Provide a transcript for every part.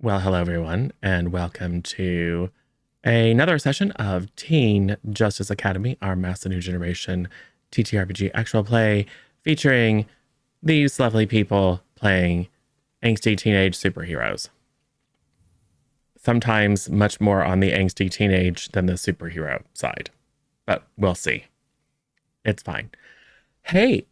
Well, hello everyone, and welcome to another session of Teen Justice Academy, our Mass New Generation TTRPG actual play featuring these lovely people playing angsty teenage superheroes. Sometimes much more on the angsty teenage than the superhero side, but we'll see. It's fine. Hey,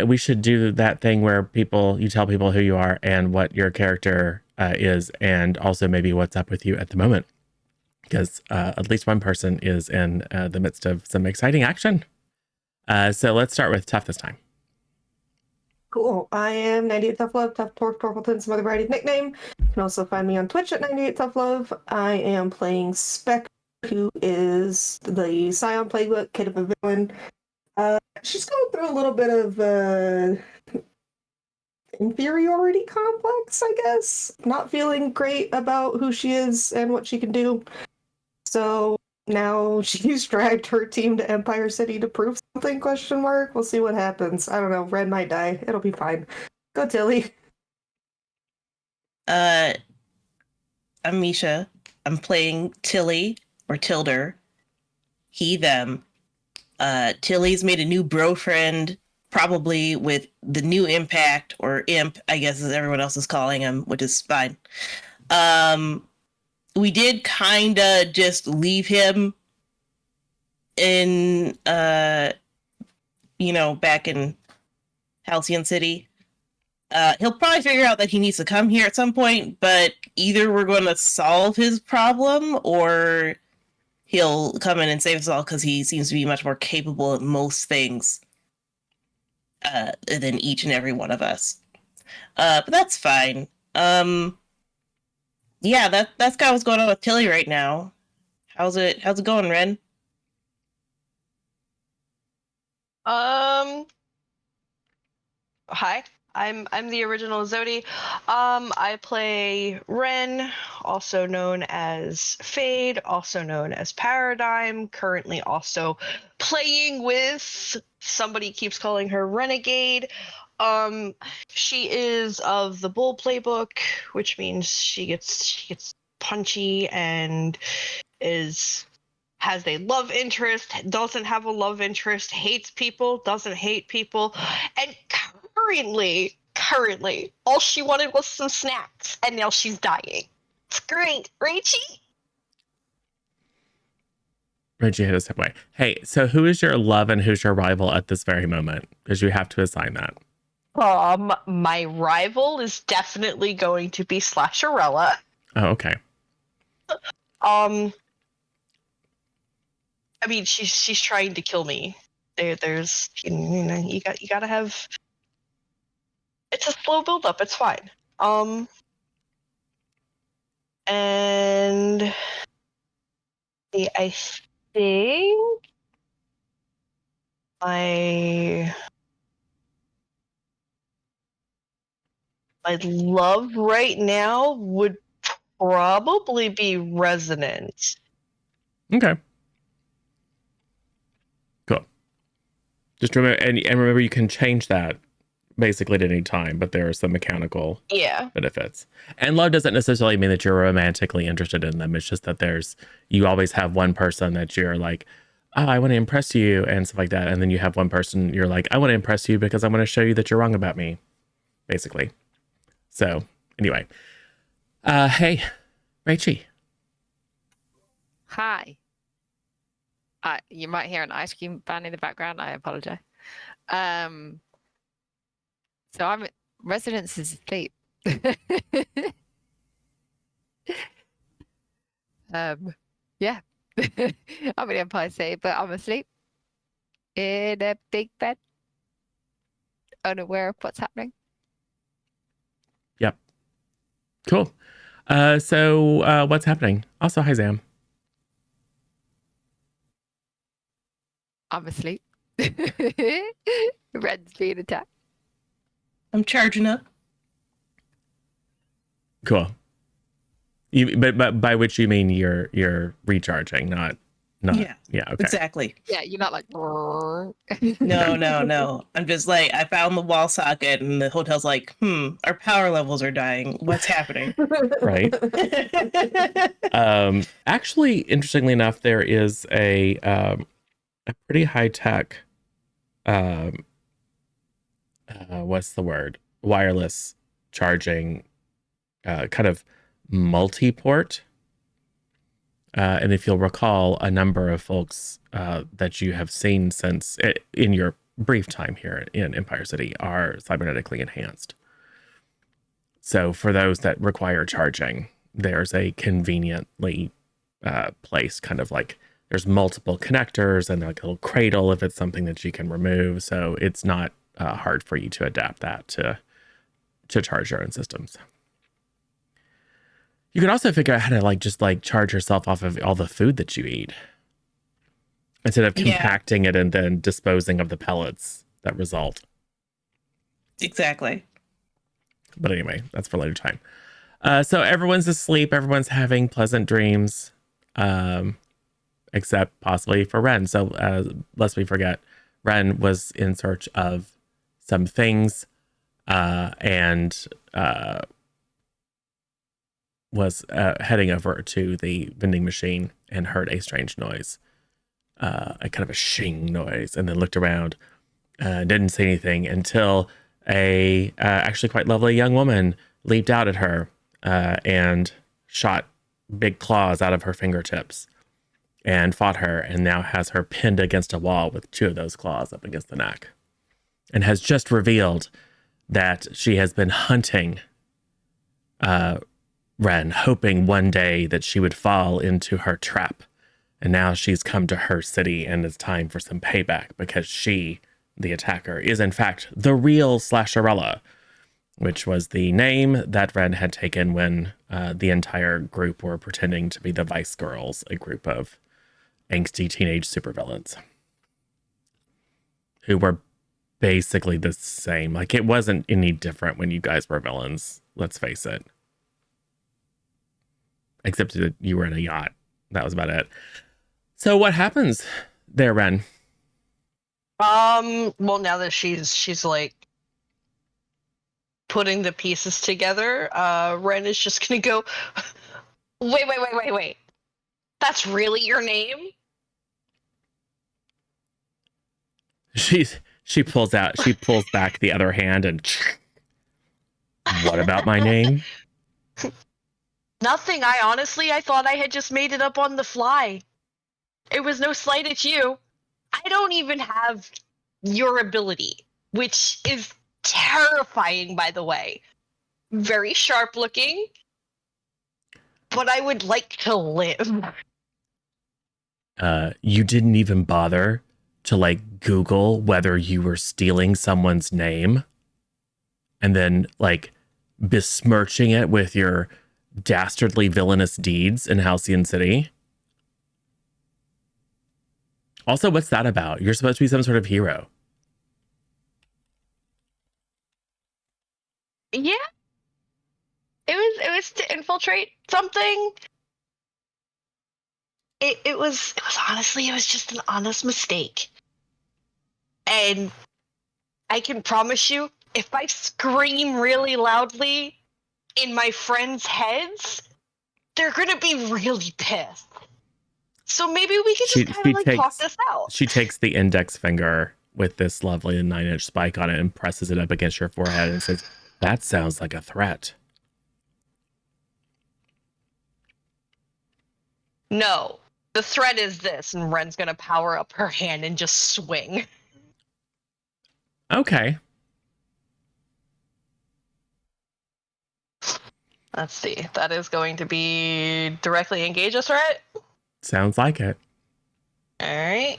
we should do that thing where you tell people who you are and what your character is, and also maybe what's up with you at the moment, because at least one person is in the midst of some exciting action. So let's start with Tough this time. Cool. I am 98 Tough Love, Tough Torque, Torkleton, some other variety of nickname. You can also find me on Twitch at 98 Tough Love. I am playing Spec, who is the Scion Playbook, kid of a villain. She's going through a little bit of inferiority complex, I guess. Not feeling great about who she is and what she can do. So now she's dragged her team to Empire City to prove something, question mark. We'll see what happens. I don't know. Red might die. It'll be fine. Go, Tilly. I'm Misha. I'm playing Tilly, or Tilder. He, them. Tilly's made a new bro friend, probably with the new Impact, or Imp, I guess as everyone else is calling him, which is fine. We did kinda just leave him in, back in Halcyon City. He'll probably figure out that he needs to come here at some point, but either we're going to solve his problem or he'll come in and save us all because he seems to be much more capable of most things than each and every one of us. But that's fine. That's kind of what's going on with Tilly right now. How's it going, Ren? Hi. I'm the original Zodi. I play Ren, also known as Fade, also known as Paradigm, currently also playing with, somebody keeps calling her Renegade. She is of the Bull playbook, which means she gets punchy and has a love interest, doesn't have a love interest, hates people, doesn't hate people, and currently, all she wanted was some snacks, and now she's dying. It's great, Rachie? Reggie hit us halfway. Hey, so who is your love and who's your rival at this very moment? Because you have to assign that. My rival is definitely going to be Slasherella. Oh, okay. I mean, she's trying to kill me. There's you gotta have. It's a slow build up. It's fine. And I think my love right now would probably be Resonance. Okay. Cool. Just remember, and remember, you can change that basically at any time, but there are some mechanical benefits. And love doesn't necessarily mean that you're romantically interested in them. It's just that you always have one person that you're like, oh, I want to impress you and stuff like that. And then you have one person you're like, I want to impress you because I want to show you that you're wrong about me, basically. So anyway, hey, Rachie. Hi. You might hear an ice cream van in the background. I apologize. So I'm Residence is asleep. Yeah. I'm in Empire City, but I'm asleep in a big bed, unaware of what's happening. Yep. Cool. So what's happening? Also, hi Zam. I'm asleep. Red's being attacked. I'm charging up. Cool. But by which you mean you're recharging, not Not, Yeah. okay. Exactly. Yeah, you're not like. No. I'm just like, I found the wall socket, and the hotel's like, our power levels are dying. What's happening? Right. Actually, interestingly enough, there is a pretty high tech, what's the word? Wireless charging, kind of multi-port. And if you'll recall, a number of folks that you have seen since in your brief time here in Empire City are cybernetically enhanced. So for those that require charging, there's a conveniently placed kind of like there's multiple connectors and like a little cradle if it's something that you can remove. So it's not hard for you to adapt that to charge your own systems. You can also figure out how to just charge yourself off of all the food that you eat instead of compacting it and then disposing of the pellets that result. Exactly. But anyway, that's for later time. So everyone's asleep. Everyone's having pleasant dreams, except possibly for Ren. So lest we forget, Ren was in search of some things and was heading over to the vending machine and heard a strange noise, a kind of a shing noise, and then looked around, didn't see anything until a actually quite lovely young woman leaped out at her and shot big claws out of her fingertips and fought her, and now has her pinned against a wall with 2 of those claws up against the neck, and has just revealed that she has been hunting Ren, hoping one day that she would fall into her trap. And now she's come to her city, and it's time for some payback because she, the attacker, is in fact the real Slasherella, which was the name that Ren had taken when the entire group were pretending to be the Vice Girls, a group of angsty teenage supervillains who were basically the same. Like, it wasn't any different when you guys were villains, let's face it. Except that you were in a yacht. That was about it. So what happens there, Ren? Well, now that she's like putting the pieces together, Ren is just gonna go, wait. That's really your name? She pulls back the other hand and what about my name? Nothing. I thought I had just made it up on the fly. It was no slight at you. I don't even have your ability, which is terrifying, by the way. Very sharp looking, but I would like to live. You didn't even bother to Google whether you were stealing someone's name and then besmirching it with your dastardly villainous deeds in Halcyon City. Also, what's that about? You're supposed to be some sort of hero. Yeah. It was to infiltrate something. It was honestly, it was just an honest mistake. And I can promise you, if I scream really loudly in my friends' heads, they're gonna be really pissed. So maybe we could just kind of talk this out. She takes the index finger with this lovely 9-inch spike on it and presses it up against your forehead and says, "That sounds like a threat." No, the threat is this, and Ren's gonna power up her hand and just swing. Okay. Let's see. That is going to be directly engage us, right? Sounds like it. All right.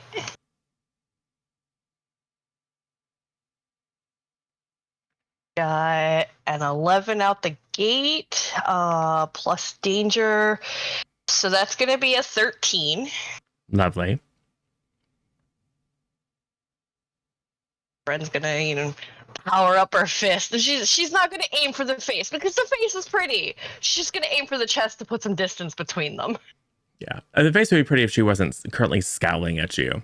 Got an 11 out the gate, plus danger. So that's going to be a 13. Lovely. Ren's going to, power up her fist. And she's not going to aim for the face because the face is pretty. She's just going to aim for the chest to put some distance between them. Yeah. And the face would be pretty if she wasn't currently scowling at you.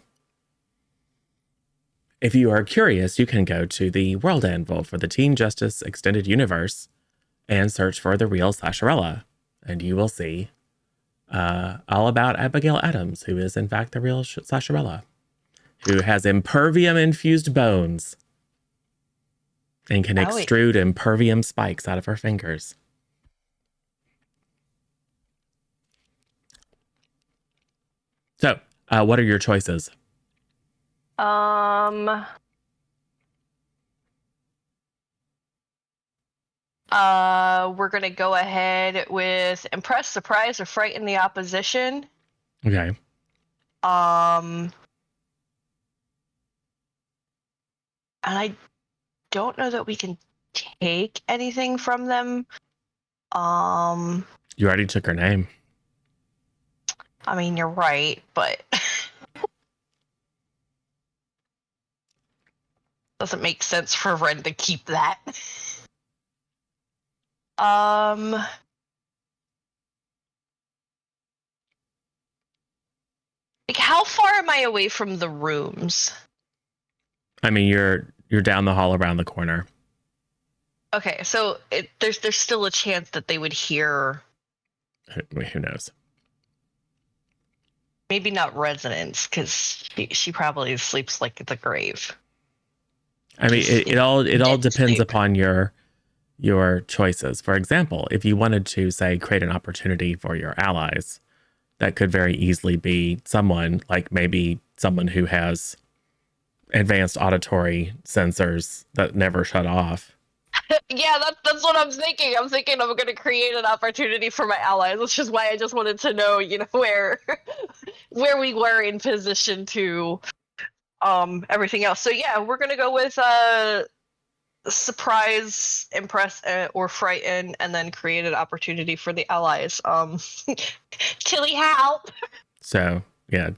If you are curious, you can go to the World Anvil for the Teen Justice Extended Universe and search for the real Slasherella. And you will see all about Abigail Adams, who is in fact the real Slasherella, who has impervium-infused bones and can extrude impervium spikes out of her fingers. So, what are your choices? We're gonna go ahead with impress, surprise, or frighten the opposition. Okay. And I don't know that we can take anything from them. You already took her name. I mean, you're right, but doesn't make sense for Ren to keep that. Like, how far am I away from the rooms? I mean, you're down the hall around the corner. Okay, so there's still a chance that they would hear. Who knows? Maybe not residents, because she probably sleeps like the grave. I mean, it all depends upon your choices. For example, if you wanted to say create an opportunity for your allies, that could very easily be someone like maybe someone who has advanced auditory sensors that never shut off. Yeah, that's what I'm thinking. I'm thinking I'm going to create an opportunity for my allies, which is why I just wanted to know, where we were in position to everything else. So yeah, we're going to go with surprise, impress, or frighten, and then create an opportunity for the allies. Tilly, help! So yeah.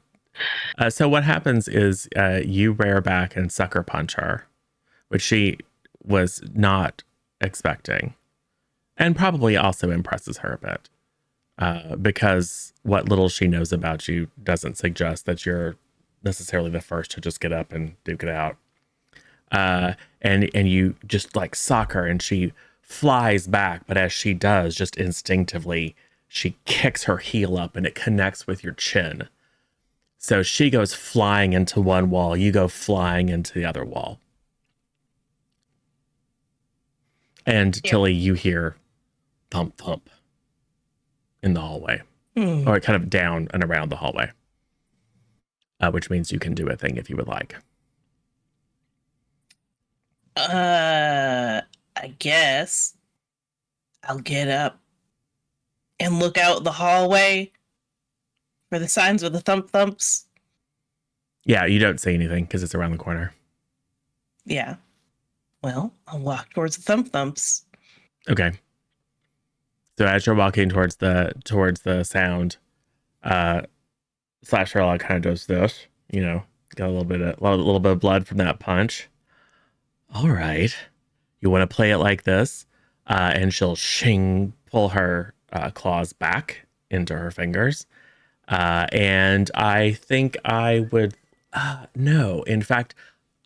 So what happens is you rear back and sucker punch her, which she was not expecting, and probably also impresses her a bit, because what little she knows about you doesn't suggest that you're necessarily the first to just get up and duke it out. And you just like sock her, and she flies back, but as she does, just instinctively, she kicks her heel up and it connects with your chin. So she goes flying into one wall, you go flying into the other wall. And Tilly, you hear thump thump in the hallway, or kind of down and around the hallway, which means you can do a thing if you would like. I guess I'll get up and look out the hallway for the signs with the thump thumps. Yeah, you don't see anything because it's around the corner. Yeah. Well, I'll walk towards the thump thumps. Okay. So as you're walking towards the sound, Slasherella kind of does this, got a little bit of blood from that punch. All right, you want to play it like this, and she'll pull her claws back into her fingers, and I think I would no. In fact,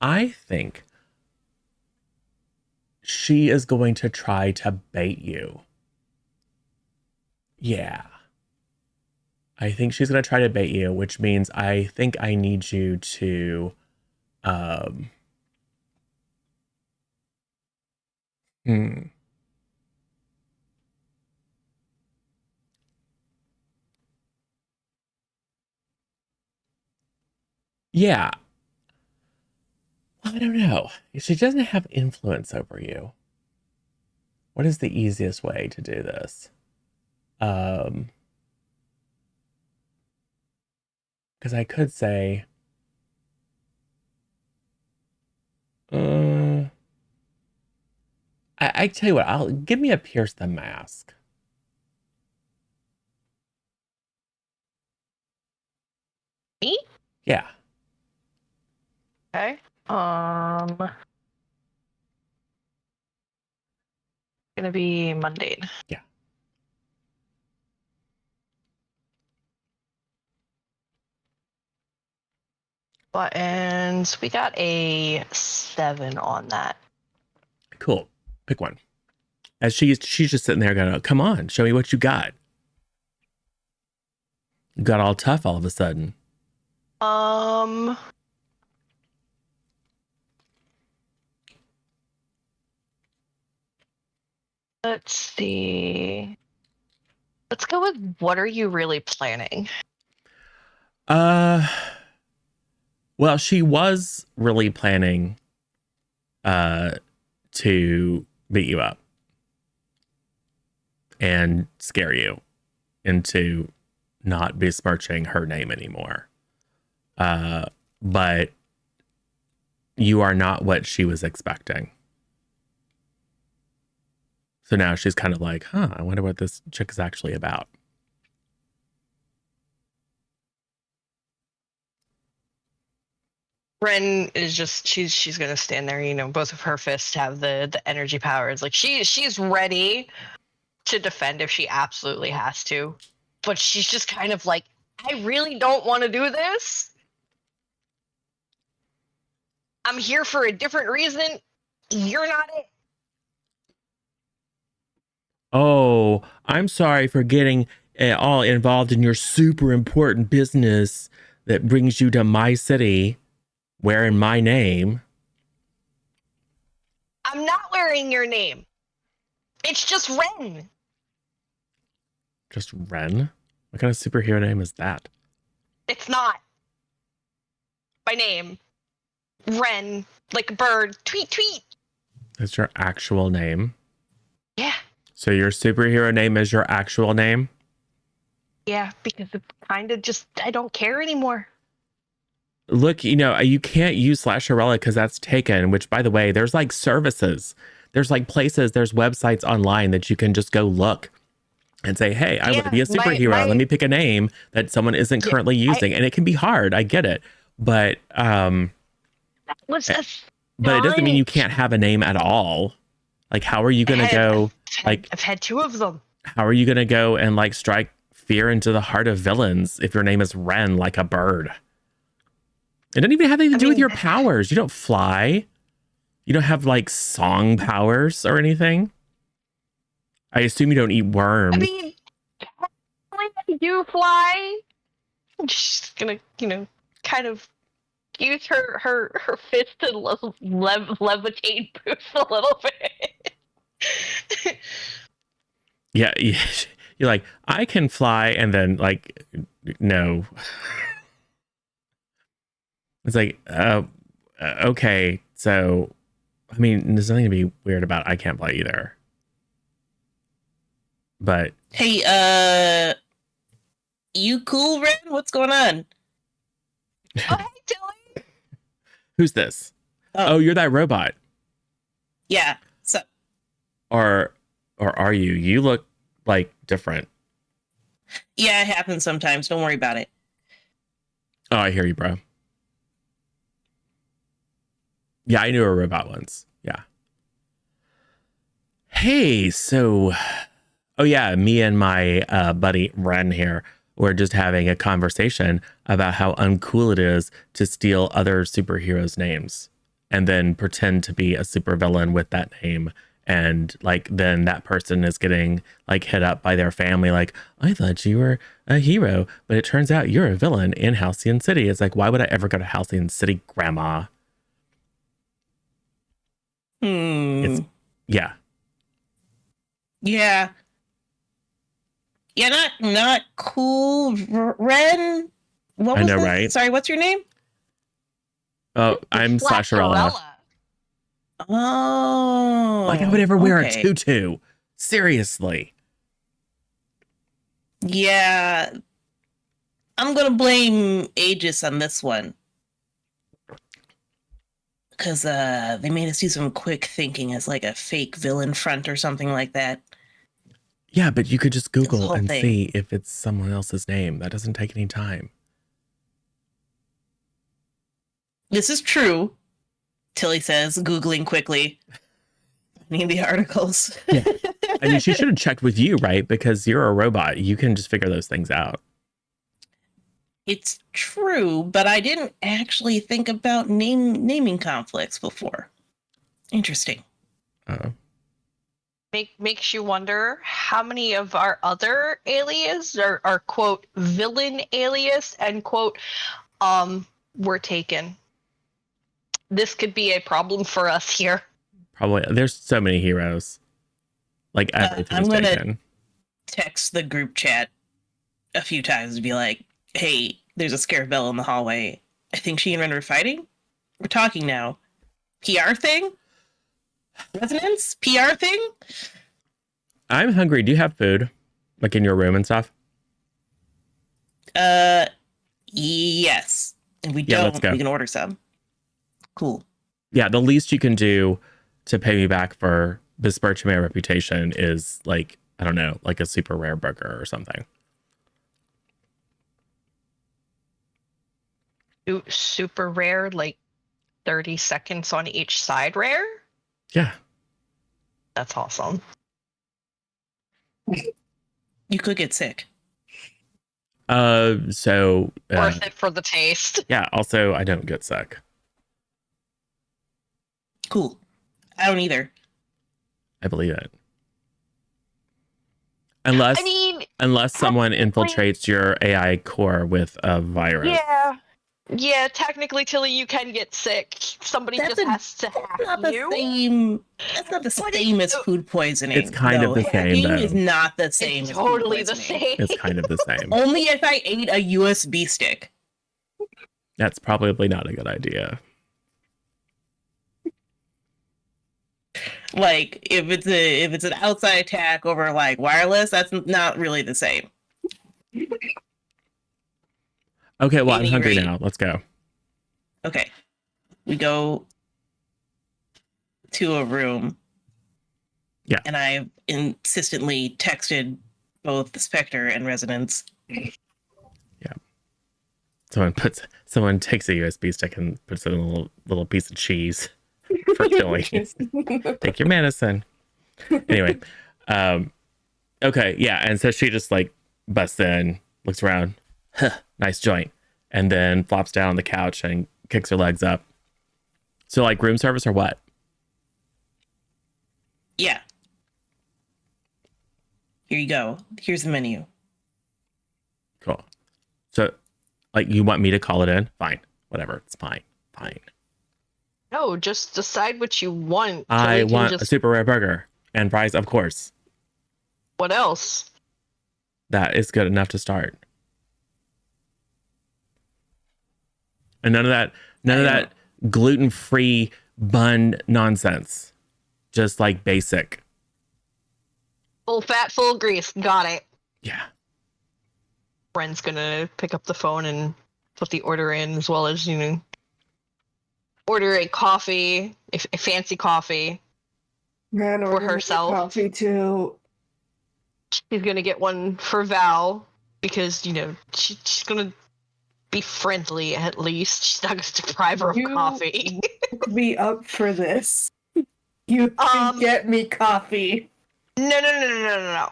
I think she is going to try to bait you. Yeah. I think she's going to try to bait you, which means I think I need you to Yeah. Well, I don't know. If she doesn't have influence over you, what is the easiest way to do this? Because I could say, I tell you what, I'll give me a pierce the mask. Me? Yeah. Okay. Gonna be mundane. Yeah. buttons. We got a 7 on that. Cool. Pick one. As she's just sitting there going, come on, show me what you got. You got all tough all of a sudden. Let's see. Let's go with what are you really planning? Well, she was really planning to beat you up and scare you into not besmirching her name anymore. But you are not what she was expecting. So now she's kind of like, I wonder what this chick is actually about. Ren is just she's gonna stand there, you know, both of her fists have the energy powers. Like she's ready to defend if she absolutely has to. But she's just kind of like, I really don't want to do this. I'm here for a different reason. You're not it. Oh, I'm sorry for getting all involved in your super important business that brings you to my city wearing my name. I'm not wearing your name. It's just Ren. Just Ren? What kind of superhero name is that? It's not. My name. Ren. Like a bird. Tweet, tweet. That's your actual name? Yeah. So your superhero name is your actual name? Yeah, because it's kind of just, I don't care anymore. Look, you know, you can't use /Arella because that's taken, which, by the way, there's like services. There's like places, there's websites online that you can just go look and say, hey, I want to be a superhero. Let me pick a name that someone isn't currently using. And it can be hard. I get it. But it doesn't mean you can't have a name at all. Like, how are you going to go? I've had 2 of them. How are you going to go and like strike fear into the heart of villains if your name is Ren, like a bird? It doesn't even have anything to do with your powers. You don't fly. You don't have like song powers or anything. I assume you don't eat worms. I mean, I do fly. She's gonna, you know, kind of use her fist to levitate Booth a little bit. Yeah, you're like, I can fly, and then like, no. It's like, okay, so, I mean, there's nothing to be weird about I can't fly either. But hey, you cool, Ren? What's going on? Oh, hey, Tilly. Who's this? Oh, you're that robot. Yeah. So, or are you? You look like different. Yeah, it happens sometimes. Don't worry about it. Oh, I hear you, bro. Yeah, I knew a robot once. Yeah. Hey, so, oh yeah, me and my buddy Ren here were just having a conversation about how uncool it is to steal other superheroes' names and then pretend to be a supervillain with that name. And like, then that person is getting like hit up by their family. Like, I thought you were a hero, but it turns out you're a villain in Halcyon City. It's like, why would I ever go to Halcyon City, Grandma? It's, yeah. Yeah. Yeah, not cool, Ren. What I was know, this? right? Sorry, what's your name? Oh, I'm /Arella. Oh. Like, I would ever wear a tutu. Seriously. Yeah. I'm gonna blame Aegis on this one. Because they made us do some quick thinking as like a fake villain front or something like that. Yeah, but you could just Google and see if it's someone else's name. That doesn't take any time. This is true, Tilly says, Googling quickly. I need the articles. Yeah. I mean, she should have checked with you, right? Because you're a robot. You can just figure those things out. It's true, but I didn't actually think about naming conflicts before. Interesting. Makes you wonder how many of our other alias are quote villain alias and quote were taken. This could be a problem for us here. Probably. There's so many heroes. Like everything's I'm gonna taken. text the group chat a few times and be like, hey, there's a Scarabell in the hallway. I think she and Ren are fighting. We're talking now. PR thing? Resonance? PR thing? I'm hungry. Do you have food? Like in your room and stuff? Yes. And we don't. Let's go. We can order some. Cool. Yeah, the least you can do to pay me back for besmirching my reputation is like, I don't know, like a super rare burger or something. Super rare, like 30 seconds on each side rare? Yeah. That's awesome. You could get sick. Worth it for the taste. Yeah, also I don't get sick. Cool. I don't either. I believe it. Unless someone infiltrates your AI core with a virus. Yeah, technically, Tilly, you can get sick. Somebody has to hack you. That's not the same as food poisoning. It's kind of the same, though. Is not the same. It's totally the same. It's kind of the same. Only if I ate a USB stick. That's probably not a good idea. Like if it's an outside attack over like wireless, that's not really the same. Okay, well, I'm hungry now. Let's go. Okay. We go to a room. Yeah. And I've insistently texted both the Spectre and Resonance. Yeah. Someone takes a USB stick and puts it in a little piece of cheese for Tilly. Take your medicine. Anyway. Okay, yeah, and so she just like busts in, looks around. Huh, nice joint, and then flops down on the couch and kicks her legs up. So like room service or what? Yeah. Here you go. Here's the menu. Cool. So like you want me to call it in? Fine. Whatever. It's fine. No, just decide what you want. I want a super rare burger and fries, of course. What else? That is good enough to start. And none of that gluten-free bun nonsense. Just like basic. Full fat, full grease. Got it. Yeah. Bren's gonna pick up the phone and put the order in, as well as, order a coffee, a fancy coffee for herself. Coffee too. She's gonna get one for Val because, she's gonna be friendly at least. She's not gonna deprive her of coffee. Be up for this. You can get me coffee. No.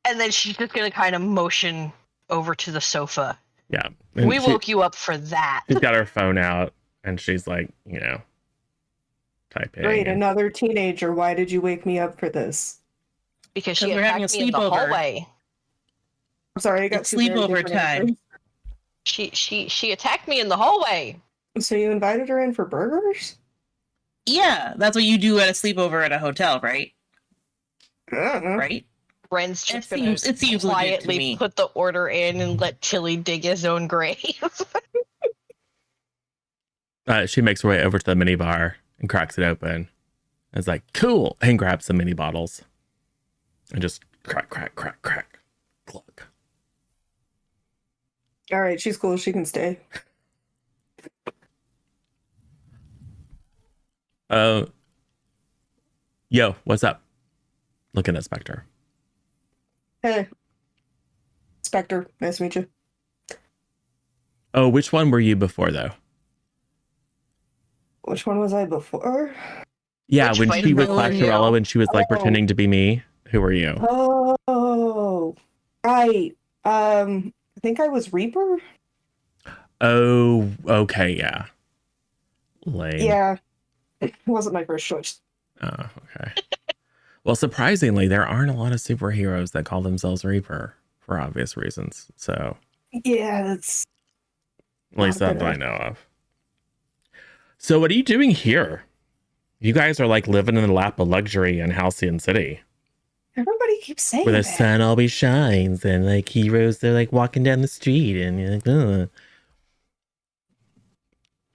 And then she's just gonna kind of motion over to the sofa. Yeah. And we woke you up for that. She's got her phone out and she's like, typing. Great, another teenager. Why did you wake me up for this? Because she attacked me in the hallway. I'm sorry, I got sleepover time. She attacked me in the hallway. So you invited her in for burgers? Yeah, that's what you do at a sleepover at a hotel, right? Right? Bren's just gonna quietly put the order in and let Tilly dig his own grave. She makes her way over to the mini bar and cracks it open. It's like, cool, and grabs some mini bottles. And just crack, glug. All right, she's cool. She can stay. Yo, what's up? Looking at Spectre. Hey. Spectre, nice to meet you. Oh, which one were you before, though? Which one was I before? Yeah, when she was Clactorella and she was like pretending to be me. Who were you? Oh, right. I think I was Reaper. Oh, okay, yeah. Lame. Yeah, it wasn't my first choice. Oh, okay. Well, surprisingly, there aren't a lot of superheroes that call themselves Reaper for obvious reasons. So, yeah, that's at least that I know of. So, what are you doing here? You guys are like living in the lap of luxury in Halcyon City. Everybody keeps saying where the that. sun always shines and like heroes, they're like walking down the street and you're like, ugh.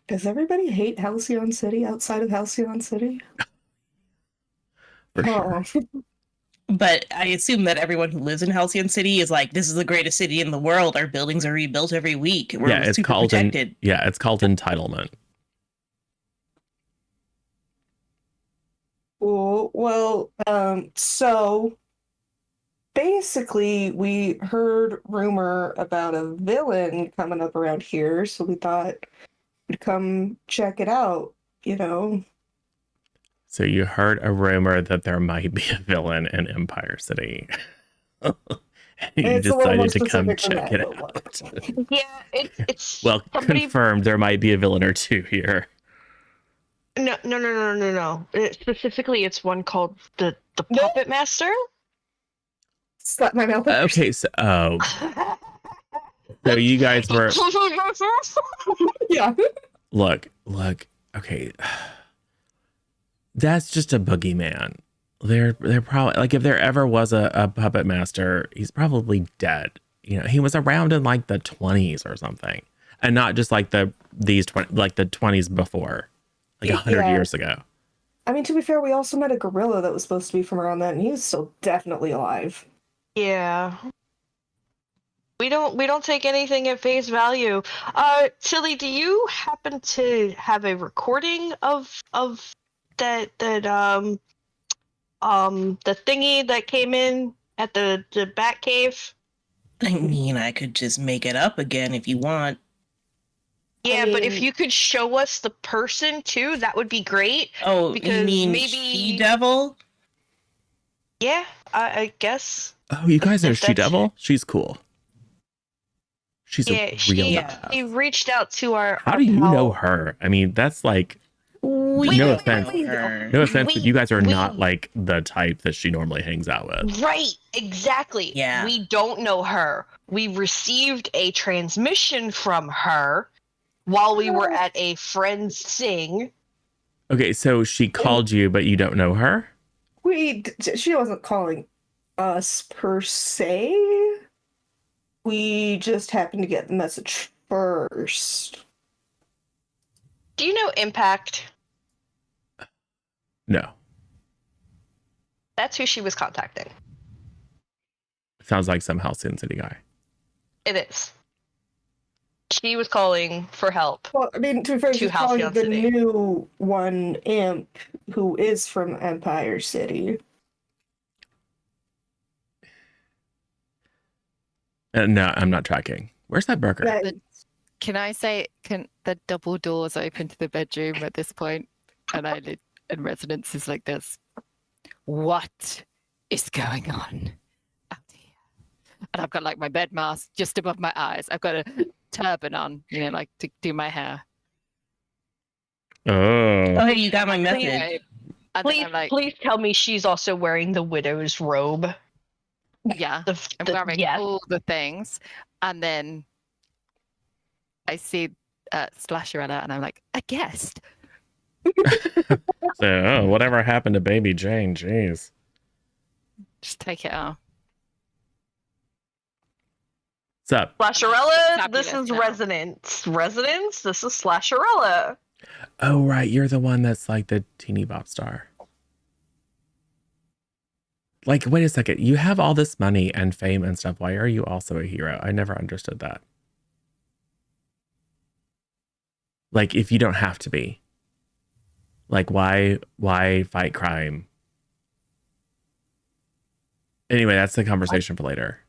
Does everybody hate Halcyon City outside of Halcyon City? For sure. But I assume that everyone who lives in Halcyon City is like, this is the greatest city in the world. Our buildings are rebuilt every week. We're It's super called protected. it's called entitlement. Cool. Well, so basically we heard rumor about a villain coming up around here, so we thought we'd come check it out, you know. So you heard a rumor that there might be a villain in Empire City. You It's a little more decided to come specific than check that, it but out. Yeah, it's Well, somebody. confirmed there might be a villain or two here. No. Specifically, it's one called the No. Puppet Master. Slap my mouth. Okay, so so you guys were Yeah. look, okay. That's just a boogeyman. They're probably like, if there ever was a puppet master, he's probably dead. You know, he was around in like the 20s or something, and not just like these 20, like the 20s before, like 100 years ago. I mean, to be fair, we also met a gorilla that was supposed to be from around that, and he was still definitely alive. Yeah. We don't take anything at face value. Tilly, do you happen to have a recording of that the thingy that came in at the Bat Cave? I mean, I could just make it up again if you want. Yeah, but if you could show us the person too, that would be great. Oh, because you mean maybe She-Devil? Yeah, I guess. Oh, you guys know She-Devil? She's cool. She's a real badass. He reached out to our. How do you know her? I mean, that's like, no offense, but you guys are not like the type that she normally hangs out with. Right, exactly. Yeah. We don't know her. We received a transmission from her while we were at a friend's sing. Okay, so she called you, but you don't know her? She wasn't calling us per se. We just happened to get the message first. Do you know Impact? No. That's who she was contacting. Sounds like some Halcyon City guy. It is. She was calling for help. Well, I mean, to be fair, she's calling the City. new one, Imp, who is from Empire City. No, I'm not tracking. Where's that burger? Can I say, can the double doors open to the bedroom at this point? And I live in residences like this. What is going on out here? And I've got like my bed mask just above my eyes. I've got a turban on, you know, like to do my hair. Oh, hey, you got my message. Please tell me she's also wearing the widow's robe. Yeah, I'm wearing all the things, and then I see Slasherella, and I'm like, a guest. So, whatever happened to Baby Jane? Jeez. Just take it off. What's up? Slasherella, this is Resonance. Resonance, this is Slasherella. Oh, right. You're the one that's like the teeny bop star. Like, wait a second. You have all this money and fame and stuff. Why are you also a hero? I never understood that. Like, if you don't have to be. Like, why fight crime? Anyway, that's the conversation for later.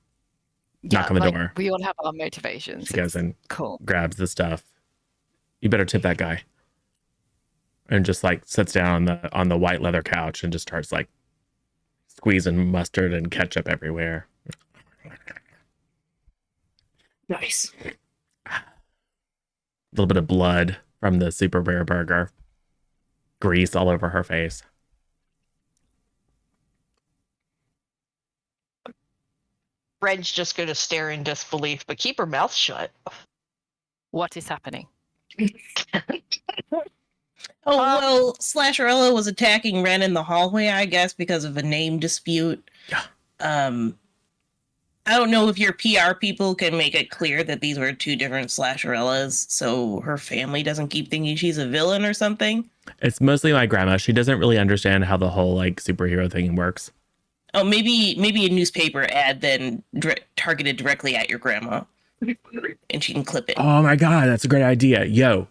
Yeah, knock on the door. We all have our motivations. She goes in, cool. Grabs the stuff. You better tip that guy. And just like sits down on the white leather couch and just starts like squeezing mustard and ketchup everywhere. Nice. A little bit of blood from the super rare burger. Grease all over her face. Red's just going to stare in disbelief, but keep her mouth shut. What is happening? Well, Slasherella was attacking Ren in the hallway, I guess, because of a name dispute. Yeah. I don't know if your PR people can make it clear that these were two different Slasherellas, so her family doesn't keep thinking she's a villain or something. It's mostly my grandma. She doesn't really understand how the whole like superhero thing works. Oh, maybe a newspaper ad then targeted directly at your grandma, and she can clip it. Oh my god, that's a great idea. Yo,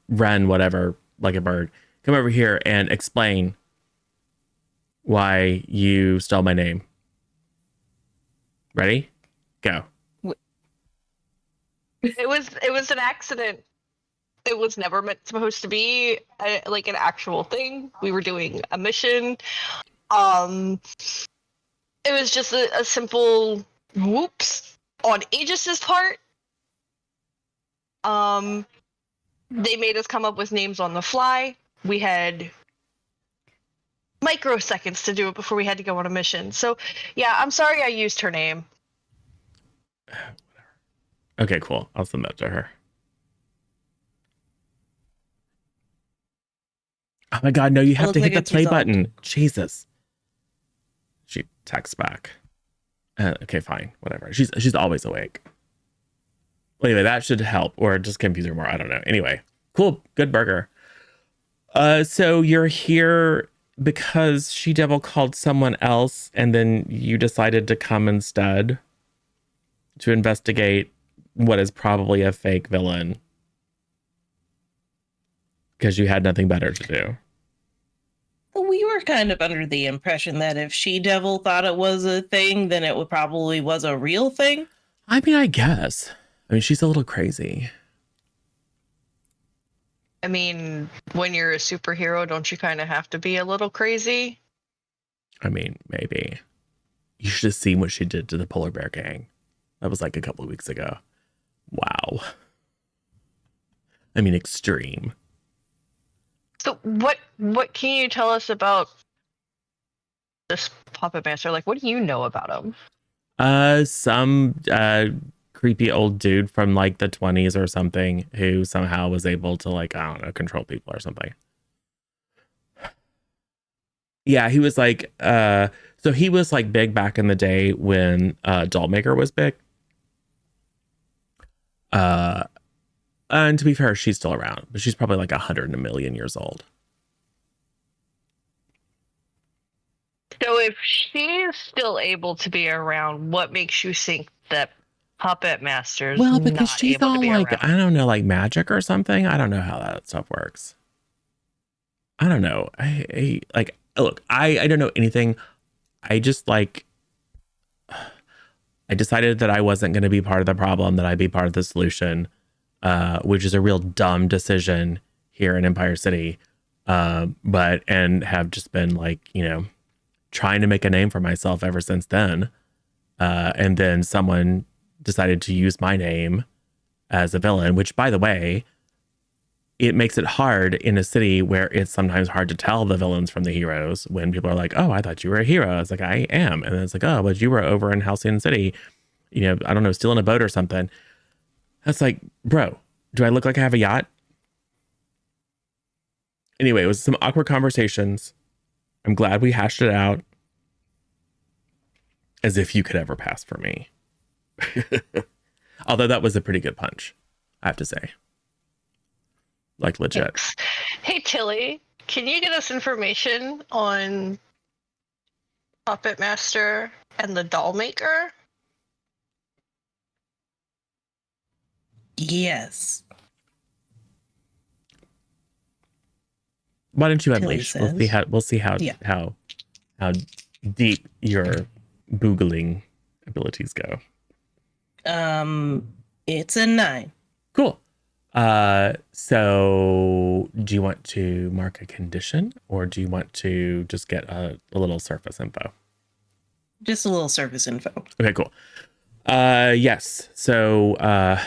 Ren, whatever, like a bird, come over here and explain why you stole my name. Ready? Go. It was an accident. It was never supposed to be like an actual thing. We were doing a mission. It was just a simple whoops on Aegis's part. They made us come up with names on the fly. We had microseconds to do it before we had to go on a mission. So, yeah, I'm sorry I used her name. Okay, cool. I'll send that to her. Oh my god, no, you have to hit the play button. Jesus. She texts back. Okay, fine. Whatever. She's always awake. Well, anyway, that should help or just confuse her more. I don't know. Anyway, cool. Good burger. So you're here because She-Devil called someone else and then you decided to come instead to investigate what is probably a fake villain because you had nothing better to do. We were kind of under the impression that if She-Devil thought it was a thing, then it probably was a real thing. I mean, I guess. I mean, she's a little crazy. I mean, when you're a superhero, don't you kind of have to be a little crazy? I mean, maybe. You should have seen what she did to the polar bear gang. That was like a couple of weeks ago. Wow. I mean, extreme. So what can you tell us about this puppet master? Like, what do you know about him? Some creepy old dude from like the 20s or something who somehow was able to like, I don't know, control people or something. Yeah, he was like, so he was like big back in the day when Dollmaker was big. And to be fair, she's still around, but she's probably like 100 million years old. So if she's still able to be around, what makes you think that Puppet Master's because not she's able all to be like, around? I don't know, like magic or something. I don't know how that stuff works. I don't know. I like, look, I don't know anything. I just like, I decided that I wasn't going to be part of the problem, that I'd be part of the solution, which is a real dumb decision here in Empire City. And have just been like, you know, trying to make a name for myself ever since then. And then someone decided to use my name as a villain, which, by the way, it makes it hard in a city where it's sometimes hard to tell the villains from the heroes when people are like, oh, I thought you were a hero. It's like, I am. And then it's like, oh, but you were over in Halcyon City, you know, I don't know, stealing a boat or something. That's like, bro, do I look like I have a yacht? Anyway, it was some awkward conversations. I'm glad we hashed it out. As if you could ever pass for me. Although that was a pretty good punch, I have to say. Like, legit. Thanks. Hey, Tilly, can you get us information on Puppet Master and the Doll Maker? Yes. Why don't you Tilly unleash? says. We'll see how deep your boogling abilities go. It's a 9. Cool. So do you want to mark a condition or do you want to just get a little surface info? Just a little surface info. Okay, cool. Yes. So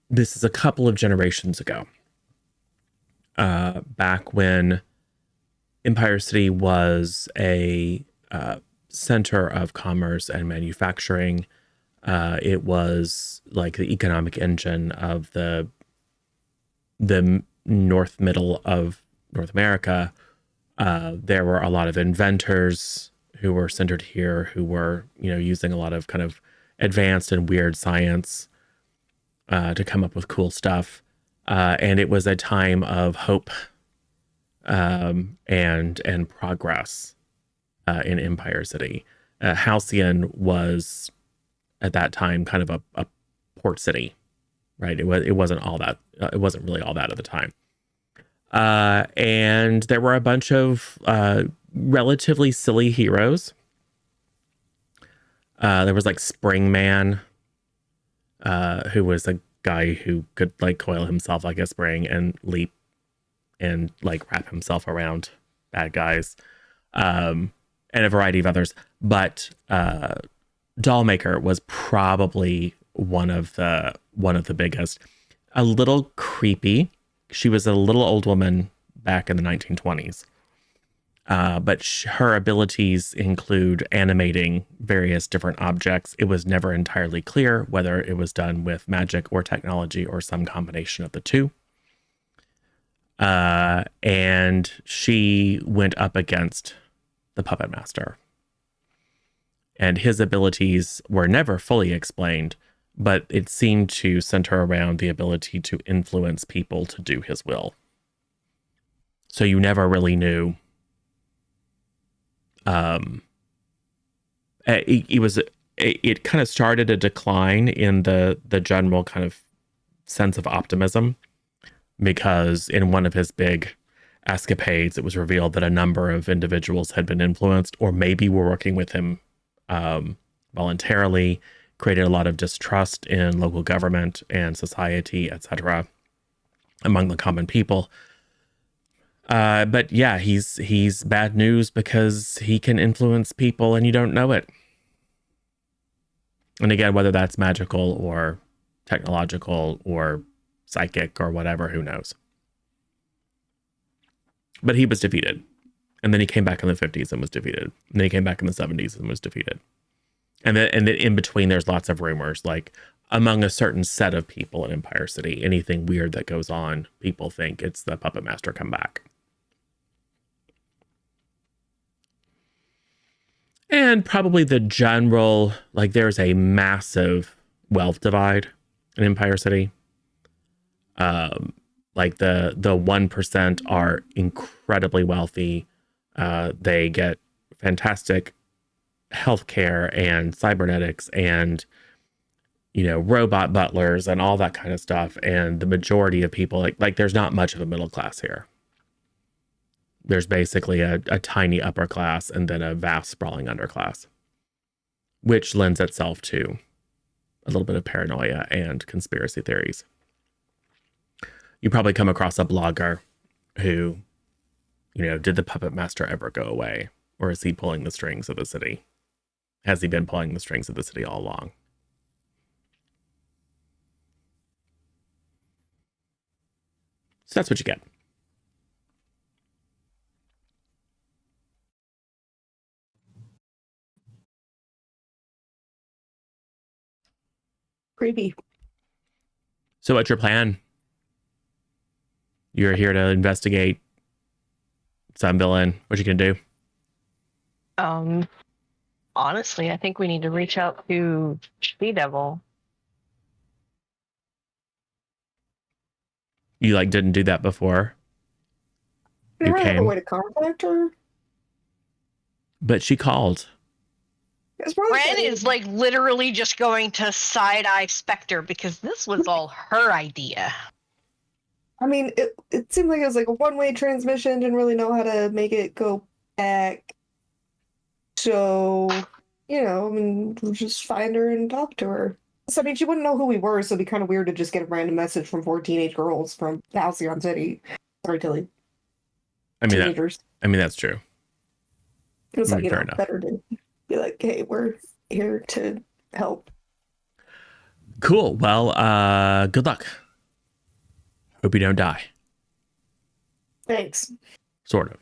this is a couple of generations ago. Back when Empire City was a center of commerce and manufacturing. It was like the economic engine of the north middle of North America. There were a lot of inventors who were centered here, who were, using a lot of kind of advanced and weird science to come up with cool stuff. And it was a time of hope and progress in Empire City. Halcyon was at that time kind of a port city, right? It wasn't all that. It wasn't really all that at the time. And there were a bunch of relatively silly heroes. There was like Springman, who was a guy who could like coil himself like a spring and leap and like wrap himself around bad guys, and a variety of others. But Dollmaker was probably one of the biggest. A little creepy. She was a little old woman back in the 1920s. But her abilities include animating various different objects. It was never entirely clear whether it was done with magic or technology or some combination of the two. And she went up against the Puppet Master. And his abilities were never fully explained, but it seemed to center around the ability to influence people to do his will. So you never really knew. It kind of started a decline in the general kind of sense of optimism, because in one of his big escapades, it was revealed that a number of individuals had been influenced, or maybe were working with him voluntarily, created a lot of distrust in local government and society, etc., among the common people. But yeah, he's bad news because he can influence people and you don't know it. And again, whether that's magical or technological or psychic or whatever, who knows? But he was defeated. And then he came back in the 50s and was defeated. And then he came back in the 70s and was defeated. And then in between, there's lots of rumors, like among a certain set of people in Empire City, anything weird that goes on, people think it's the Puppet Master come back. And probably the general, like there's a massive wealth divide in Empire City. Like the 1% are incredibly wealthy. They get fantastic healthcare and cybernetics and, robot butlers and all that kind of stuff. And the majority of people, like there's not much of a middle class here. There's basically a tiny upper class and then a vast sprawling underclass, which lends itself to a little bit of paranoia and conspiracy theories. You probably come across a blogger who, did the Puppet Master ever go away? Or is he pulling the strings of the city? Has he been pulling the strings of the city all along? So that's what you get. Creepy. So what's your plan? You're here to investigate some villain. What you can do? Honestly, I think we need to reach out to She Devil. You didn't do that before? You never have a way to contact her? But she called. Ren is literally just going to side-eye Spectre because this was all her idea. I mean, it seemed like it was a one-way transmission, didn't really know how to make it go back. So, we'll just find her and talk to her. So, she wouldn't know who we were, so it'd be kind of weird to just get a random message from 4 teenage girls from Halcyon City. Sorry, Tilly. Teenagers. That's true. It was better to be like, hey, we're here to help. Cool. Well, good luck. Hope you don't die. Thanks. Sort of.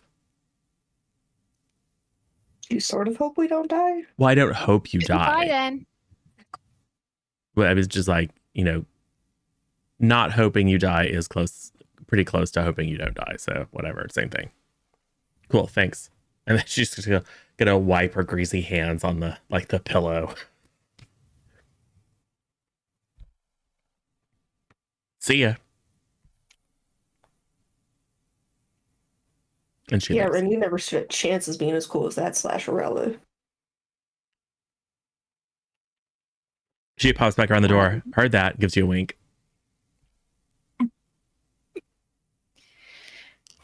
You sort of hope we don't die? Well, I don't hope you Bye die. then. Well, I was just like, not hoping you die is pretty close to hoping you don't die. So whatever, same thing. Cool, thanks. And then she's just gonna wipe her greasy hands on the pillow. See ya. And she leaves. Ren, you never stood a chance as being as cool as that /Arella. She pops back around the door. Heard that. Gives you a wink.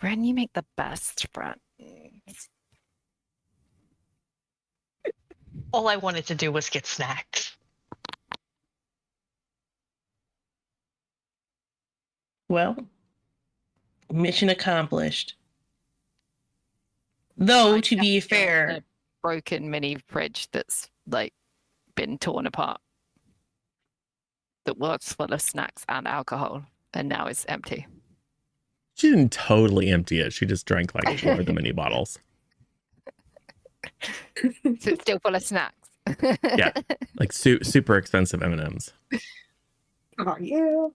Ren, you make the best friends. All I wanted to do was get snacked. Well, mission accomplished. Though, to be fair, A broken mini fridge that's been torn apart. That was full of snacks and alcohol, and now it's empty. She didn't totally empty it. She just drank 4 of the mini bottles. So it's still full of snacks. Yeah, super expensive M&Ms. Oh, yeah.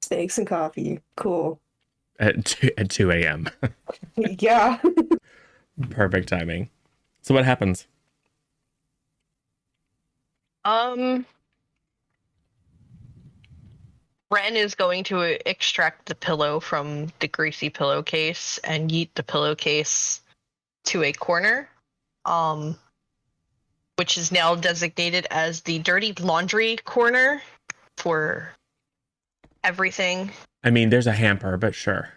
Steaks and coffee. Cool. At 2 a.m. Yeah. Perfect timing. So what happens? Ren is going to extract the pillow from the greasy pillowcase and yeet the pillowcase to a corner, which is now designated as the dirty laundry corner for everything. I mean, there's a hamper, but sure.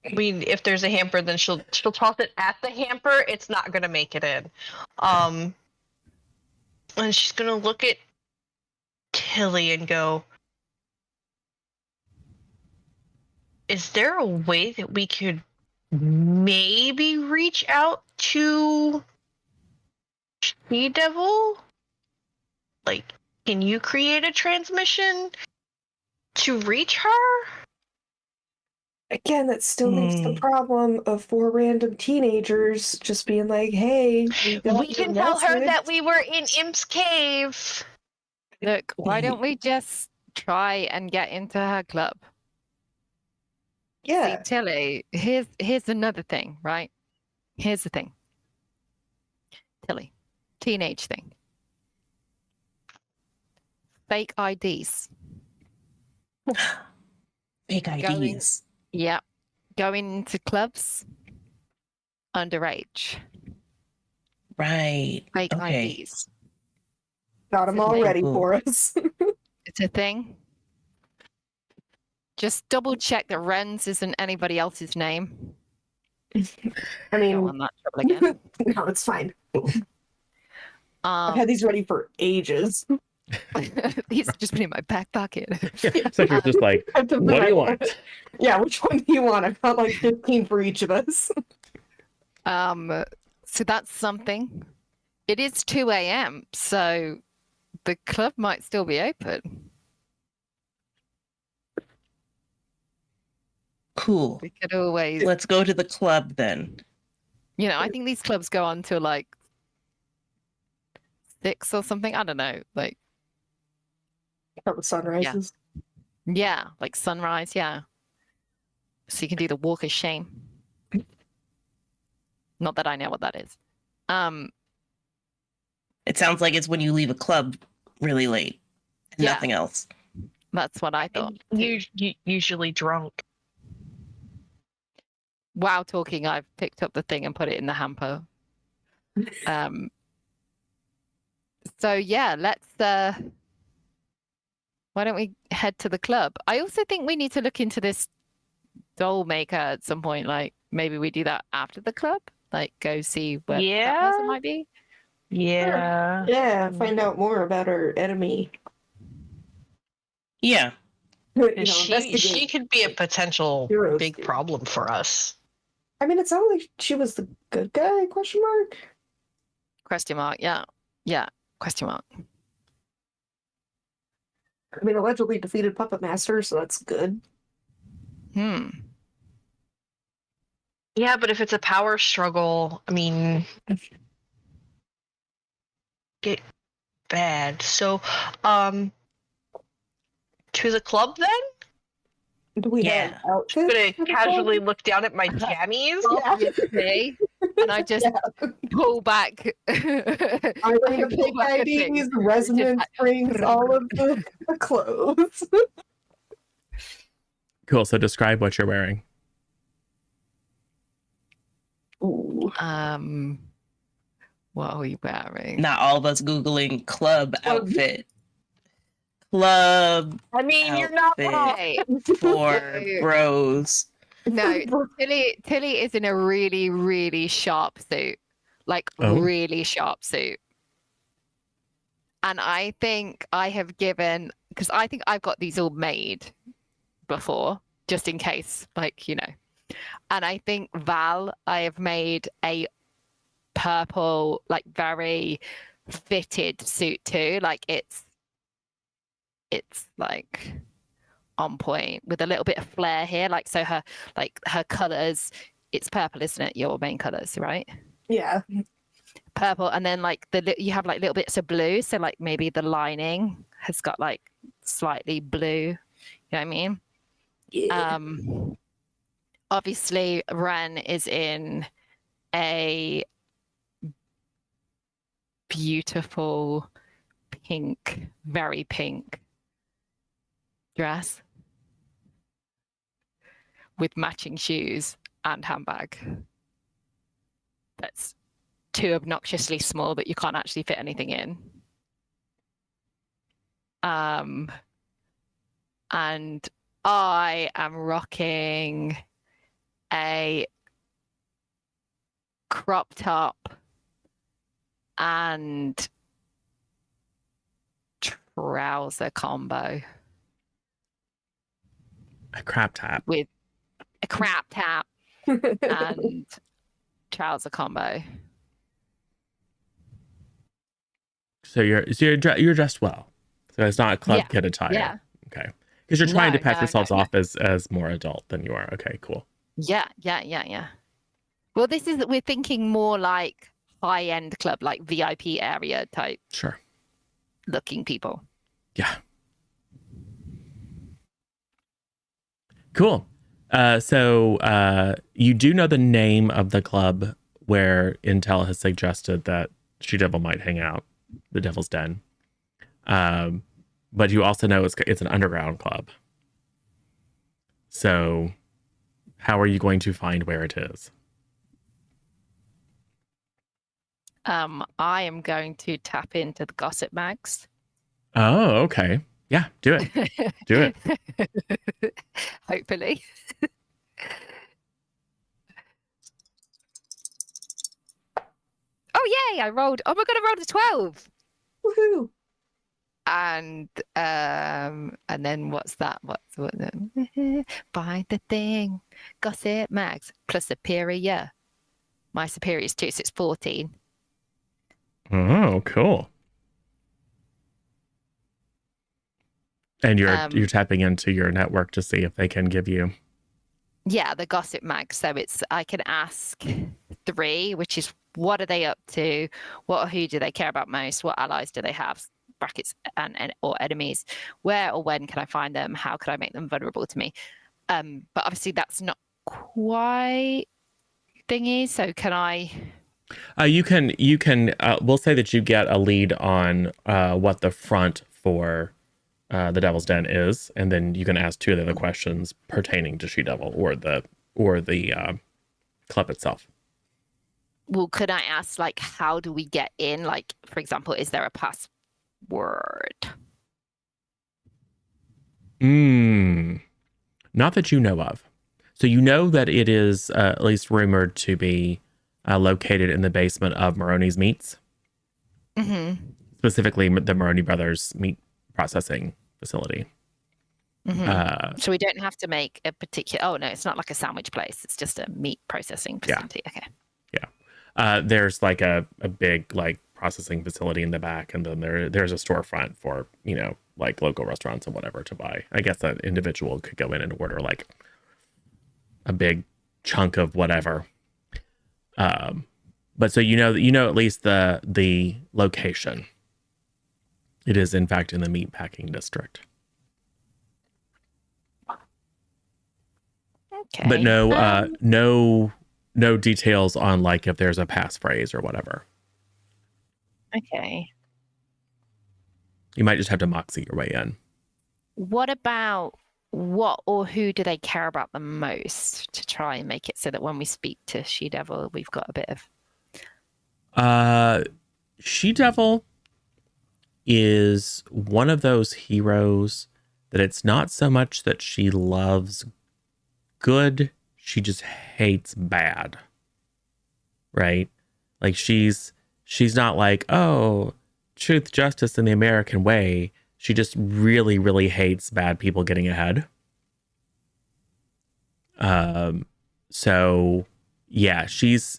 If there's a hamper, then she'll toss it at the hamper. It's not gonna make it in. And she's gonna look at Tilly and go, is there a way that we could maybe reach out to She-Devil? Can you create a transmission to reach her? Again, that still leaves the problem of 4 random teenagers just being like, hey, We can tell her that we were in Imp's cave. Look, why don't we just try and get into her club? Yeah. See, Tilly, here's another thing, right? Here's the thing. Tilly, teenage thing. Fake IDs. fake IDs. Yeah. Going into clubs underage. Right. Fake Okay. IDs. Got them all ready for us. It's a thing. Just double check that Ren's isn't anybody else's name. I mean, Don't want that trouble again. no, it's fine. I've had these ready for ages. These have just been in my back pocket. Yeah, so you're just like, what do you want? Yeah, which one do you want? I've got 15 for each of us. So that's something. It is 2 a.m., so the club might still be open. Cool. We could always, Let's go to the club then. I think these clubs go on till 6 or something. I don't know. Couple sunrises. Yeah, sunrise. Yeah. So you can do the walk of shame. Not that I know what that is. It sounds like it's when you leave a club really late. And Yeah. Nothing else. That's what I thought. Usually drunk. While talking, I've picked up the thing and put it in the hamper. So yeah, let's why don't we head to the club? I also think we need to look into this doll maker at some point. Maybe we do that after the club. Go see where that person might be. Yeah. Yeah, find out more about our enemy. Yeah. She could be a potential big problem for us. I mean, it sounded like she was the good guy, question mark? Question mark. Yeah. Yeah. Question mark. I mean, allegedly defeated Puppet Master, so that's good. Hmm. Yeah, but if it's a power struggle, I mean, get bad. So, choose a club then? Do we have outfits? I'm gonna casually look down at my jammies. Obviously. And I just pull back. I bring the pull back a thing. IDs, resonance rings, all of the clothes. Cool. So describe what you're wearing. Ooh. What are we wearing? Not all of us Googling club outfit. Club. I mean, you're not wrong. For bros. No, Tilly is in a really, really sharp suit. Like, really sharp suit. And I think I have given, because I think I've got these all made before, just in case, like, you know. And I think Val, I have made a purple, like, very fitted suit too. Like, it's like on point with a little bit of flair here. Like, so her colors, it's purple, isn't it? Your main colors, right? Yeah. Purple, and then like you have like little bits of blue, so like maybe the lining has got like slightly blue. You know what I mean? Yeah. Obviously Ren is in a beautiful pink, very pink dress with matching shoes and handbag. That's too obnoxiously small that you can't actually fit anything in. And I am rocking a crop top and trouser combo. A crap top. With a crap top and trouser combo. So you're dressed well. So it's not a club kid attire. Yeah. Okay. Because you're trying to pass yourselves off as more adult than you are. Okay, cool. Yeah. Well, we're thinking more like high-end club, like VIP area type. Sure. Looking people. Yeah. Cool. So you do know the name of the club where Intel has suggested that She-Devil might hang out, the Devil's Den. But you also know it's an underground club. So how are you going to find where it is? I am going to tap into the gossip mags. Oh, okay. Yeah, do it. Do it. Hopefully. Oh yay! I rolled. Oh my god! I rolled a 12. Woohoo! And then what's that? What? Find the thing. Gossip mags plus superior. My superior is 2, so it's 14. Oh, cool. And you're tapping into your network to see if they can give you. Yeah, the gossip mag. So I can ask 3, which is what are they up to? Who do they care about most? What allies do they have? Brackets and or enemies. Where or when can I find them? How could I make them vulnerable to me? But obviously that's not quite thingy. So can I? You can. We'll say that you get a lead on what the front for the Devil's Den is, and then you can ask 2 of the other questions pertaining to She-Devil or the club itself. Well, could I ask, like, how do we get in? Like, for example, is there a password? Not that you know of. So you know that it is at least rumored to be located in the basement of Maroney's Meats. Mm-hmm. Specifically, the Maroney Brothers meat processing facility. Mm-hmm. So we don't have to make a particular. Oh no, it's not like a sandwich place. It's just a meat processing facility. Yeah. Okay. Yeah. There's like a big like processing facility in the back, and then there's a storefront for, you know, like local restaurants and whatever to buy. I guess an individual could go in and order like a big chunk of whatever. But so you know at least the location. It is in fact in the meatpacking district. Okay. But no details on like if there's a passphrase or whatever. Okay. You might just have to moxie your way in. What about what or who do they care about the most to try and make it so that when we speak to She-Devil, we've got a bit of... She-Devil is one of those heroes that it's not so much that she loves good, she just hates bad. Right? Like she's not like, oh, truth, justice, and the American way. She just really, really hates bad people getting ahead. So yeah, she's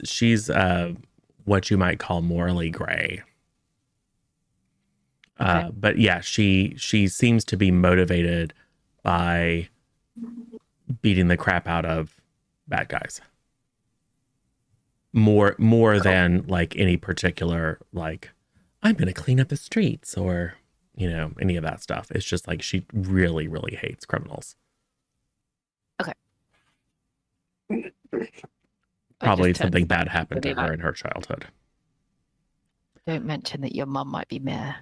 what you might call morally gray. Okay. But yeah, she seems to be motivated by beating the crap out of bad guys. More cool. Than like any particular, like, I'm going to clean up the streets or, you know, any of that stuff. It's just like she really, really hates criminals. Okay. Probably something bad happened to her in her childhood. Don't mention that your mum might be mayor.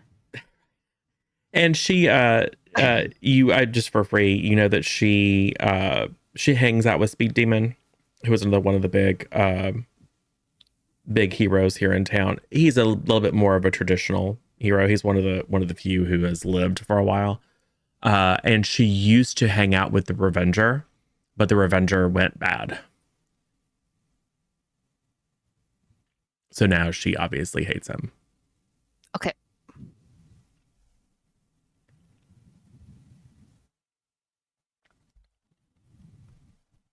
And she, just for free, you know that she hangs out with Speed Demon, who was one of the big heroes here in town. He's a little bit more of a traditional hero. He's one of the few who has lived for a while. And she used to hang out with the Revenger, but the Revenger went bad. So now she obviously hates him. Okay.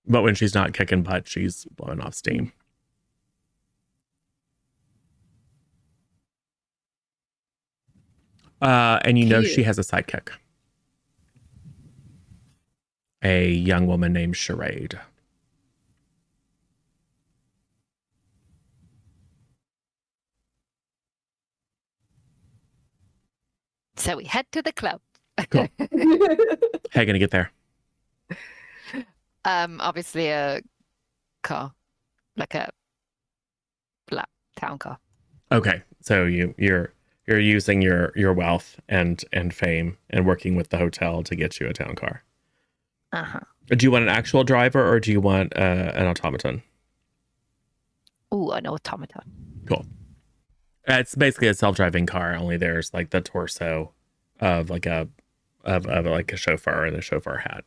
But when she's not kicking butt, she's blowing off steam. And you know she has a sidekick. A young woman named Charade. So we head to the club. Cool. How you gonna get there? Obviously a car, like a black town car. Okay, so you're using your wealth and fame and working with the hotel to get you a town car. Uh-huh. Do you want an actual driver or do you want an automaton? Ooh, an automaton. Cool. It's basically a self-driving car, only there's like the torso of like a chauffeur and a chauffeur hat.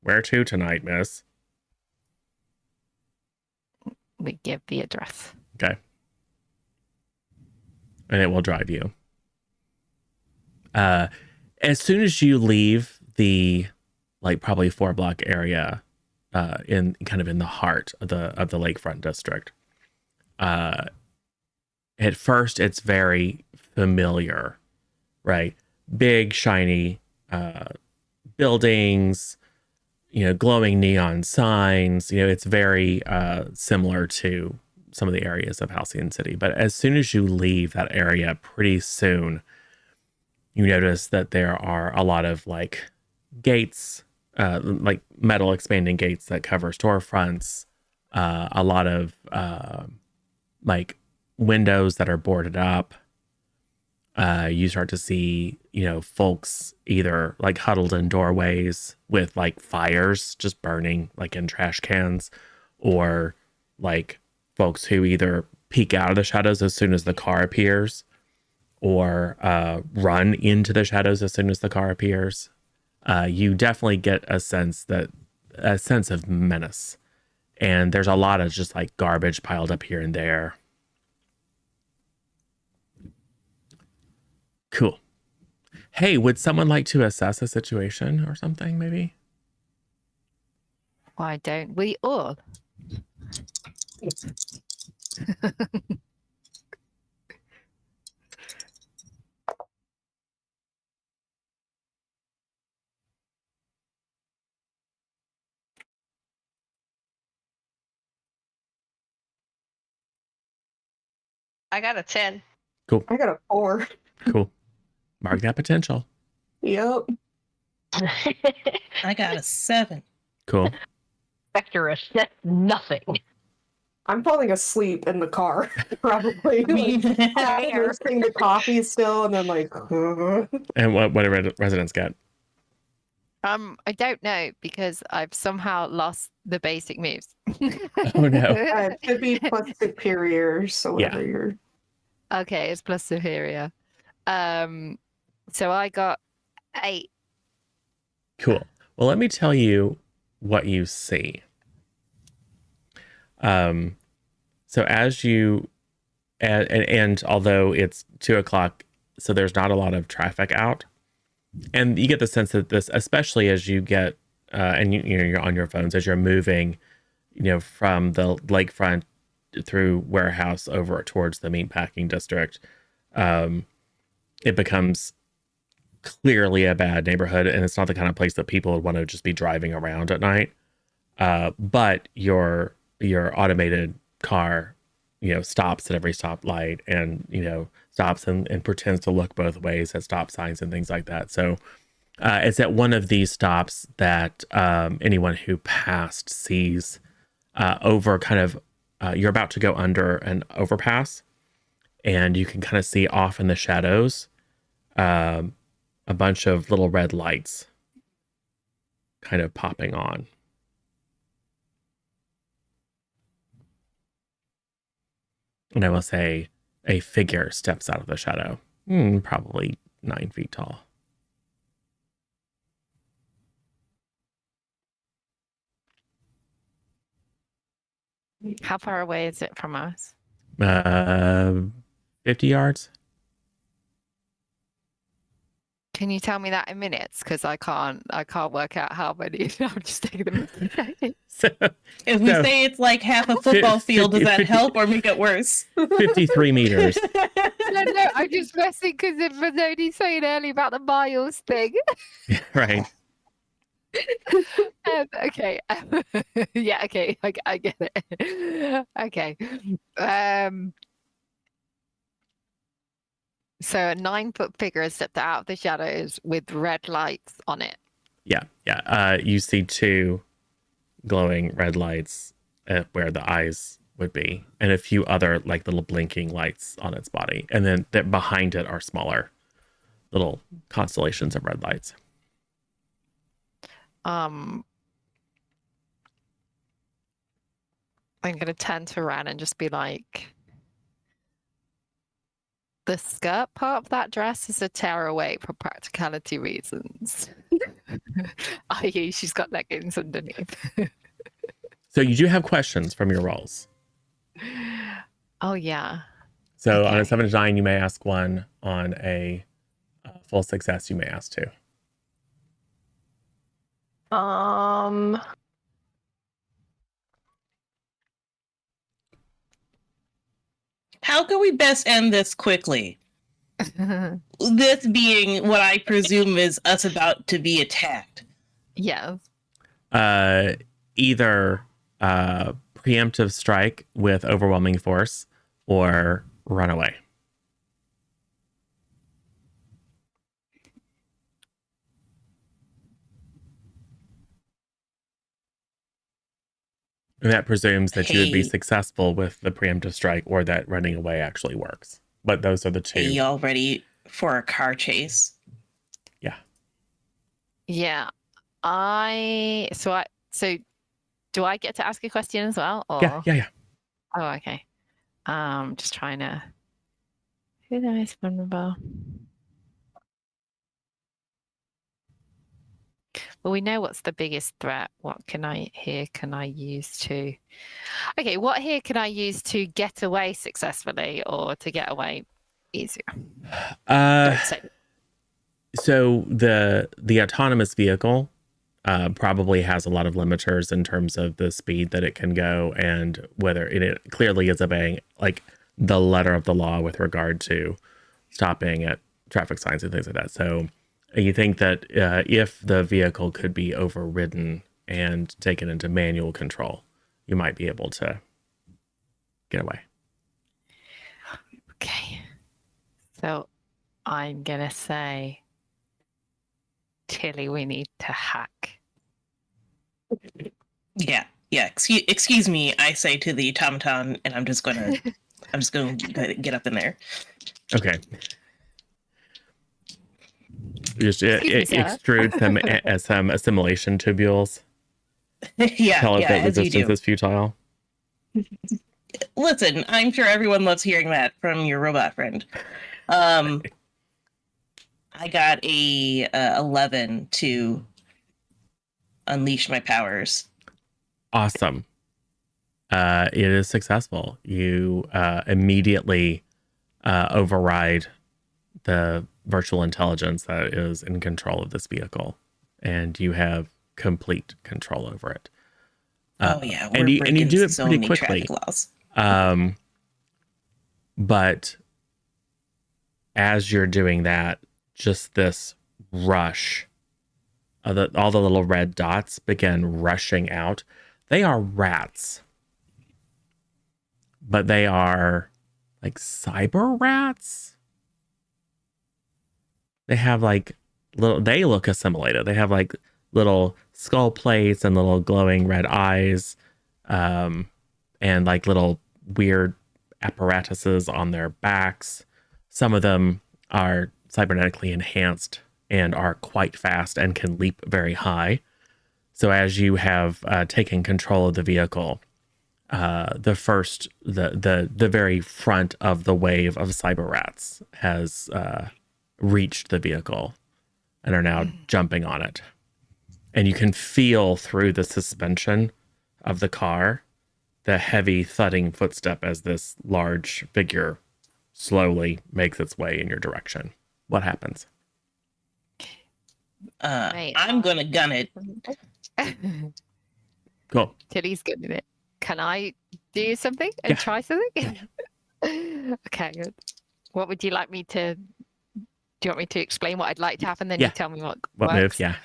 Where to tonight, miss? We give the address. Okay. And it will drive you. As soon as you leave the like probably 4-block area in the heart of the lakefront district, at first it's very familiar, right? Big shiny buildings, you know, glowing neon signs. You know, it's very similar to some of the areas of Halcyon City. But as soon as you leave that area, pretty soon you notice that there are a lot of like gates, like metal expanding gates that cover storefronts, a lot of like windows that are boarded up. You start to see, you know, folks either like huddled in doorways with like fires just burning like in trash cans, or like folks who either peek out of the shadows as soon as the car appears or run into the shadows as soon as the car appears. You definitely get a sense of menace. And there's a lot of just like garbage piled up here and there. Cool. Hey, would someone like to assess a situation or something, maybe? Why don't we all? I got a 10. Cool. I got a 4. Cool. Mark that potential. Yep. I got a 7. Cool. Spectre assessed nothing. I'm falling asleep in the car, probably. Like, nursing the coffee still, and then like. And what do residents get? I don't know because I've somehow lost the basic moves. Oh no. It should be plus superior, so whatever you're. Okay, it's plus superior. So I got 8. Cool. Well, let me tell you what you see. So as you, and although it's 2:00, so there's not a lot of traffic out, and you get the sense that this, especially as you get, and you're on your phones as you're moving, from the lakefront through warehouse over towards the meatpacking district, it becomes clearly a bad neighborhood, and it's not the kind of place that people would want to just be driving around at night. But your automated car, stops at every stoplight and, stops and pretends to look both ways at stop signs and things like that. So it's at one of these stops that anyone who passed sees over kind of, you're about to go under an overpass, and you can kind of see off in the shadows a bunch of little red lights kind of popping on. And I will say a figure steps out of the shadow, probably 9 feet tall. How far away is it from us? 50 yards. Can you tell me that in minutes? Because I can't work out how many. I'm just taking them. If we say it's like half a football field, does that help or make it worse? 53 meters. No, I'm just messing because it was only saying earlier about the miles thing. Right. Okay. Yeah, okay. I get it. Okay. So a 9-foot figure has stepped out of the shadows with red lights on it. Yeah. You see 2 glowing red lights where the eyes would be, and a few other like little blinking lights on its body. And then behind it are smaller little constellations of red lights. I'm going to turn to Ran and just be like, the skirt part of that dress is a tearaway for practicality reasons. I.e., she's got leggings underneath. So you do have questions from your rolls. Oh, yeah. So Okay. on a 7 to 9, you may ask 1. On a full success, you may ask 2. How can we best end this quickly? This being what I presume is us about to be attacked. Yes. Either preemptive strike with overwhelming force or run away. And that presumes that you would be successful with the preemptive strike, or that running away actually works. But those are the 2. Are y'all ready for a car chase? Yeah. Yeah. So do I get to ask a question as well? Or? Yeah. Oh, okay. Just trying to. Who's the most vulnerable? Well, we know what's the biggest threat. What can I use to? Okay, what here can I use to get away successfully or to get away easier? So the autonomous vehicle probably has a lot of limiters in terms of the speed that it can go, and whether it clearly is obeying like the letter of the law with regard to stopping at traffic signs and things like that. So you think that if the vehicle could be overridden and taken into manual control, you might be able to get away. Okay. So I'm gonna say, Tilly, we need to hack. Yeah. Excuse me, I say to the automaton, and I'm just gonna get up in there. Okay. Just Excuse me, sir. extrude some assimilation tubules. yeah, Tell it that as you resistance do. is futile. Listen, I'm sure everyone loves hearing that from your robot friend. I got a 11 to unleash my powers. Awesome. It is successful. You immediately override the virtual intelligence that is in control of this vehicle, and you have complete control over it. Oh yeah, and you do it so pretty many quickly. traffic laws. But as you're doing that, just this rush of all the little red dots begin rushing out. They are rats, but they are like cyber rats. They have like they look assimilated. They have like little skull plates and little glowing red eyes, and like little weird apparatuses on their backs. Some of them are cybernetically enhanced and are quite fast and can leap very high. So as you have taken control of the vehicle, the very front of the wave of cyber rats has reached the vehicle and are now jumping on it. And you can feel through the suspension of the car the heavy thudding footstep as this large figure slowly makes its way in your direction. What happens? I'm gonna gun it. Cool. Tilly's good at it. Can I do something and try something? Okay. What would you like me to? Do you want me to explain what I'd like to happen? Then you tell me what works. Move? Yeah.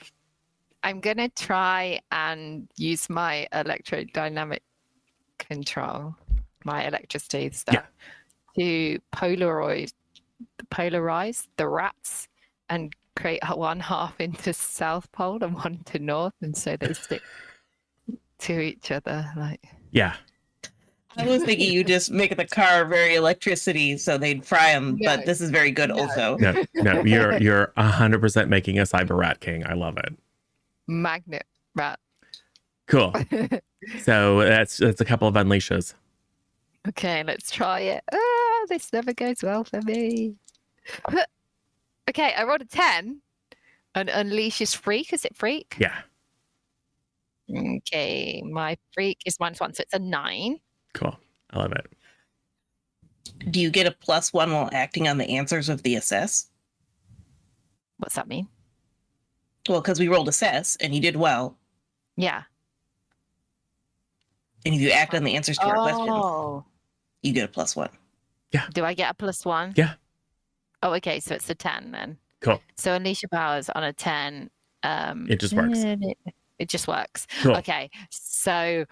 I'm gonna try and use my electrodynamic control, my electricity stuff, to polarize the rats and create one half into South Pole and one to North, and so they stick to each other. Like, I was thinking you just make the car very electricity so they'd fry them, but this is very good also. No, you're 100% making a cyber rat king. I love it. Magnet rat. Cool. So that's a couple of unleashes. Okay, let's try it. This never goes well for me. Okay, I rolled a 10. And unleash is freak. Is it freak? Yeah. Okay, my freak is -1, so it's a 9. Cool. I love it. Do you get a +1 while acting on the answers of the assess? What's that mean? Well, because we rolled assess and you did well. Yeah. And if you act on the answers to our questions, you get a +1. Yeah. Do I get a +1? Yeah. Oh, okay. So it's a 10 then. Cool. So unleash your powers on a 10. It just works. It just works. Cool. Okay. So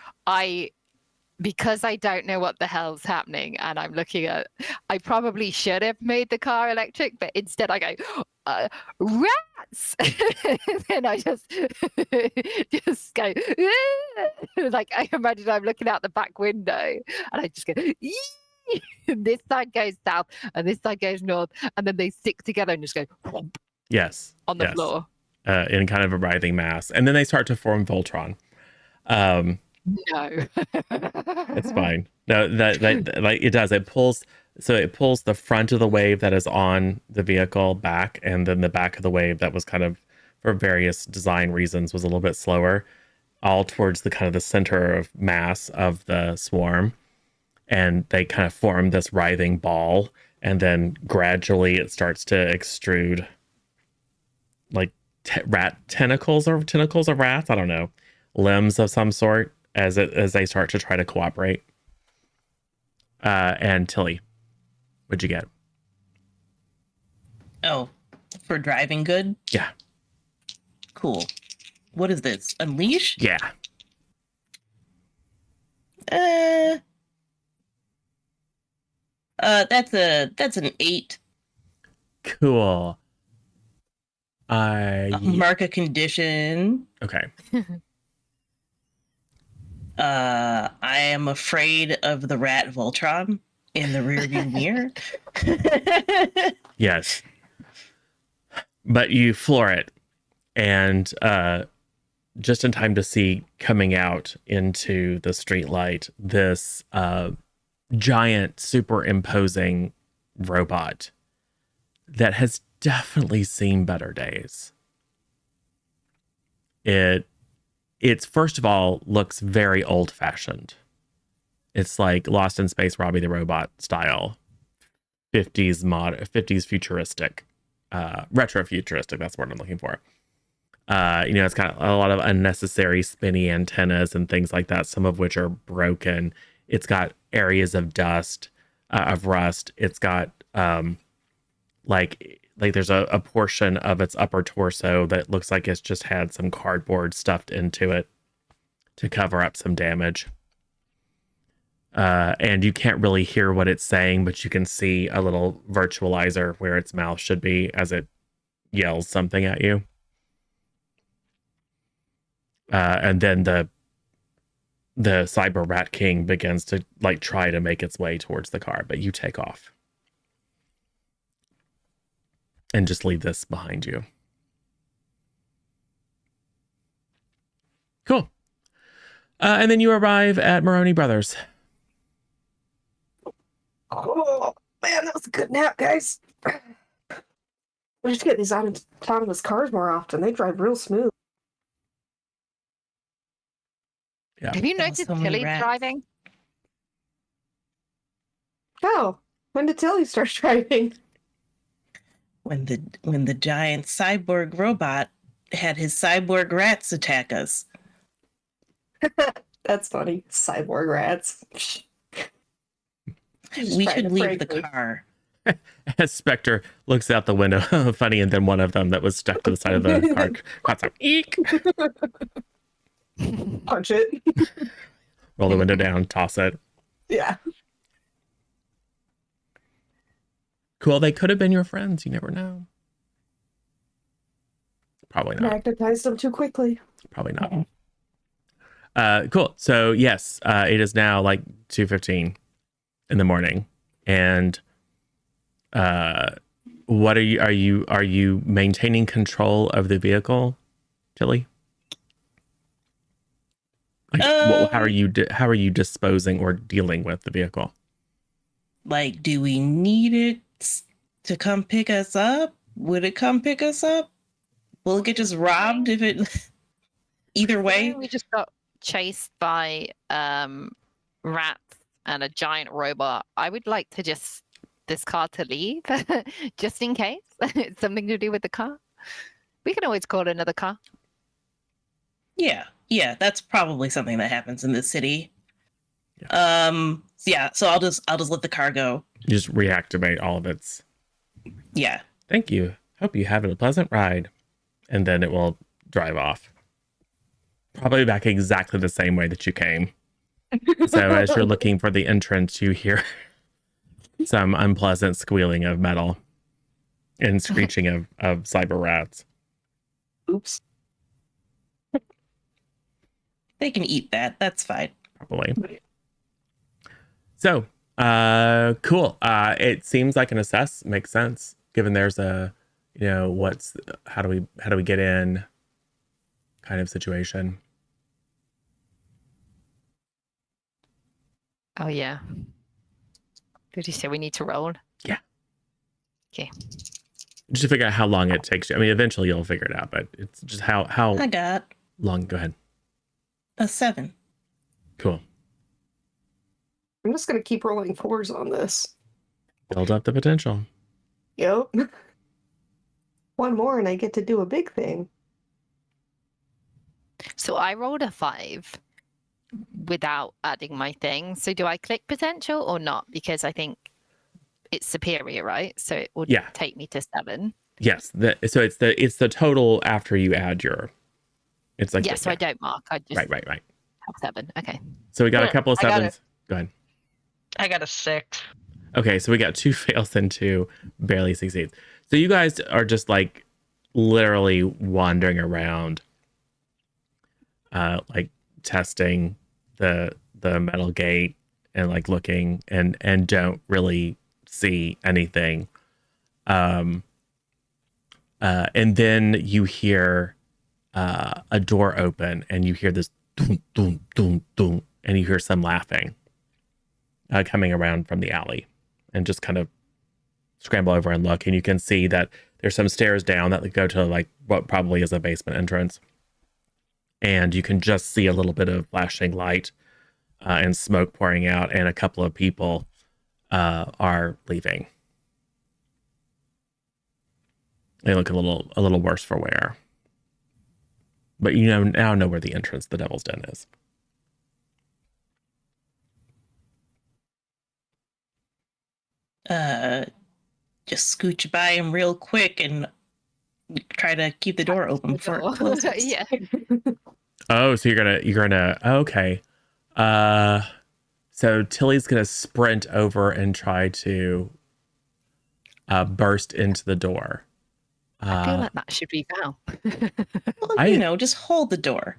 because I don't know what the hell's happening and I'm looking at, I probably should have made the car electric, but instead I go, rats! And I just go, like, I imagine I'm looking out the back window and I just go, and this side goes south and this side goes north, and then they stick together and just go, yes, on the floor. In kind of a writhing mass. And then they start to form Voltron. No. It's fine. No, that like it does. It pulls the front of the wave that is on the vehicle back, and then the back of the wave that was kind of, for various design reasons, was a little bit slower, all towards the kind of the center of mass of the swarm. And they kind of form this writhing ball, and then gradually it starts to extrude like rat tentacles of rats. I don't know, limbs of some sort as they start to try to cooperate. And Tilly, what'd you get? Oh, for driving good? Yeah. Cool. What is this? Unleash? Yeah. That's an 8. Cool. Mark a condition. Okay. I am afraid of the rat Voltron in the rearview mirror. Yes. But you floor it, and just in time to see coming out into the streetlight this giant superimposing robot that has definitely seen better days. It's first of all looks very old fashioned. It's like Lost in Space Robbie the Robot style, 50s futuristic, retro futuristic. That's what I'm looking for. It's got a lot of unnecessary spinny antennas and things like that, some of which are broken. It's got areas of dust, of rust. It's got like there's a portion of its upper torso that looks like it's just had some cardboard stuffed into it to cover up some damage. And you can't really hear what it's saying, but you can see a little virtualizer where its mouth should be as it yells something at you. And then the Cyber Rat King begins to try to make its way towards the car, but you take off and just leave this behind you. Cool. And then you arrive at Maroney Brothers. Oh, man, that was a good nap, guys. We should get these autonomous cars more often. They drive real smooth. Yeah. Have you noticed Tilly driving? Oh, when did Tilly start driving? When the giant cyborg robot had his cyborg rats attack us. That's funny. Cyborg rats. We should leave the car. As Spectre looks out the window, funny, and then one of them that was stuck to the side of the car pops up. Eek! Punch it. Roll the window down, toss it. Yeah. Cool. They could have been your friends. You never know. Probably not. Magnetized them too quickly. Probably not. Cool. So yes, it is now 2:15 in the morning, and what are you maintaining control of the vehicle, Tilly? How are you disposing or dealing with the vehicle? Do we need it to come pick us up? Would it come pick us up? Will it get just robbed if it? Either way, we just got chased by rats and a giant robot. I would like to this car to leave, just in case it's something to do with the car. We can always call another car. Yeah, that's probably something that happens in this city. Yeah. So I'll just let the car go. You just reactivate all of its. Yeah. Thank you. Hope you have a pleasant ride. And then it will drive off. Probably back exactly the same way that you came. So as you're looking for the entrance, you hear some unpleasant squealing of metal and screeching of cyber rats. Oops. They can eat that. That's fine. Probably. So, cool. It seems like an assess makes sense, given there's a, how do we get in kind of situation. Oh yeah. Did you say we need to roll? Yeah. Okay. Just to figure out how long it takes you. I mean, eventually you'll figure it out, but it's just how I got long. Go ahead. a 7. Cool. I'm just going to keep rolling 4s on this. Build up the potential. Yep. One more and I get to do a big thing. So I rolled a 5 without adding my thing. So do I click potential or not? Because I think it's superior, right? So it would take me to 7. Yes. So it's the total after you add your. It's like so I don't mark. I just right. have 7. Okay. So we got a couple of 7s. Go ahead. I got a 6. Okay, so we got 2 fails and 2 barely succeeds. So you guys are just like literally wandering around, like testing the metal gate and like looking and don't really see anything. And then you hear a door open, and you hear this doom, doom, doom, doom, and you hear some laughing coming around from the alley, and just kind of scramble over and look, and you can see that there's some stairs down that go to like what probably is a basement entrance, and you can just see a little bit of flashing light and smoke pouring out, and a couple of people are leaving. They look a little worse for wear, but you now know where the entrance to the Devil's Den is. Just scooch by him real quick and try to keep the door open before it closes. Yeah. Oh, so you're gonna okay. So Tilly's gonna sprint over and try to burst into the door. I feel like that should be Val. Well, just hold the door.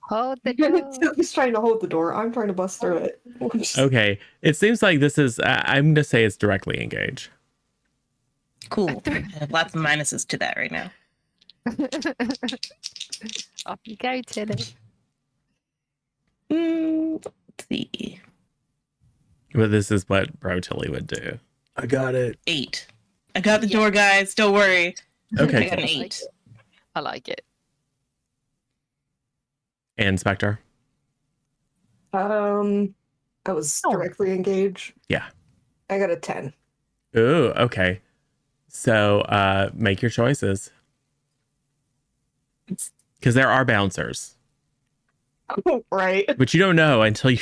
Hold the door. He's trying to hold the door. I'm trying to bust through it. Okay, it seems like this is. I'm gonna say it's directly engage. Cool. I have lots of minuses to that right now. Off you go, Tilly. Let's see. But this is what Bro Tilly would do. I got it. 8. I got the door, guys. Don't worry. Okay, I got an cool. 8. I like it. And Spectre? I was directly engaged. Yeah. I got a 10. Ooh, okay. So make your choices. Because there are bouncers. Right. But you don't know until you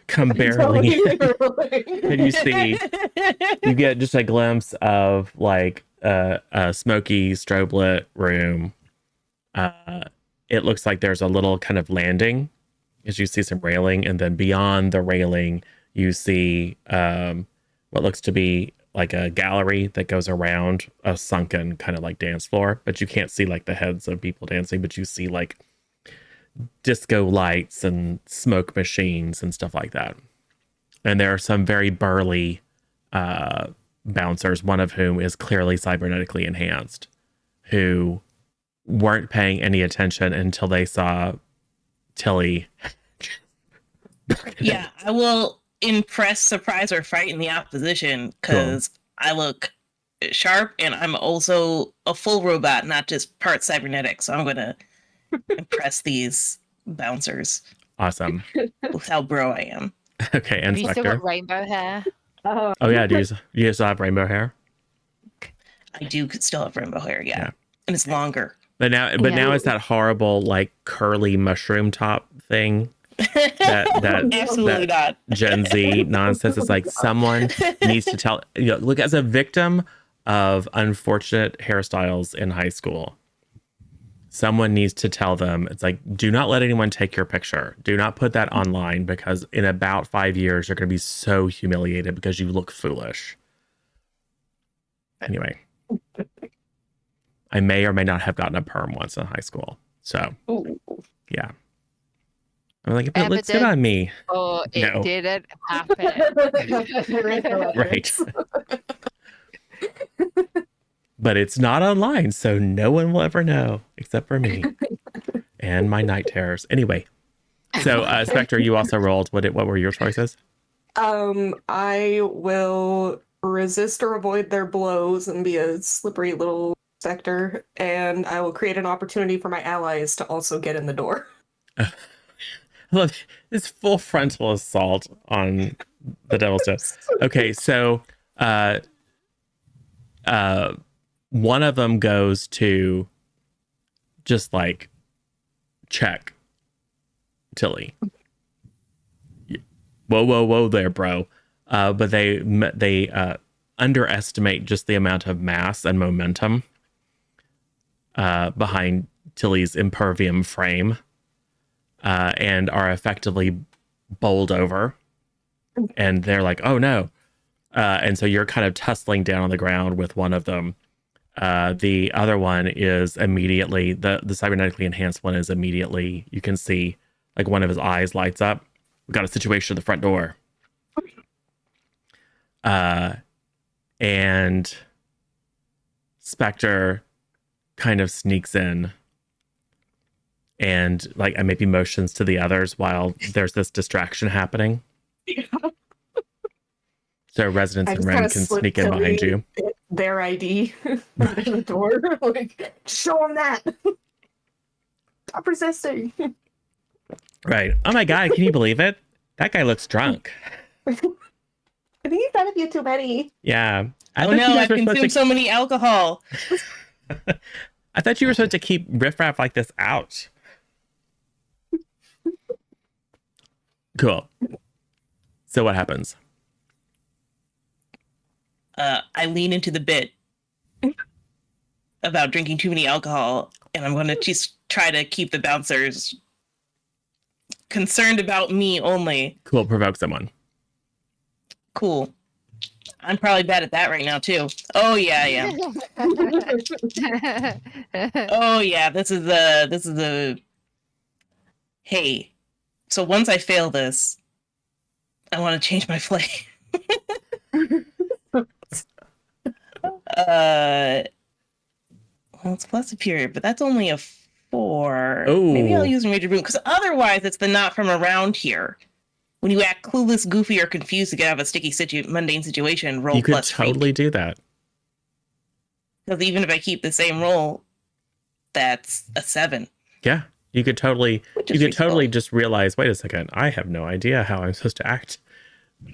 come barely in. And you see, you get just a glimpse of like a smoky strobe lit room. It looks like there's a little kind of landing as you see some railing, and then beyond the railing you see what looks to be like a gallery that goes around a sunken kind of like dance floor, but you can't see like the heads of people dancing, but you see like disco lights and smoke machines and stuff like that. And there are some very burly bouncers, one of whom is clearly cybernetically enhanced, who weren't paying any attention until they saw Tilly. Yeah, I will impress, surprise, or frighten the opposition because I look sharp and I'm also a full robot, not just part cybernetic. So I'm going to impress these bouncers. Awesome. With how bro I am. Okay, and Have you still got rainbow hair? Oh yeah, do you still have rainbow hair? I do still have rainbow hair, yeah. And it's longer. But now it's that horrible like curly mushroom top thing. That Absolutely not Gen Z nonsense. It's like someone needs to tell look, as a victim of unfortunate hairstyles in high school, someone needs to tell them, it's like, do not let anyone take your picture. Do not put that online, because in about 5 years you're going to be so humiliated because you look foolish. Anyway, I may or may not have gotten a perm once in high school. So, yeah. I'm like, it looks good on me. Oh, it didn't happen. Right. But it's not online, so no one will ever know except for me and my night terrors. Anyway, so Spectre, you also rolled. What were your choices? I will resist or avoid their blows and be a slippery little Spectre, and I will create an opportunity for my allies to also get in the door. Look, it's full frontal assault on the Devil's Den. Okay, so one of them goes to just like check Tilly. Whoa there, bro. But they underestimate just the amount of mass and momentum behind Tilly's impervium frame, and are effectively bowled over. And they're like, oh no. And so you're kind of tussling down on the ground with one of them. The other one is immediately, the cybernetically enhanced one is immediately, you can see like one of his eyes lights up. We've got a situation at the front door. And Spectre kind of sneaks in and like maybe motions to the others while there's this distraction happening. So residents and Ren can sneak in behind you. Their ID in the door. Like, show them that. Stop resisting. Right. Oh my God, can you believe it? That guy looks drunk. I think he's had a few too many. Yeah. Oh no, I've consumed so many alcohol. I thought you were supposed to keep riffraff like this out. Cool. So what happens? I lean into the bit about drinking too many alcohol, and I'm going to just try to keep the bouncers concerned about me only. Cool. Provoke someone. Cool. I'm probably bad at that right now too. Oh yeah, I am. Oh yeah, this is a. Hey, so once I fail this, I want to change my play. Well, it's plus superior, but that's only a 4. Ooh. Maybe I'll use Major Boom, because otherwise it's the not from around here. When you act clueless, goofy, or confused to get out of a sticky mundane situation, roll you could plus totally freak. do that. Because even if I keep the same roll, that's a 7. Yeah, you could totally just realize, wait a second, I have no idea how I'm supposed to act,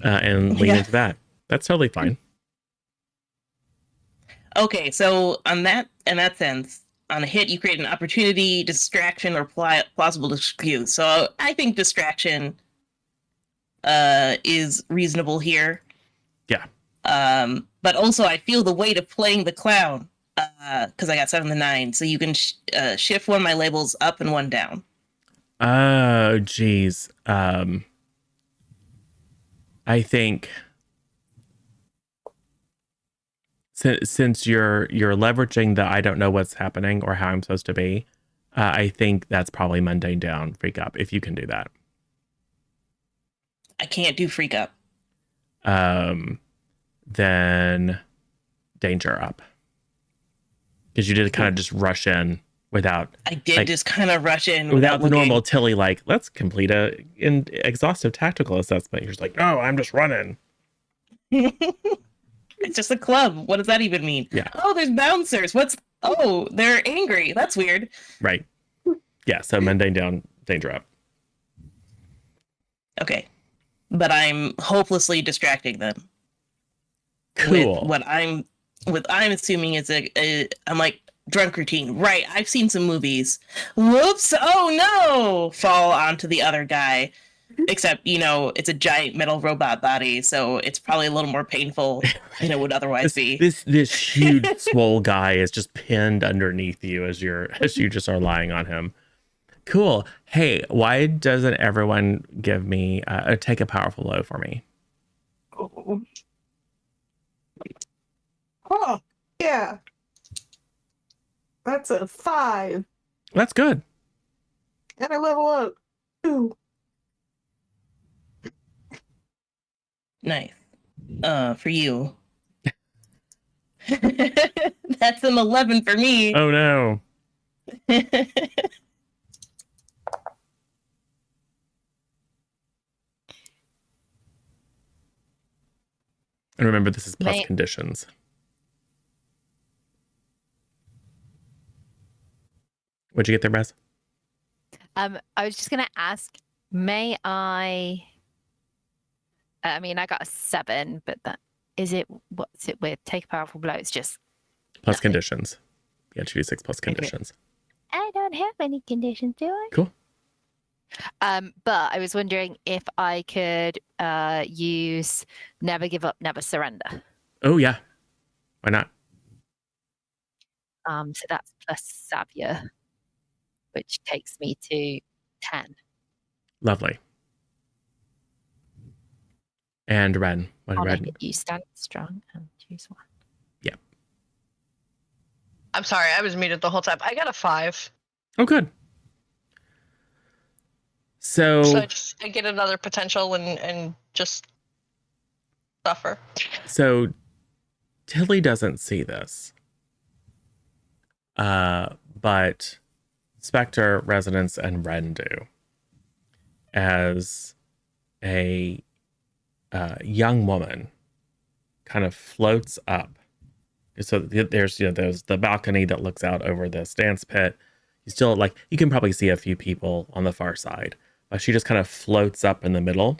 and lean into that. That's totally fine. Okay, so in that sense, on a hit, you create an opportunity, distraction, or plausible excuse. So I think distraction is reasonable here. Yeah. But also, I feel the weight of playing the clown because I got 7 to 9. So you can shift one of my labels up and one down. Oh, geez. I think since you're leveraging the I don't know what's happening or how I'm supposed to be, I think that's probably mundane down, freak up, if you can do that. I can't do freak up. Then danger up. Because you did kind of just rush in without... I did just kind of rush in. Without the normal Tilly, like, let's complete an exhaustive tactical assessment. You're just like, no, I'm just running. It's just a club. What does that even mean? Yeah. Oh, there's bouncers. Oh, they're angry. That's weird. Right. Yeah, so mundane down, danger up. Okay. But I'm hopelessly distracting them. Cool. With what I'm assuming is I'm like drunk routine. Right. I've seen some movies. Whoops. Oh no. Fall onto the other guy. Except, it's a giant metal robot body, so it's probably a little more painful than it would otherwise be. This huge swole guy is just pinned underneath you as you just are lying on him. Cool. Hey, why doesn't everyone give me take a powerful blow for me? Oh, yeah. That's a 5. That's good. And I level up. 2. Nice. For you. That's an 11 for me. Oh no. And remember, this is plus conditions. What'd you get there, Bess? I was just going to ask, may I... I mean, I got a 7, but what's it with? Take a powerful blow. It's just plus nothing. Conditions. Yeah, 2d6 plus conditions. I don't have any conditions, do I? Cool. But I was wondering if I could use Never Give Up, Never Surrender. Oh yeah. Why not? So that's plus Savia, which takes me to 10. Lovely. And Ren. When Ren. You stand strong and choose one. Yeah. I'm sorry, I was muted the whole time. I got a 5. Oh, good. So I get another potential and just suffer. So Tilly doesn't see this. But Spectre, Resonance, and Ren do. As a young woman kind of floats up. So there's the balcony that looks out over this dance pit. You can probably see a few people on the far side, but she just kind of floats up in the middle,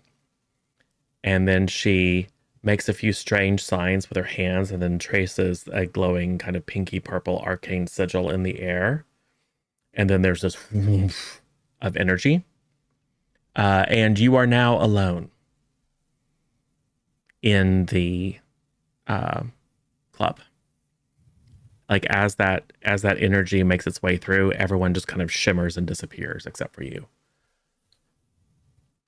and then she makes a few strange signs with her hands and then traces a glowing kind of pinky purple arcane sigil in the air, and then there's this whoosh of energy, and you are now alone in the club. Like as that energy makes its way through, everyone just kind of shimmers and disappears except for you.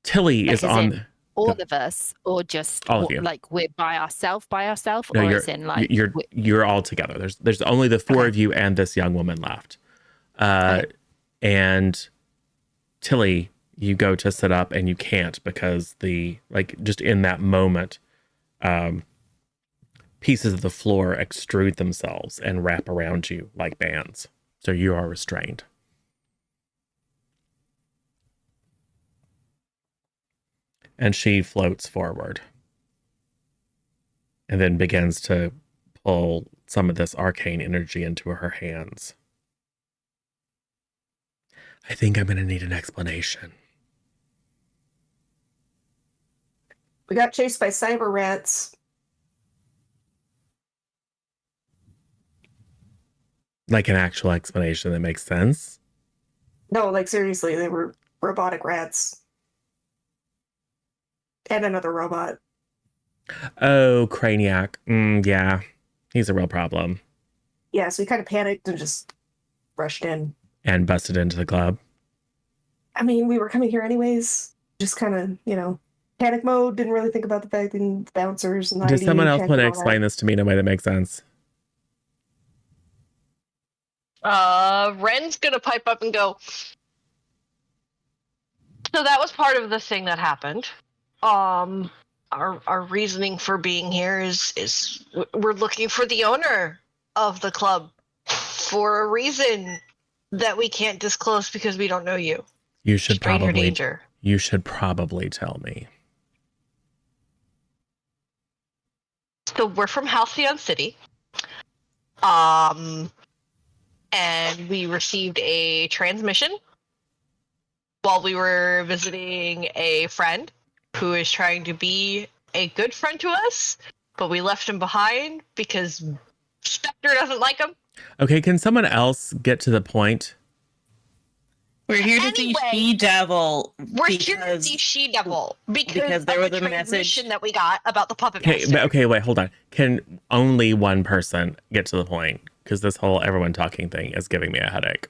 Tilly is on all of us, or just all of you. Like we're by ourselves, no, or it's in like you're all together. There's only the four of you and this young woman left. And Tilly, you go to sit up and you can't because just in that moment, pieces of the floor extrude themselves and wrap around you like bands. So you are restrained. And she floats forward and then begins to pull some of this arcane energy into her hands. I think I'm going to need an explanation. We got chased by cyber rats. Like an actual explanation that makes sense? No, like seriously, they were robotic rats. And another robot. Oh, Craniac. Yeah, he's a real problem. Yeah, so we kind of panicked and just rushed in. And busted into the club. I mean, we were coming here anyways. Just kind of, panic mode. Didn't really think about the fact that the bouncers and the Does ID someone else check want to and all explain that. this to me in a way that makes sense? Ren's gonna pipe up and go, so that was part of the thing that happened. Our reasoning for being here is we're looking for the owner of the club for a reason that we can't disclose because we don't know you. You should Stranger danger. You should probably tell me. So we're from Halcyon City. And we received a transmission while we were visiting a friend who is trying to be a good friend to us, but we left him behind because Spectre doesn't like him. Okay, can someone else get to the point? We're here to see She-Devil. We're here to see She-Devil because there of was the a message transmission that we got about the puppet master. Okay, wait, hold on. Can only one person get to the point? Because this whole everyone talking thing is giving me a headache.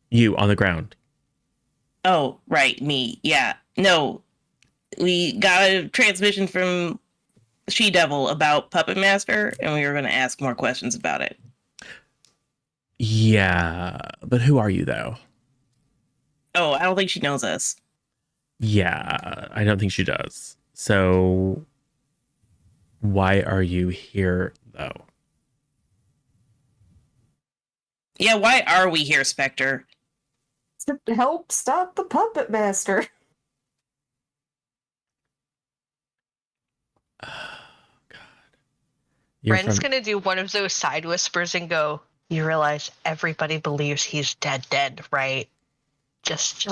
You on the ground. Oh, right, me. Yeah. No, we got a transmission from She-Devil about Puppet Master, and we were going to ask more questions about it. Yeah, but who are you, though? Oh, I don't think she knows us. Yeah, I don't think she does. So why are you here, though? Yeah, why are we here, Spectre? To help stop the puppet master. Oh, God. Ren's gonna do one of those side whispers and go, you realize everybody believes he's dead, right? Just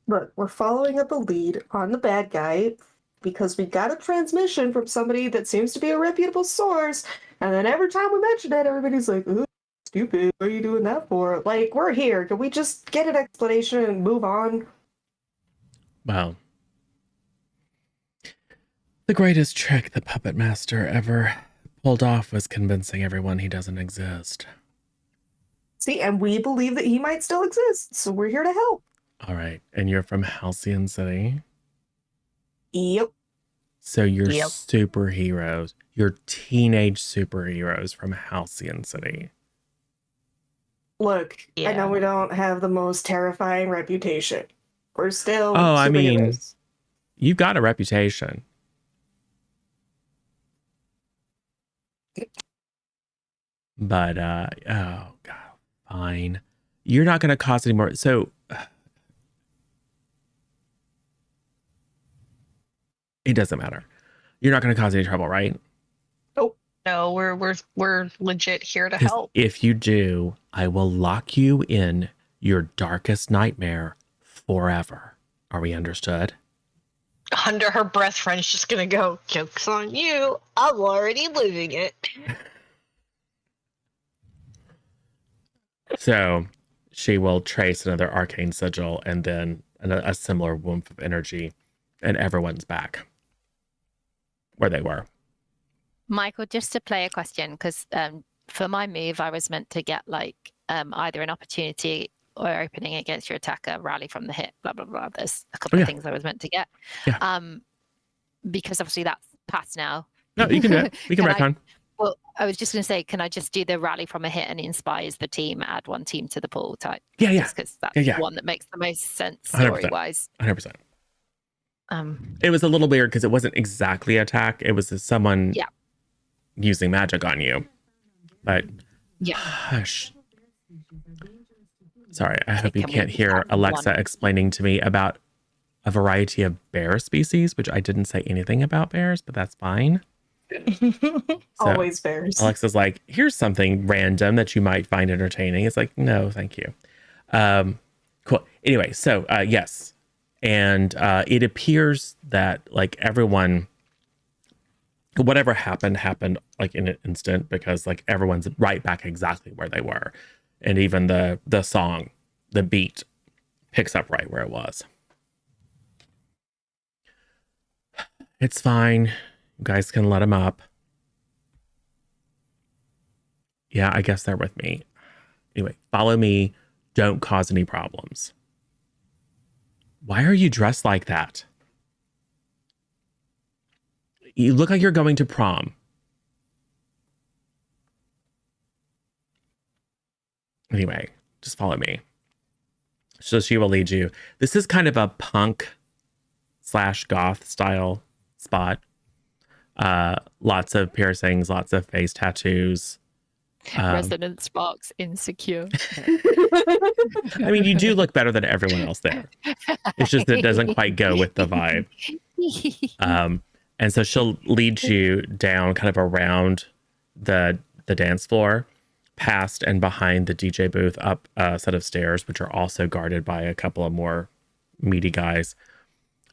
Look, we're following up a lead on the bad guy because we got a transmission from somebody that seems to be a reputable source, and then every time we mention it, everybody's like, ooh, stupid, what are you doing that for? Like, we're here. Can we just get an explanation and move on? Well, the greatest trick the puppet master ever pulled off was convincing everyone he doesn't exist. See, and we believe that he might still exist, so we're here to help. All right. And you're from Halcyon City? Yep. So you're superheroes. You're teenage superheroes from Halcyon City. Look, I know we don't have the most terrifying reputation. We're still I mean, superheroes. you've got a reputation. But, oh, God, fine. You're not going to cause any more. So, it doesn't matter. You're not going to cause any trouble, right? No, we're legit here to help. If you do, I will lock you in your darkest nightmare forever. Are we understood? Under her breath, Friend's just gonna go, joke's on you. I'm already living it. So she will trace another arcane sigil and then a similar woof of energy, and everyone's back where they were. Michael, just to play a question, because for my move, I was meant to get like either an opportunity or opening against your attacker, rally from the hit, blah, blah, blah. There's a couple of things I was meant to get. Yeah. Because obviously that's past now. No, you can do it. We can retcon. Well, I was just going to say, can I just do the rally from a hit and it inspires the team, add one team to the pool type? Yeah. Just because that's the one that makes the most sense story-wise. 100%. It was a little weird because it wasn't exactly attack. It was someone using magic on you. But hush. Sorry, I hope you can't hear Alexa explaining to me about a variety of bear species, which I didn't say anything about bears, but that's fine. Always bears. Alexa's like, here's something random that you might find entertaining. It's like, no, thank you. Cool. Anyway, so yes. And it appears that like everyone, whatever happened like in an instant, because like everyone's right back exactly where they were. And even the song, the beat picks up right where it was. It's fine. You guys can let him up. Yeah, I guess they're with me. Anyway, follow me. Don't cause any problems. Why are you dressed like that? You look like you're going to prom. Anyway, just follow me. So she will lead you. This is kind of a punk / goth style spot. Lots of piercings, lots of face tattoos. Resonance sparks insecure. I mean, you do look better than everyone else there. It's just that it doesn't quite go with the vibe. And so she'll lead you down kind of around the dance floor, past and behind the DJ booth, up a set of stairs, which are also guarded by a couple of more meaty guys,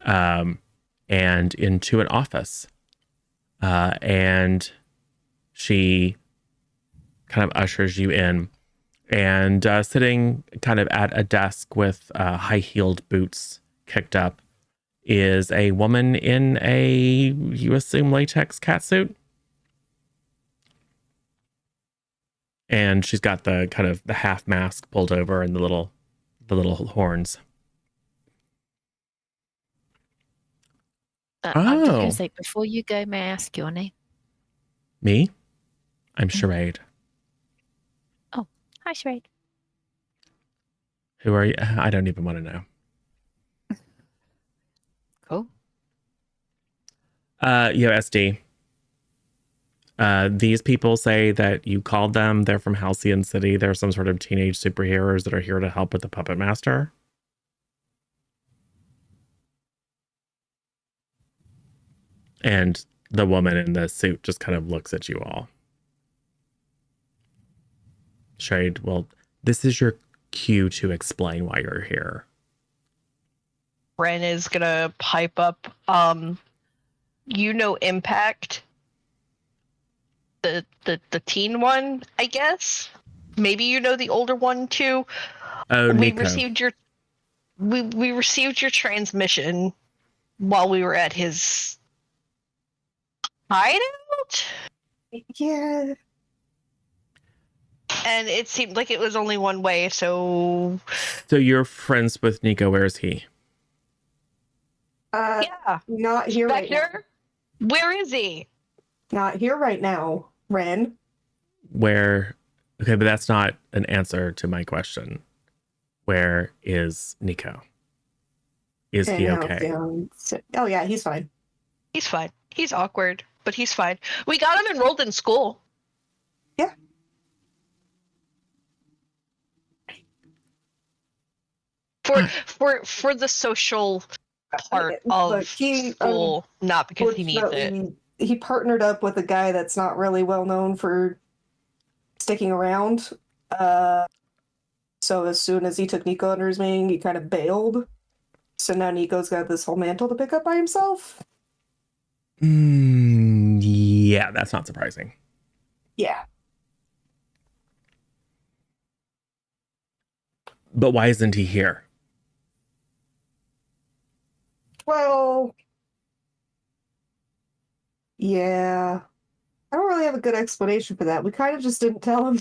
and into an office. And she kind of ushers you in, and sitting kind of at a desk with high-heeled boots kicked up is a woman in a, you assume, latex catsuit. And she's got the kind of the half mask pulled over and the little horns. I'm just going to say, before you go, may I ask your name? Me? I'm Charade. Oh, hi, Charade. Who are you? I don't even want to know. Cool. SD. These people say that you called them. They're from Halcyon City. They're some sort of teenage superheroes that are here to help with the Puppet Master. And the woman in the suit just kind of looks at you all. Shade, well, this is your cue to explain why you're here. Ren is gonna pipe up, Impact? The teen one, I guess? Maybe you know the older one too? Oh, we Nico. We received your transmission while we were at his hideout? Yeah. And it seemed like it was only one way, so... So you're friends with Nico. Where is he? Yeah. Not here right now. Spectre? Where is he? Not here right now, Ren. Where? Okay, but that's not an answer to my question. Where is Nico? Is he okay? Oh yeah, he's fine. He's fine. He's awkward, but he's fine. We got him enrolled in school. Yeah. For the social part of school, not because he needs it. He partnered up with a guy that's not really well known for sticking around. So as soon as he took Nico under his wing, he kind of bailed. So now Nico's got this whole mantle to pick up by himself. Yeah, that's not surprising. Yeah. But why isn't he here? Well, yeah. I don't really have a good explanation for that. We kind of just didn't tell him.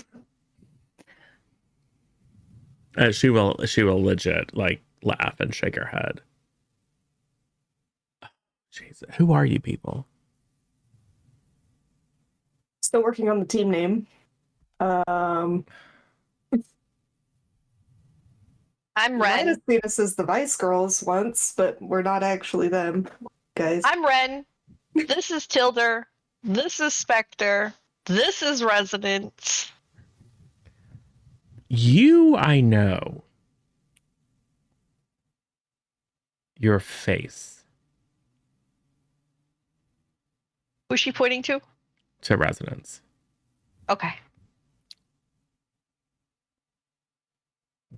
She will legit like laugh and shake her head. Jesus, who are you people? Still working on the team name. I'm You might Ren. have seen us as the Vice Girls once, but we're not actually them, guys. I'm Ren. This is Tilder. This is Spectre. This is Resonance. You, I know. Your face. Who's she pointing to? To Resonance. Okay.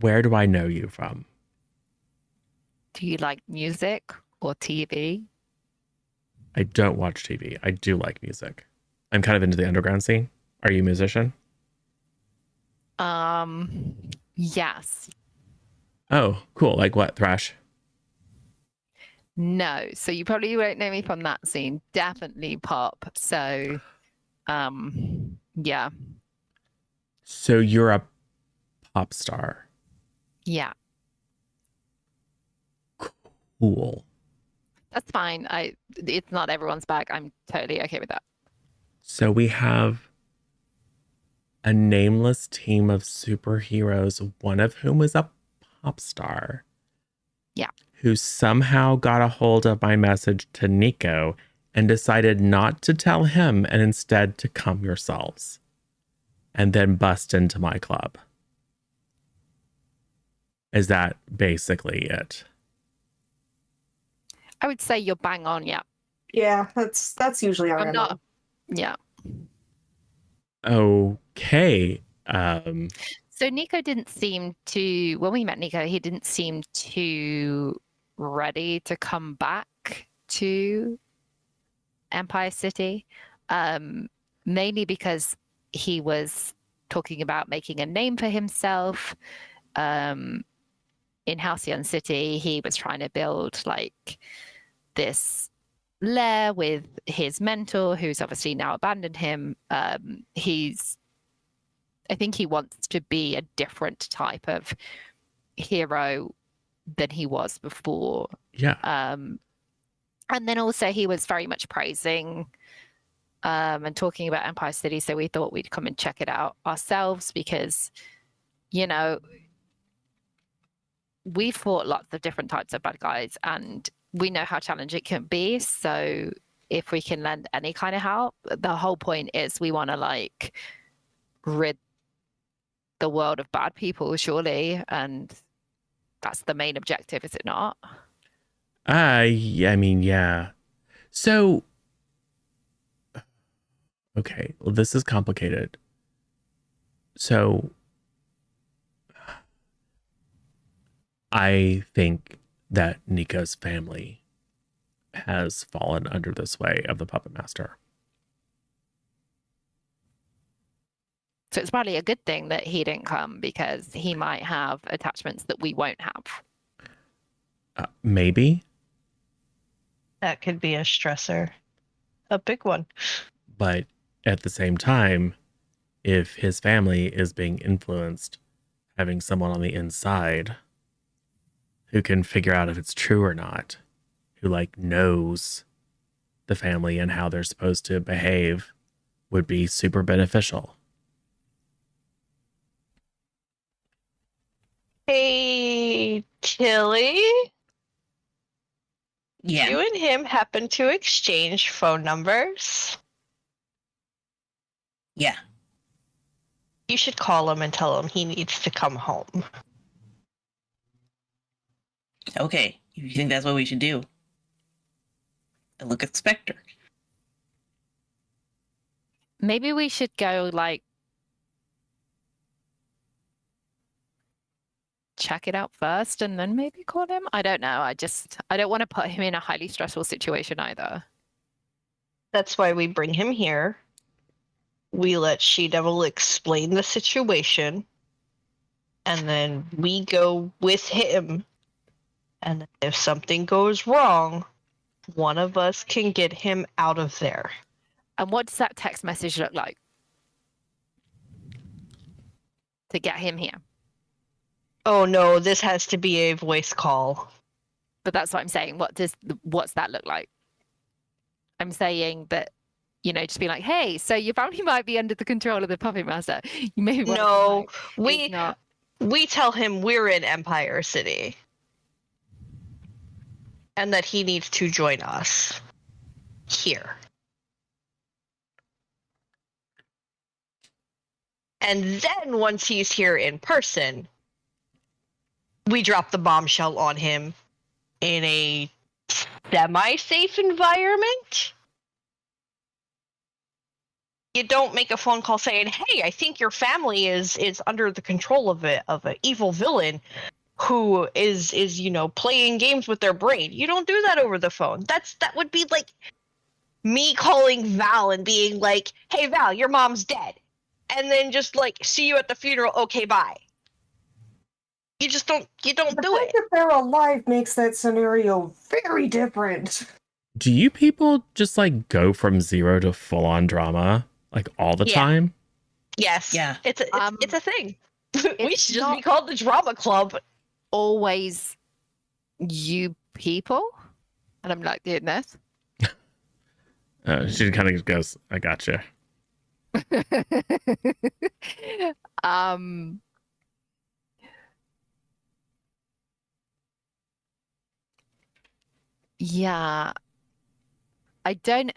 Where do I know you from? Do you like music or TV? I don't watch TV. I do like music. I'm kind of into the underground scene. Are you a musician? Yes. Oh, cool. Like what? Thrash? No. So you probably won't know me from that scene. Definitely pop. So, yeah. So you're a pop star. Yeah. Cool. That's fine. It's not everyone's bag. I'm totally okay with that. So we have a nameless team of superheroes, one of whom is a pop star. Yeah. Who somehow got a hold of my message to Nico and decided not to tell him and instead to come yourselves. And then bust into my club. Is that basically it? I would say you're bang on. Yeah. Yeah, that's usually our I'm MO. not. Yeah. Okay. So Nico didn't seem to, when we met Nico, he didn't seem too ready to come back to Empire City, mainly because he was talking about making a name for himself. In Halcyon City, he was trying to build like this lair with his mentor, who's obviously now abandoned him. I think he wants to be a different type of hero than he was before. Yeah. And then also he was very much praising and talking about Empire City. So we thought we'd come and check it out ourselves because, you know, we fought lots of different types of bad guys and we know how challenging it can be. So if we can lend any kind of help, the whole point is we want to like rid the world of bad people, surely. And that's the main objective, is it not? Yeah, I mean, yeah. So, okay, well, this is complicated. So, I think that Nico's family has fallen under the sway of the Puppet Master. So it's probably a good thing that he didn't come because he might have attachments that we won't have. Maybe. That could be a stressor. A big one. But at the same time, if his family is being influenced, having someone on the inside who can figure out if it's true or not, who like knows the family and how they're supposed to behave, would be super beneficial. Hey, Tilly? Yeah. You and him happen to exchange phone numbers? Yeah. You should call him and tell him he needs to come home. Okay. If you think that's what we should do. And look at Spectre. Maybe we should go like check it out first and then maybe call him. I don't know. I don't want to put him in a highly stressful situation either. That's why we bring him here. We let She-Devil explain the situation. And then we go with him. And if something goes wrong, one of us can get him out of there. And what does that text message look like to get him here? Oh no, this has to be a voice call. But that's what I'm saying. What's that look like? I'm saying that, just be like, hey, so your family might be under the control of the puppet master. You may No, we tell him we're in Empire City. And that he needs to join us here. And then once he's here in person, we drop the bombshell on him in a semi-safe environment. You don't make a phone call saying, hey, I think your family is under the control of an evil villain who is playing games with their brain. You don't do that over the phone. That would be like me calling Val and being like, hey Val, your mom's dead. And then just like, see you at the funeral, okay, bye. You don't do it. If they're alive makes that scenario very different. Do you people just like go from 0 to full on drama like all the time? Yes. Yeah. It's a thing. We should just be not called the Drama Club. always you people. And I'm like, doing this. She kind of goes, I gotcha. Yeah. I don't.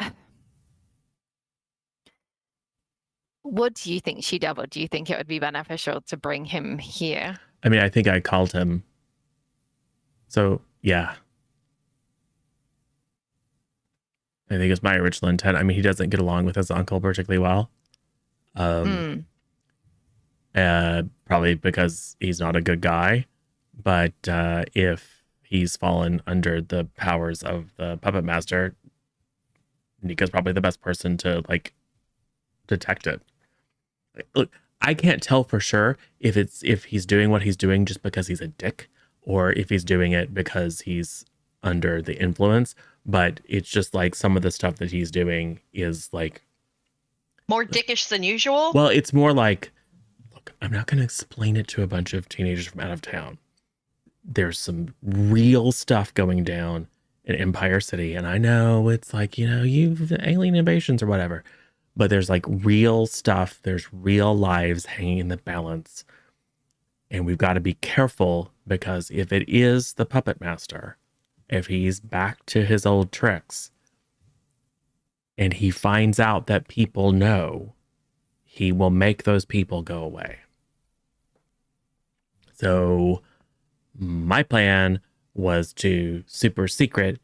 What do you think, She-Devil? Do you think it would be beneficial to bring him here? I mean, I think I called him. So, yeah. I think it's my original intent. I mean, he doesn't get along with his uncle particularly well. Probably because he's not a good guy. But if he's fallen under the powers of the puppet master, Nika's probably the best person to like detect it. Look, I can't tell for sure if he's doing what he's doing just because he's a dick or if he's doing it because he's under the influence, but it's just like some of the stuff that he's doing is like more dickish than usual. Well, it's more like, look, I'm not going to explain it to a bunch of teenagers from out of town. There's some real stuff going down in Empire City, and I know it's like, you've alien invasions or whatever. But there's like real stuff. There's real lives hanging in the balance. And we've got to be careful because if it is the puppet master, if he's back to his old tricks and he finds out that people know, he will make those people go away. So my plan was to super secret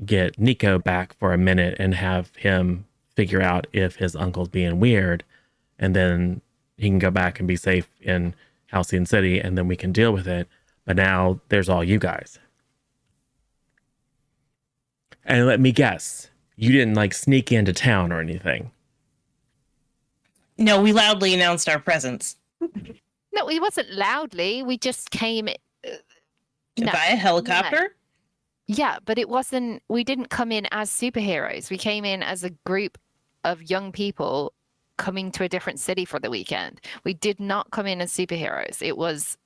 get Nico back for a minute and have him figure out if his uncle's being weird, and then he can go back and be safe in Halcyon City, and then we can deal with it. But now there's all you guys. And let me guess, you didn't like sneak into town or anything. No, we loudly announced our presence. No, it wasn't loudly. We just came By a helicopter? Yeah, but it wasn't. We didn't come in as superheroes. We came in as a group of young people coming to a different city for the weekend. We did not come in as superheroes. It was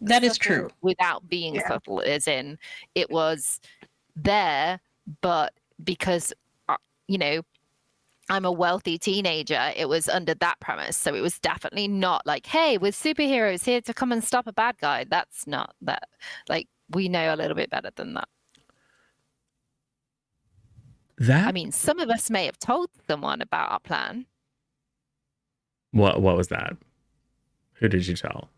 that is true without being subtle, as in it was there, but because you know, I'm a wealthy teenager, it was under that premise. So it was definitely not like, hey, we're superheroes here to come and stop a bad guy. That's not that. Like, we know a little bit better than that. I mean, some of us may have told someone about our plan. What was that? Who did you tell?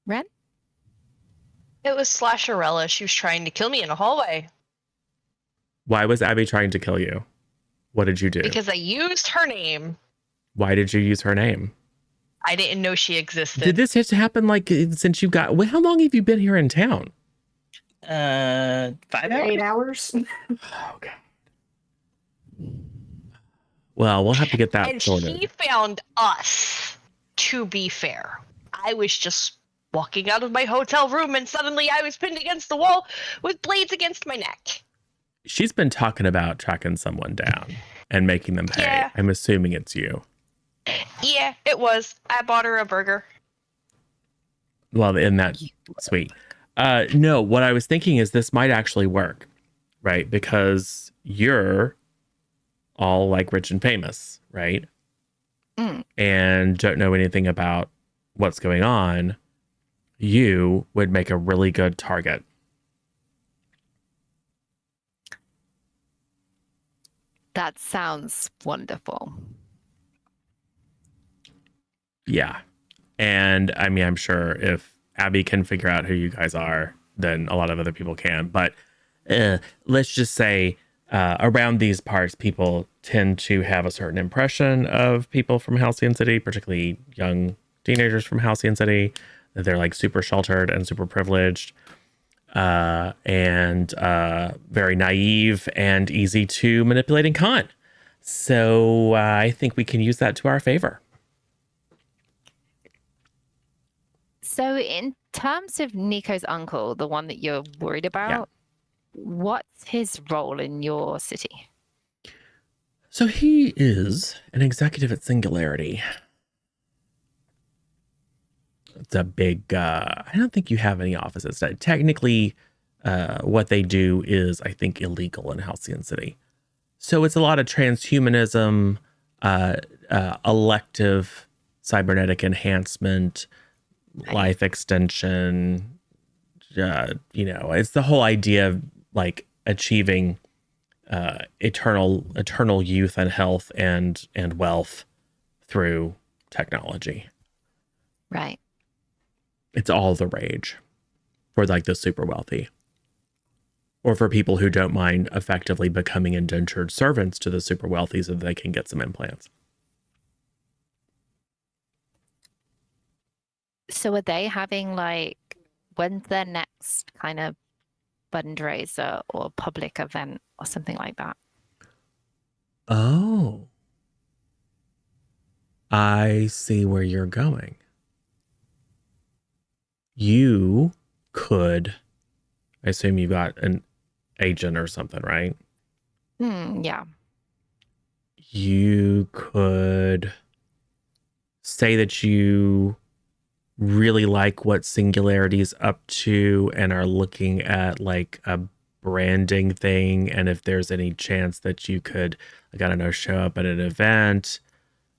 Ren? It was Slasherella. She was trying to kill me in a hallway. Why was Abby trying to kill you? What did you do? Because I used her name. Why did you use her name? I didn't know she existed. Did this just happen like since you got... How long have you been here in town? 5 hours? 8 hours. Oh, God. Well, we'll have to get that sorted. And she found us, to be fair. I was just walking out of my hotel room and suddenly I was pinned against the wall with blades against my neck. She's been talking about tracking someone down and making them pay. Yeah. I'm assuming it's you. Yeah, it was. I bought her a burger. Well, isn't that sweet? No, what I was thinking is this might actually work, right? Because you're all like rich and famous, right? And don't know anything about what's going on. You would make a really good target. That sounds wonderful. Yeah. And I mean, I'm sure if Abby can figure out who you guys are, then a lot of other people can. But let's just say around these parts, people tend to have a certain impression of people from Halcyon City, particularly young teenagers from Halcyon City. They're like super sheltered and super privileged and very naive and easy to manipulate and con. So I think we can use that to our favor. So in terms of Nico's uncle, the one that you're worried about, what's his role in your city? So he is an executive at Singularity. It's a big, I don't think you have any offices. Technically, what they do is, I think, illegal in Halcyon City. So it's a lot of transhumanism, elective cybernetic enhancement, life extension. It's the whole idea of like achieving eternal youth and health and wealth through technology. Right. It's all the rage for like the super wealthy, or for people who don't mind effectively becoming indentured servants to the super wealthy so that they can get some implants. So are they having like, when's their next kind of fundraiser or public event or something like that? Oh, I see where you're going. You could, I assume you got an agent or something, right? Yeah. You could say that you really like what Singularity's up to and are looking at like a branding thing. And if there's any chance that you could, like, I don't know, show up at an event.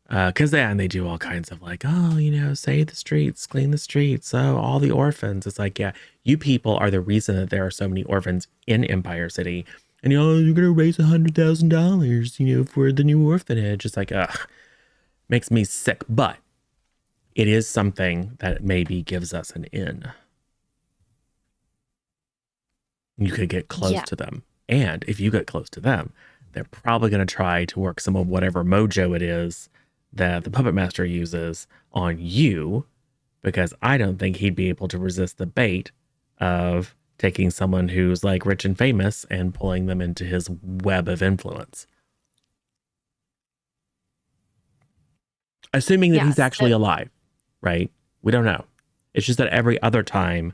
Because they do all kinds of like, save the streets, clean the streets, all the orphans. It's like, yeah, you people are the reason that there are so many orphans in Empire City. And you're gonna raise $100,000, for the new orphanage. It's like, makes me sick. But it is something that maybe gives us an in. You could get close to them. And if you get close to them, they're probably going to try to work some of whatever mojo it is that the puppet master uses on you, because I don't think he'd be able to resist the bait of taking someone who's like rich and famous and pulling them into his web of influence. Assuming that he's actually alive, right? We don't know. It's just that every other time,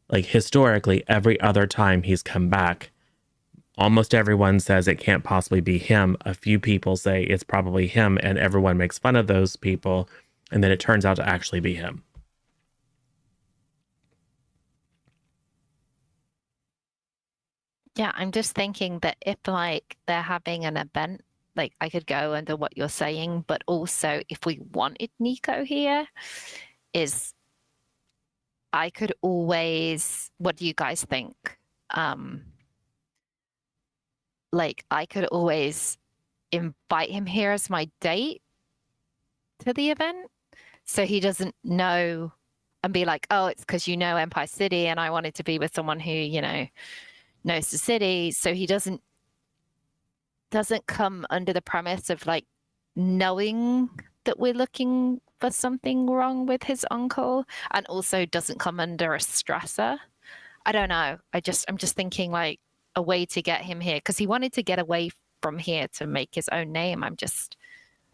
like historically, every other time he's come back Almost everyone says it can't possibly be him. A few people say it's probably him, and everyone makes fun of those people, and then it turns out to actually be him. Yeah, I'm just thinking that if like they're having an event, like I could go under what you're saying, but also if we wanted Nico here, is I could always, what do you guys think? Like I could always invite him here as my date to the event so he doesn't know and be like, oh, it's because you know Empire City and I wanted to be with someone who, you know, knows the city. So he doesn't come under the premise of like knowing that we're looking for something wrong with his uncle, and also doesn't come under a stressor. I don't know. I'm just thinking like a way to get him here because he wanted to get away from here to make his own name. I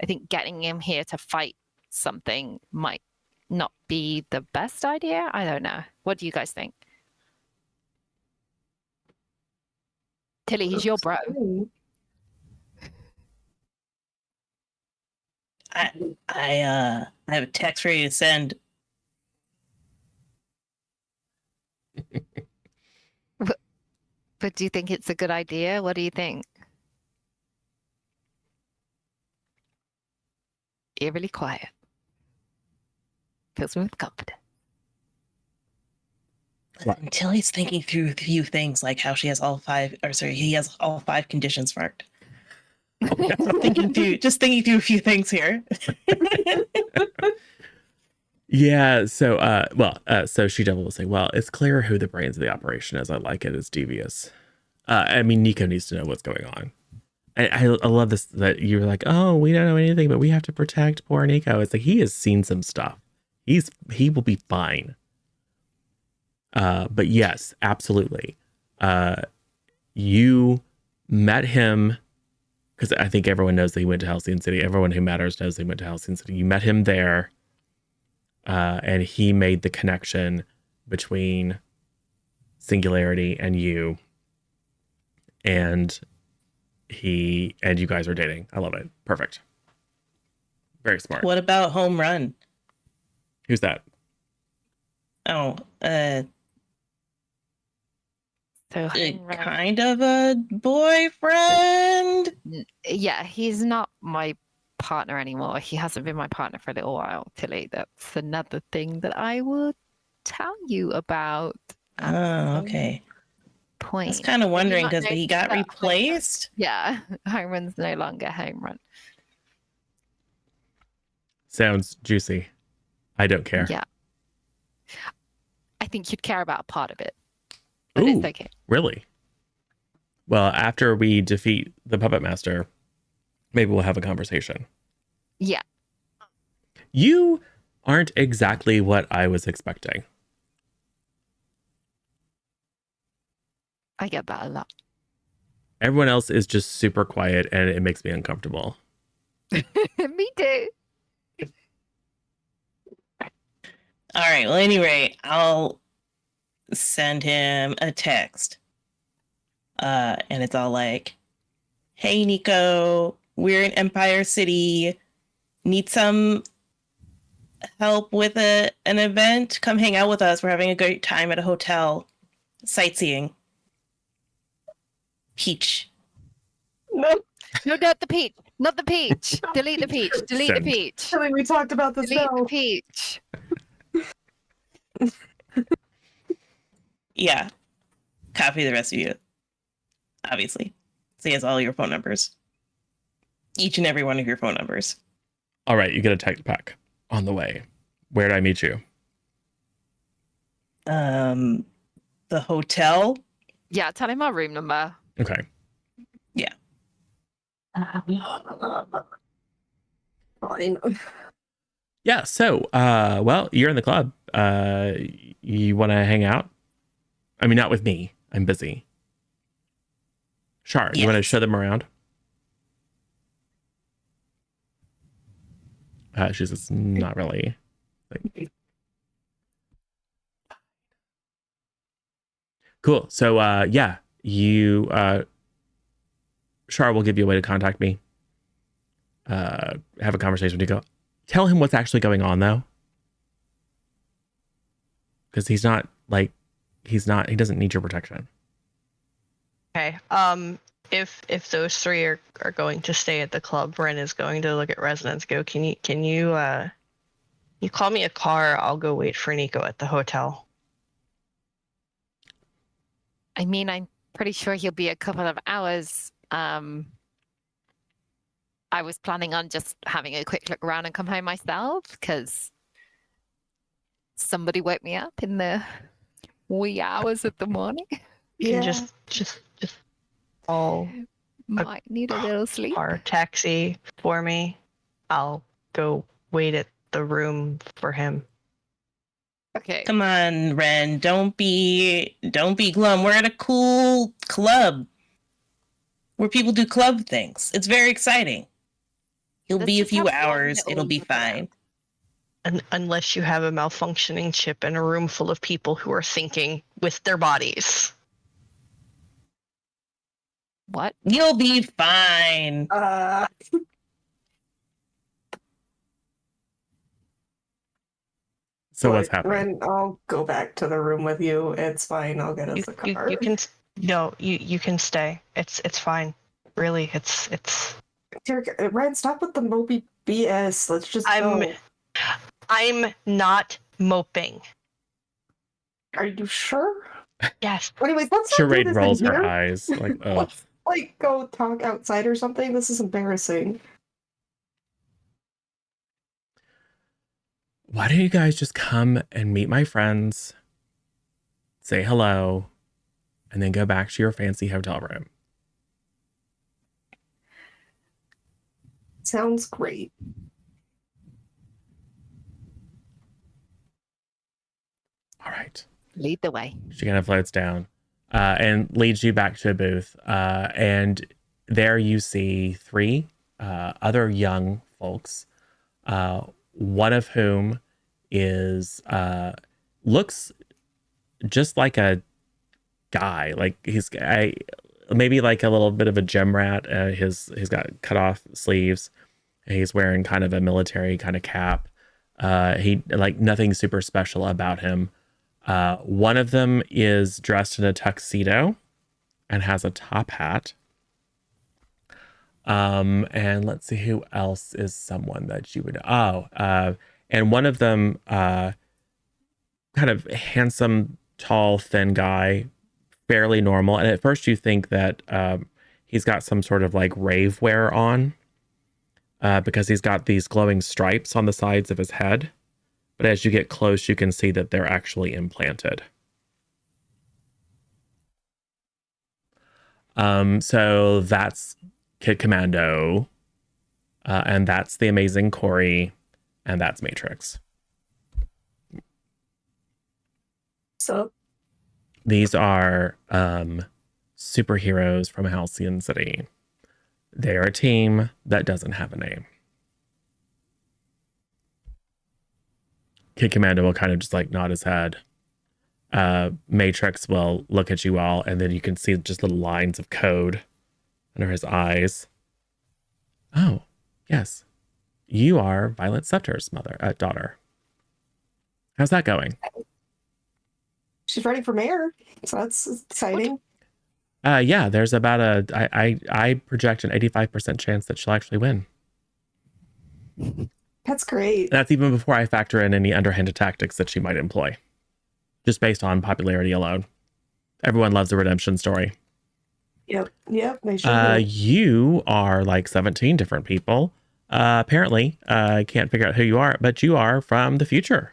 think getting him here to fight something might not be the best idea. I don't know. What do you guys think? Tilly, he's your bro. I have a text ready to send. But do you think it's a good idea? What do you think? Eerily quiet. Fills me with confidence. Until he's thinking through a few things, like how he has all 5 conditions marked. just thinking through a few things here. Yeah, so she devil will say, well, it's clear who the brains of the operation is. I like it. It's devious. I mean, Nico needs to know what's going on. I love this, that you're like, oh, we don't know anything, but we have to protect poor Nico. It's like, he has seen some stuff. He will be fine. But yes, absolutely. You met him, because I think everyone knows that he went to Halcyon City. Everyone who matters knows he went to Halcyon City. You met him there. And he made the connection between Singularity and you, and you guys are dating. I love it. Perfect. Very smart. What about Home Run? Who's that? Oh, So kind of a boyfriend. Yeah, he's not my partner anymore. He hasn't been my partner for a little while, Tilly. That's another thing that I will tell you about. Oh, okay. Point. I was kind of wondering because he got replaced. Yeah, Home Run's no longer Home Run. Sounds juicy. I don't care. Yeah. I think you'd care about a part of it. But Ooh, it's okay. Really? Well, after we defeat the Puppet Master, maybe we'll have a conversation. Yeah. You aren't exactly what I was expecting. I get that a lot. Everyone else is just super quiet and it makes me uncomfortable. Me too. All right. Well, anyway, I'll send him a text. And it's all like, hey, Nico, we're in Empire City. Need some help with an event? Come hang out with us. We're having a great time at a hotel. Sightseeing. Peach. No, Not the peach. Not the peach. Delete the peach. Delete the peach. I mean, we talked about this Delete now. the peach. Yeah. Copy the rest of you. Obviously. So he has all your phone numbers. Each and every one of your phone numbers. All right, you get a text pack on the way. Where'd I meet you? The hotel. Yeah, tell him our room number. Okay. Yeah. Fine. Yeah, so well, you're in the club. You want to hang out? I mean, not with me. I'm busy. Char, you want to show them around? She says, not really. Cool. So, yeah, you Shar will give you a way to contact me. Have a conversation with you. Go. Tell him what's actually going on, though. Because he doesn't need your protection. Okay. If those three are going to stay at the club, Ren is going to look at residents. Go. Can you call me a car? I'll go wait for Nico at the hotel. I mean, I'm pretty sure he'll be a couple of hours. I was planning on just having a quick look around and come home myself because somebody woke me up in the wee hours of the morning. You can just call might need a little sleep. Or taxi for me. I'll go wait at the room for him. Okay. Come on, Ren. Don't be glum. We're at a cool club where people do club things. It's very exciting. He'll be a few hours. It'll be fine. Unless you have a malfunctioning chip in a room full of people who are thinking with their bodies. What? You'll be fine. So what's happening? Ren, I'll go back to the room with you. It's fine. I'll get us a car. You can stay. It's fine. Really, it's. Dear, Ren, stop with the mopey BS. Let's just go. I'm not moping. Are you sure? Yes. Anyways, let's not do Charade this rolls in her here. eyes. Like, oh. Let's go talk outside or something. This is embarrassing. Why don't you guys just come and meet my friends, say hello, and then go back to your fancy hotel room? Sounds great. All right. Lead the way. She kind of floats down and leads you back to a booth. And there you see three other young folks, one of whom looks just like a guy. Like he's maybe like a little bit of a gym rat. He's got cut off sleeves. And he's wearing kind of a military kind of cap. He like nothing super special about him. One of them is dressed in a tuxedo and has a top hat. And let's see who else is someone that you would and one of them kind of handsome, tall, thin guy, fairly normal. And at first you think that he's got some sort of like rave wear on because he's got these glowing stripes on the sides of his head. But as you get close, you can see that they're actually implanted. So that's Kid Commando, and that's the amazing Corey, and that's Matrix. So these are superheroes from Halcyon City. They're a team that doesn't have a name. Kid Commando will kind of just like nod his head. Matrix will look at you all, and then you can see just little lines of code under his eyes. Oh, yes. You are Violet Scepter's daughter. How's that going? she's running for mayor, so that's exciting. Yeah, there's about I project an 85% chance that she'll actually win. That's great. That's even before I factor in any underhanded tactics that she might employ. Just based on popularity alone. Everyone loves a redemption story. Yep, they sure do. You are like 17 different people. Apparently, I can't figure out who you are, but you are from the future.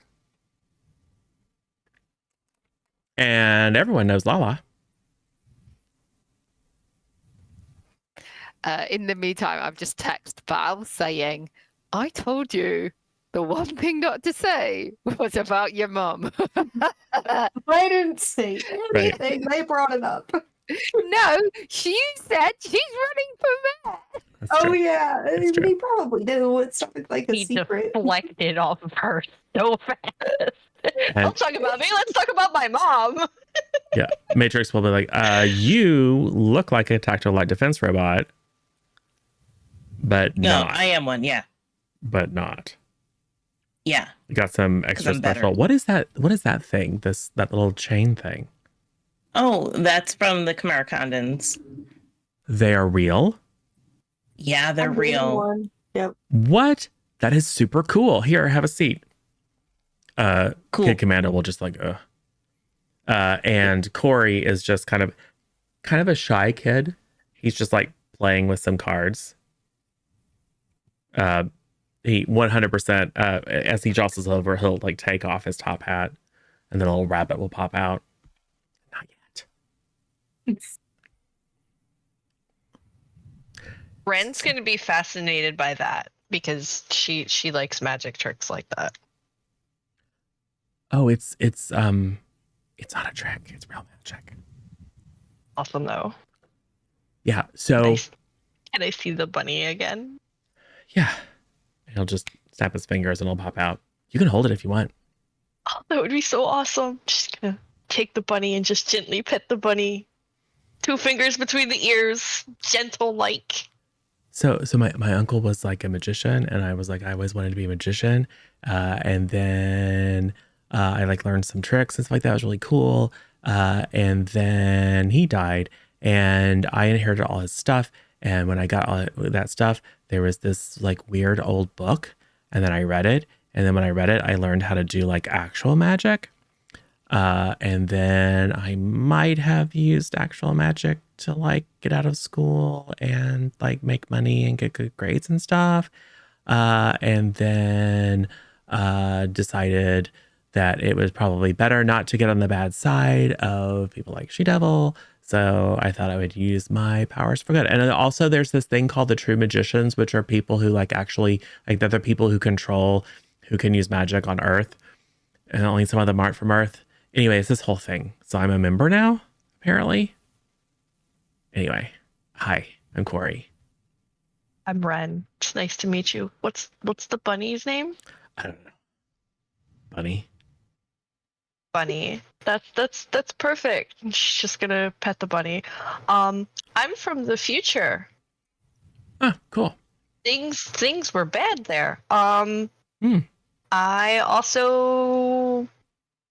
And everyone knows Lala. In the meantime, I've just texted Val saying, I told you the one thing not to say was about your mum. I didn't say anything. Right. They brought it up. No, she said she's running for mayor. Oh, yeah. He probably knew. It's like a secret. He deflected off of her so fast. Don't talk about me. Let's talk about my mom. Yeah. Matrix will be like, you look like a tactile light defense robot. but No, not. I am one. Yeah. But not. Yeah. You got some extra I'm better. special. What is that? What is that thing? That little chain thing? Oh, that's from the Khmer Condons. They are real? Yeah, they're I'm reading real. one. Yep. What? That is super cool. Here, have a seat. Cool. Kid Commando will just like, and Corey is just kind of a shy kid. He's just like playing with some cards. He 100%, as he jostles over, he'll like take off his top hat and then a little rabbit will pop out. Not yet. Ren's going to be fascinated by that because she likes magic tricks like that. Oh, it's not a trick. It's real magic. Awesome though. Yeah. So Can I see the bunny again? yeah, he'll just snap his fingers and it'll pop out. You can hold it if you want. Oh, that would be so awesome. Just gonna take the bunny and just gently pet the bunny. 2 fingers between the ears, gentle like. So my uncle was like a magician, and I was like, I always wanted to be a magician. And then I like learned some tricks and stuff like that. It was really cool. And then he died, and I inherited all his stuff. And when I got all that stuff, there was this like weird old book, and then I read it. And then when I read it, I learned how to do like actual magic. And then I might have used actual magic to like get out of school and like make money and get good grades and stuff. And then decided that it was probably better not to get on the bad side of people like She-Devil. So I thought I would use my powers for good. And then also there's this thing called the true magicians, which are people who like actually like they're the people who can use magic on Earth. And only some of them aren't from Earth. Anyway, it's this whole thing. So I'm a member now, apparently. Anyway, hi, I'm Corey. I'm Ren. It's nice to meet you. What's the bunny's name? I don't know. Bunny. Bunny. That's perfect. She's just gonna pet the bunny. I'm from the future. Oh, cool. Things were bad there. Hmm. I also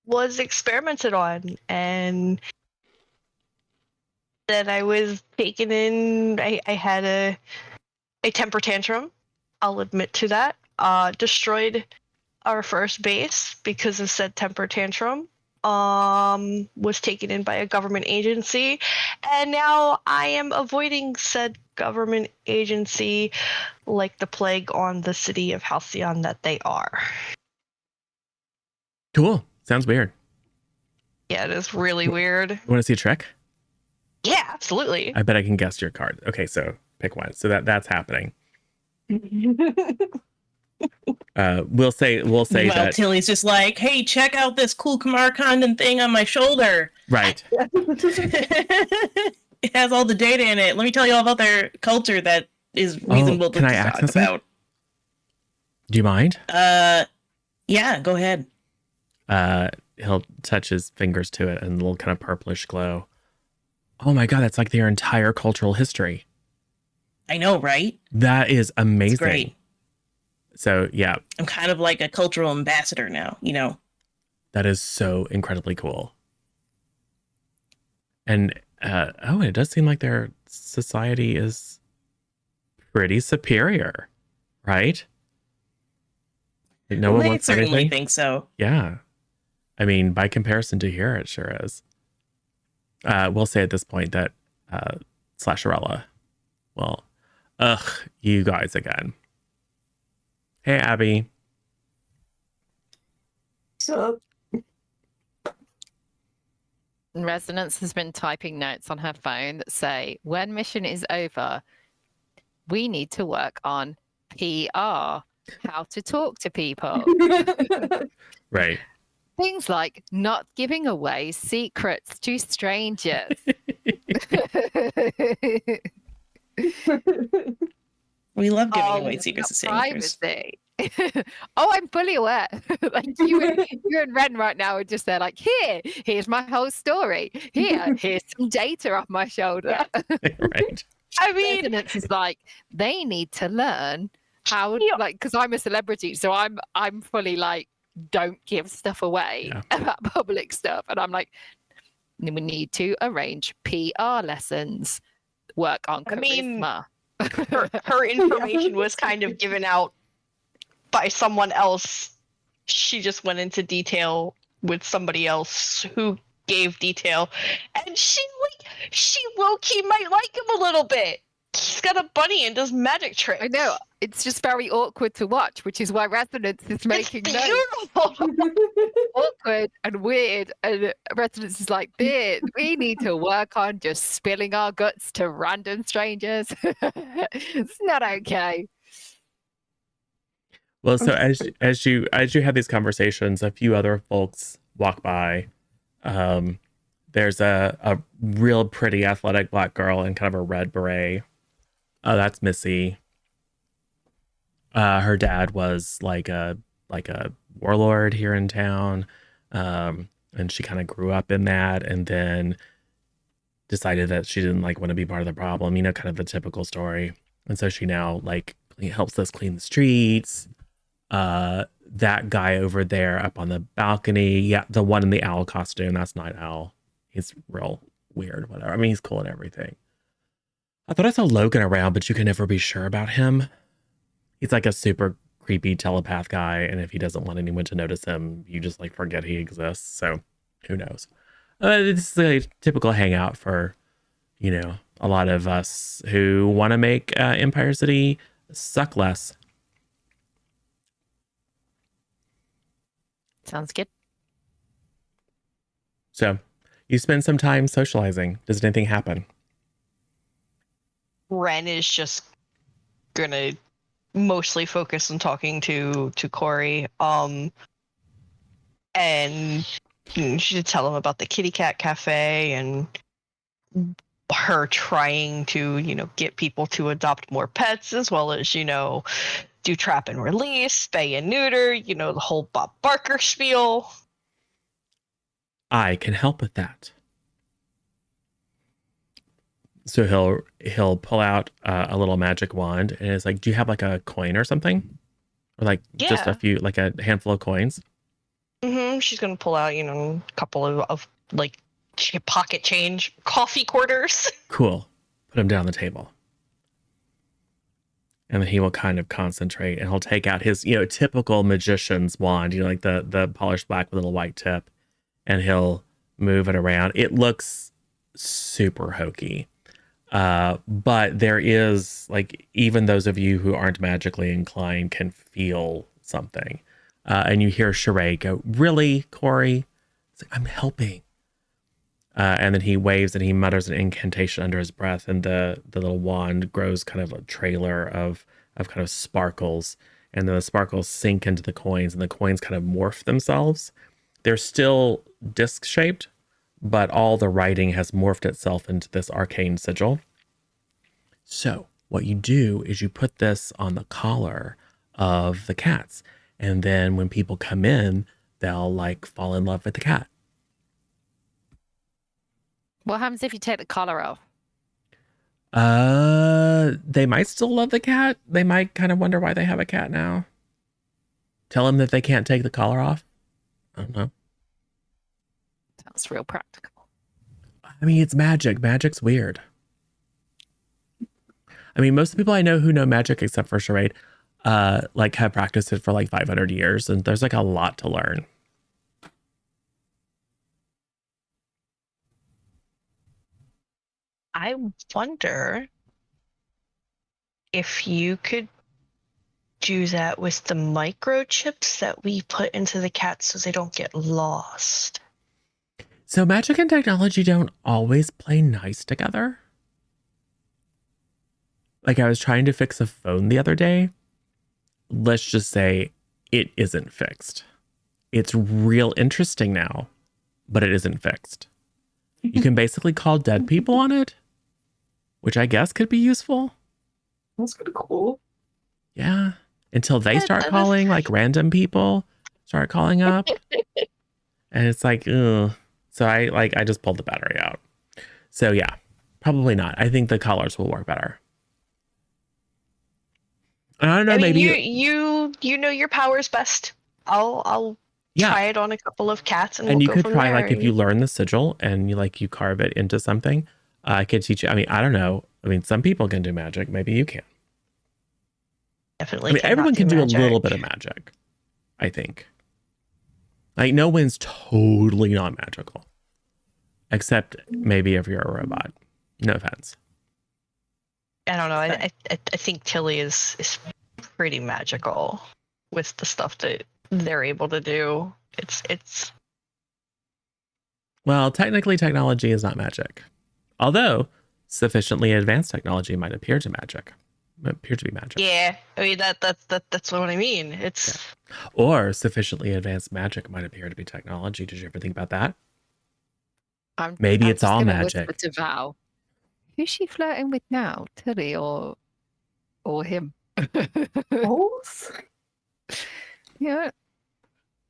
was experimented on, and then I was taken in. I had a temper tantrum. I'll admit to that. Destroyed our first base because of said temper tantrum. Was taken in by a government agency, and now I am avoiding said government agency like the plague on the city of Halcyon that they are. Cool. Sounds weird. Yeah, it is really weird. You want to see a trick? Yeah, absolutely. I bet I can guess your card. Okay, so pick one. So that's happening. We'll say that Tilly's just like, hey, check out this cool Khmer Condon thing on my shoulder. right. It has all the data in it. Let me tell you all about their culture that is reasonable to can I talk access about. it? Do you mind? Yeah, go ahead. He'll touch his fingers to it and a little kind of purplish glow. Oh my god, that's like their entire cultural history. I know, right? That is amazing. It's great. So yeah. I'm kind of like a cultural ambassador now, you know. That is so incredibly cool. And it does seem like their society is pretty superior, right? Like no one They wants certainly anything. think so. Yeah. I mean, by comparison to here, it sure is. We'll say at this point that Slasherella will, you guys again. Hey, Abby. So, Resonance has been typing notes on her phone that say, when mission is over, we need to work on PR, how to talk to people. Right. Things like not giving away secrets to strangers. We love giving away secrets to strangers. Privacy. Oh, I'm fully aware. Like you and Ren right now are just there like, here's my whole story. Here's some data off my shoulder. Right. I mean, Resonance is like they need to learn how, Yeah. like, because I'm a celebrity, so I'm fully like, don't give stuff away about public stuff, and I'm like, we need to arrange PR lessons, work on charisma. her information was kind of given out by someone else. She just went into detail with somebody else who gave detail, and she low-key might like him a little bit. He's got a bunny and does magic tricks. I know, it's just very awkward to watch, which is why Resonance is making It's notes. beautiful. Awkward and weird, and Resonance is like, this, we need to work on just spilling our guts to random strangers. It's not okay. Well, so as you have these conversations, a few other folks walk by. There's a real pretty athletic black girl in kind of a red beret. That's Missy. Her dad was like a warlord here in town, and she kind of grew up in that, and then decided that she didn't want to be part of the problem. You know, kind of the typical story. And so she now helps us clean the streets. That guy over there up on the balcony, yeah, the one in the owl costume, that's Night Owl. He's real weird, whatever. I mean, he's cool and everything. I thought I saw Logan around, but you can never be sure about him. He's like a super creepy telepath guy, and if he doesn't want anyone to notice him, you just forget he exists. So who knows? It's a typical hangout for, a lot of us who want to make Empire City suck less. Sounds good. So you spend some time socializing. Does anything happen? Ren is just gonna mostly focus on talking to Corey. And she should tell him about the kitty cat cafe and her trying to, get people to adopt more pets, as well as, do trap and release, spay and neuter, the whole Bob Barker spiel. I can help with that. So he'll pull out a little magic wand, and it's like, do you have a coin or something? Or just a few, a handful of coins? Mm-hmm. She's gonna pull out, a couple of pocket change, coffee quarters. Cool. Put them down on the table. And then he will kind of concentrate, and he'll take out his, typical magician's wand, the polished black with a little white tip, and he'll move it around. It looks super hokey. But there is, even those of you who aren't magically inclined can feel something. And you hear Sheree go, "Really, Corey?" It's like, "I'm helping." And then he waves and he mutters an incantation under his breath, and the little wand grows kind of a trailer of kind of sparkles, and then the sparkles sink into the coins, and the coins kind of morph themselves. They're still disc shaped, but all the writing has morphed itself into this arcane sigil. So what you do is you put this on the collar of the cats, and then when people come in, they'll fall in love with the cat. What happens if you take the collar off? They might still love the cat. They might kind of wonder why they have a cat now. Tell them that they can't take the collar off. I don't know. Sounds real practical. I mean, it's magic. Magic's weird. I mean, most of the people I know who know magic, except for Charade, have practiced it for 500 years, and there's a lot to learn. I wonder if you could do that with the microchips that we put into the cats so they don't get lost. So magic and technology don't always play nice together. I was trying to fix a phone the other day. Let's just say it isn't fixed. It's real interesting now, but it isn't fixed. You can basically call dead people on it, which I guess could be useful. That's kind of cool. Yeah. Until they start calling, random people start calling up. And it's ugh. So I just pulled the battery out. So yeah, Probably not. I think the collars will work better. I don't know. I mean, maybe you know your powers best. I'll try it on a couple of cats, and we'll you go could from try there. like if you learn the sigil and you carve it into something. I could teach you. I mean, I don't know. I mean, some people can do magic. Maybe you can. Definitely. I mean, everyone can do a little magic. bit of magic. I think. Like no one's totally not magical, except maybe if you're a robot. No offense. I don't know. I think Tilly is pretty magical with the stuff that they're able to do. It's. Well, technically, technology is not magic, although sufficiently advanced technology might appear to be magic. Yeah, I mean that's what I mean. It's or sufficiently advanced magic might appear to be technology. Did you ever think about that? Maybe it's all magic. To Val. Who's she flirting with now, Tilly or him? Both? Yeah,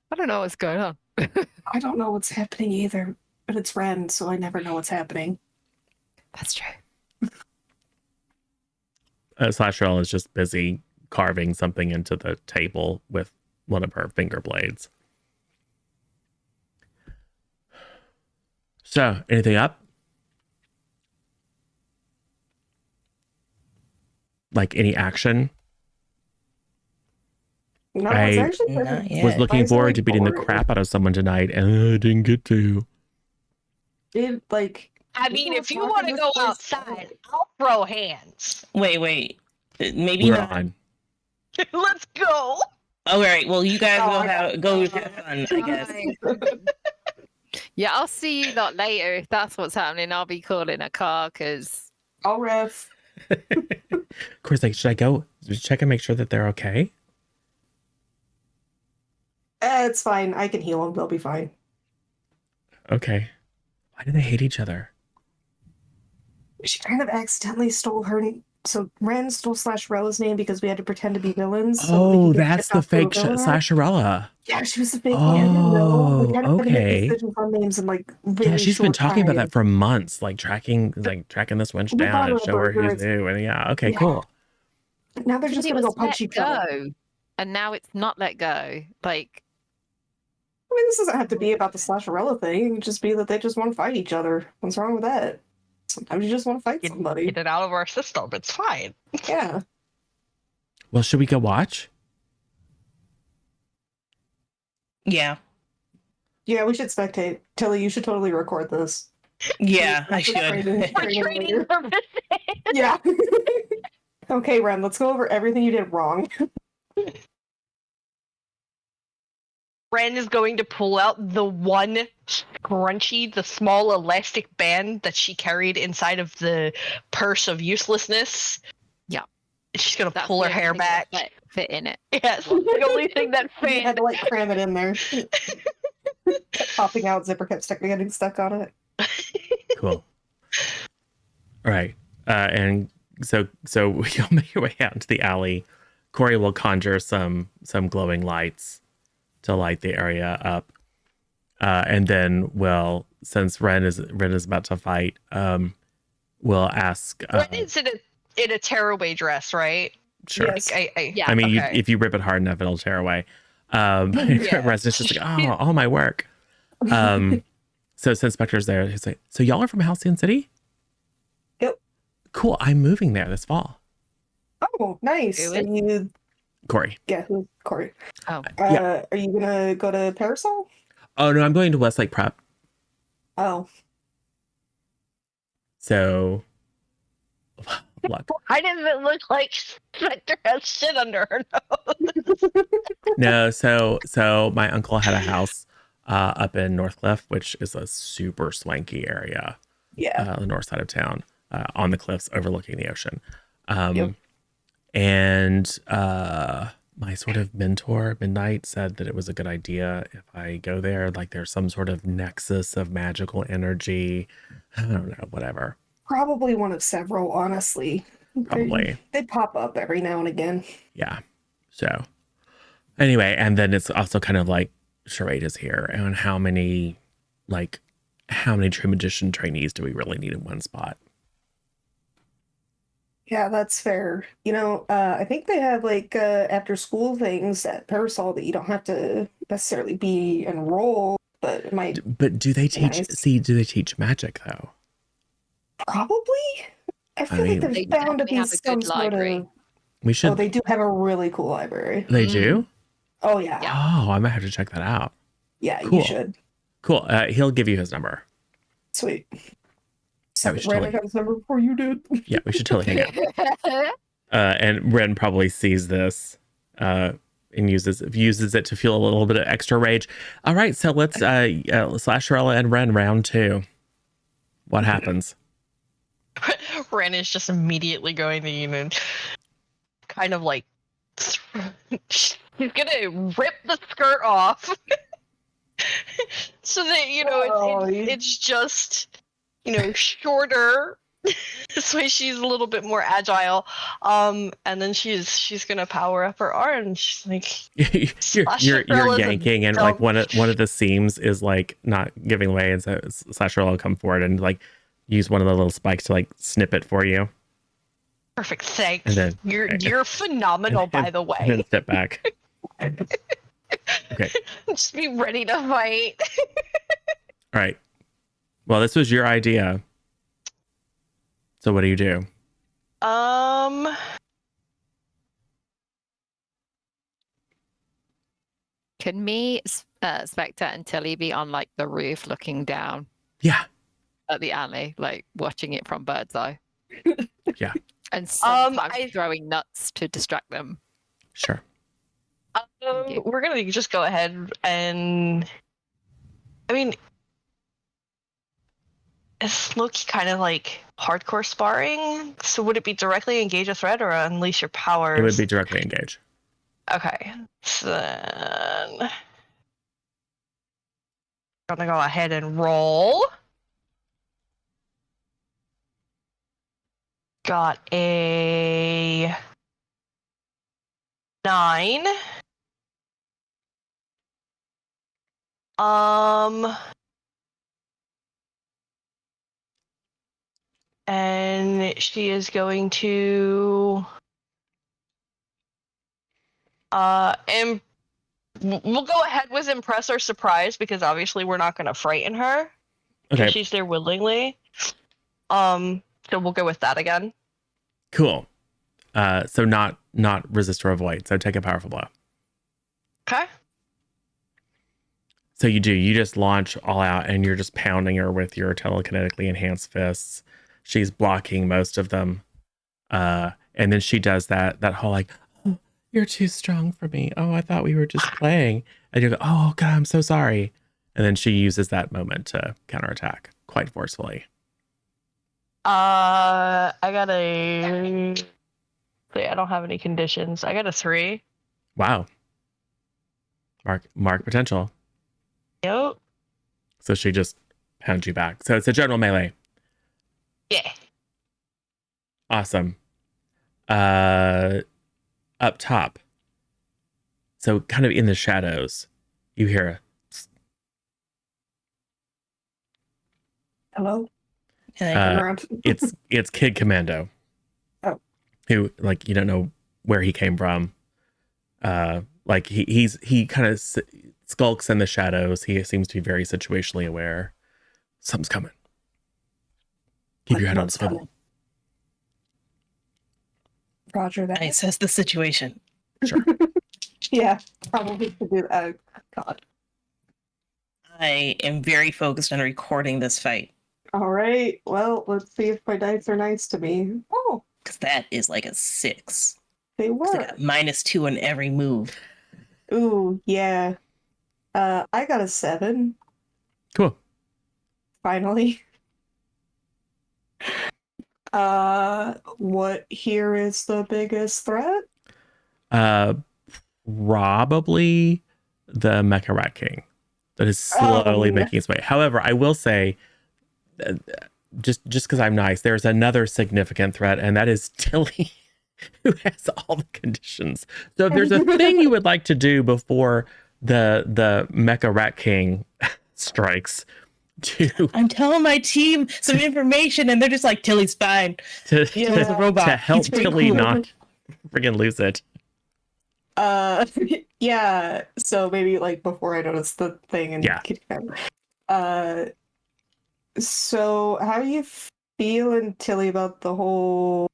I don't know what's going on. I don't know what's happening either, but it's Ren, so I never know what's happening. That's true. Slasherella is just busy carving something into the table with one of her finger blades. So, anything up? Like any action? No, I it's actually was looking forward to beating the crap out of someone tonight, and I didn't get to. I mean, if you want to go outside, I'll throw hands. Wait. Maybe We're not. on. Let's go. All right. Well, you guys go have fun, I guess. Yeah, I'll see you lot later if that's what's happening. I'll be calling a car because I'll ref. Of course, like, should I go check and make sure that they're okay? It's fine. I can heal them. They'll be fine. Okay. Why do they hate each other? She kind of accidentally stole her. So Ren stole Slasherella's name because we had to pretend to be villains. So that's the fake Slasherella. Yeah, she was the fake one. I didn't know. We kind of had to make decisions on names and yeah, she's been talking about that for months, like tracking this wench down and show her who's who. And okay, cool. Now they're just gonna go punch each other. And now it's not let go. Like, I mean, this doesn't have to be about the Slasherella thing. It can just be that they just want to fight each other. What's wrong with that? Sometimes you just want to fight somebody. Get it out of our system. It's fine. Yeah. Well, should we go watch? Yeah. Yeah, we should spectate. Tilly, you should totally record this. Yeah, I should. Training purposes. Yeah. Okay, Ren, let's go over everything you did wrong. Ren is going to pull out the one scrunchie, the small elastic band that she carried inside of the purse of uselessness. Yeah. She's going to pull her hair back. Fit in it. Yes, the only thing that fit. You had to cram it in there. Kept popping out, zipper kept getting stuck on it. Cool. All right. And so you'll make your way out into the alley. Corey will conjure some glowing lights to light the area up, and then since Ren is about to fight, we'll ask. Ren is in a tearaway dress, right? Sure. Yes. I mean, if you rip it hard enough, it'll tear away. Ren's just like, all my work. So since Spectre's there, he's like, so y'all are from Halcyon City? Yep. Cool. I'm moving there this fall. Oh, nice. And you... Corey. Yeah, who's Corey? Oh. Are you gonna go to Parasol? Oh, no, I'm going to Westlake Prep. Oh. So, luck. Why does it look like Spectre has shit under her nose? No, so my uncle had a house up in Northcliffe, which is a super swanky area. Yeah. The north side of town, on the cliffs overlooking the ocean. Yep. And my sort of mentor, Midnight, said that it was a good idea if I go there. Like there's some sort of nexus of magical energy. I don't know, whatever. Probably one of several, honestly. Probably. They pop up every now and again. Yeah. So anyway, and then it's also kind of like charade is here, and how many true magician trainees do we really need in one spot? Yeah, that's fair. I think they have like after school things at Parasol that you don't have to necessarily be enrolled, but it might But do they be teach? nice. See, do they teach magic though? Probably. I feel like mean, there's They bound to definitely be have a some good sort library. of. we Oh, should. they do have a really cool library. They do. Oh yeah, Yeah. Oh, I might have to check that out. yeah, you Cool. should. Cool. He'll give you his number. Sweet. Yeah, we Second should Ren, I totally. got his number before you did. Yeah, we should totally hang out. And Ren probably sees this and uses it to feel a little bit of extra rage. All right, so let's Slasherella and Ren round 2. What happens? Ren is just immediately going to, kind of like, he's gonna rip the skirt off, so that it's just shorter. This way she's a little bit more agile. And then she's gonna power up her arm. She's like, you're yanking, and like one of the seams is like not giving way, and so Slasherella will come forward and like use one of the little spikes to like snip it for you. Perfect, thanks. And then you're phenomenal, by the way. And then step back. Okay. Just be ready to fight. All right. Well, this was your idea. So what do you do? Can me, Spectre, and Tilly be on like the roof looking down Yeah. at the alley, like watching it from bird's eye? Yeah. And sometimes throwing nuts to distract them. Sure. We're gonna just go ahead and, I mean, it's Loki kind of like hardcore sparring. So would it be directly engage a threat or unleash your powers? It would be directly engage. Okay, so then I'm gonna go ahead and roll. Got a 9. And she is going to and we'll go ahead with impress or surprise, because obviously we're not going to frighten her. Okay. She's there willingly. So we'll go with that again. Cool. So not resist or avoid. So take a powerful blow. Okay. So you just launch all out, and you're just pounding her with your telekinetically enhanced fists. She's blocking most of them. And then she does that whole like, oh, you're too strong for me. Oh, I thought we were just playing. And you go, oh God, I'm so sorry. And then she uses that moment to counterattack quite forcefully. I got I don't have any conditions. I got a 3. Wow. Mark potential. Yep. So she just pounds you back. So it's a general melee. Yeah. Awesome. Up top. So kind of in the shadows, you hear a Hello? Around. it's Kid Commando. Oh. Who, like, you don't know where he came from. Like he kind of skulks in the shadows. He seems to be very situationally aware. Something's coming. Keep your head on a swivel. Roger that. I assess the situation. Sure. Yeah, probably could do that. God. I am very focused on recording this fight. All right. Well, let's see if my dice are nice to me. Oh, Because that is like a 6. they I were. got -2 on every move. Ooh, yeah. I got a 7. Cool. Finally. What here is the biggest threat? Probably the Mecha Rat King that is slowly making its way. However, I will say, just because I'm nice, there's another significant threat, and that is Tilly, who has all the conditions. So if there's a thing you would like to do before the Mecha Rat King strikes, I'm telling my team some information, and they're just like, Tilly's fine. Tilly's a robot. To help Tilly cool. not friggin' lose it. Yeah. So maybe like before I notice the thing and so how are you feeling, Tilly, about the whole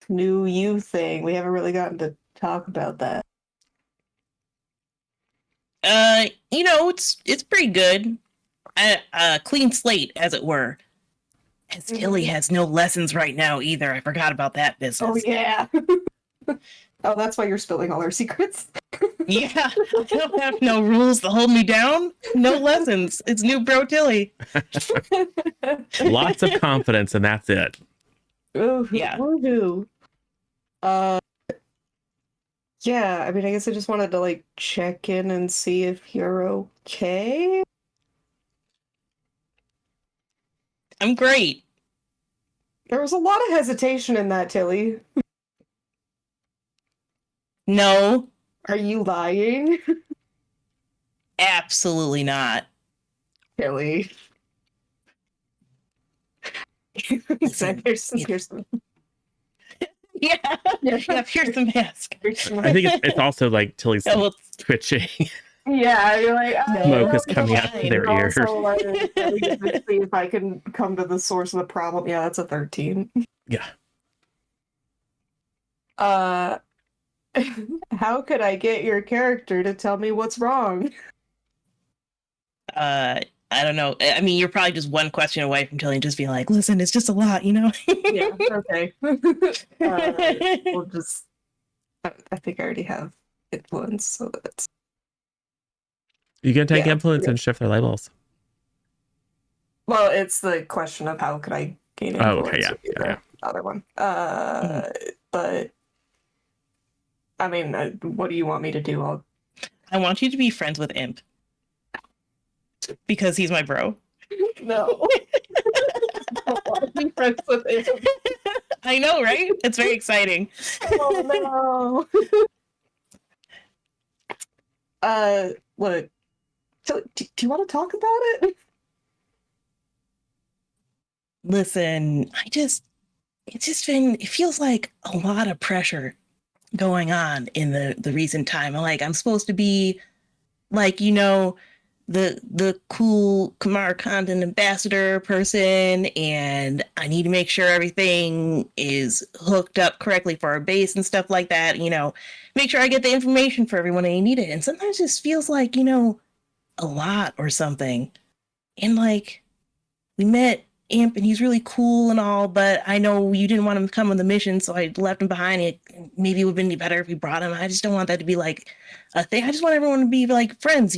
new you thing? We haven't really gotten to talk about that. It's pretty good. Clean slate, as it were. As Tilly has no lessons right now either. I forgot about that business. Oh yeah. Oh, that's why you're spilling all our secrets. Yeah, I don't have no rules to hold me down. No lessons. It's new bro Tilly. Lots of confidence, and that's it. Ooh, yeah. Woohoo. Yeah, I mean, I guess I just wanted to like check in and see if you're okay. I'm great. There was a lot of hesitation in that, Tilly. No. Are you lying? Absolutely not. Tilly. Listen, here's some. Yeah, here's the mask. I think it's also like Tilly's twitching. Yeah, you're like, smoke is coming out of their ears. Also, like, see if I can come to the source of the problem. Yeah, that's a 13. Yeah. How could I get your character to tell me what's wrong? I don't know. I mean, you're probably just one question away from Tilly just being like, listen, it's just a lot, Yeah, okay. We'll just... I think I already have influence, so that's... You can take influence and shift their labels. Well, it's the question of how could I gain influence. Oh, okay, yeah. Other one. But... I mean, what do you want me to do? I want you to be friends with Imp. Because he's my bro. No. I don't want to be friends with him. I know, right? It's very exciting. Oh no. Look. Do you want to talk about it? Listen, it feels like a lot of pressure going on in the recent time. I'm supposed to be like, the cool Kamar Condon ambassador person, and I need to make sure everything is hooked up correctly for our base and stuff like that, make sure I get the information for everyone I need it. And sometimes it just feels like, a lot or something. And like, we met Imp and he's really cool and all, but I know you didn't want him to come on the mission, so I left him behind. Maybe it would have been better if we brought him. I just don't want that to be like a thing. I just want everyone to be like friends,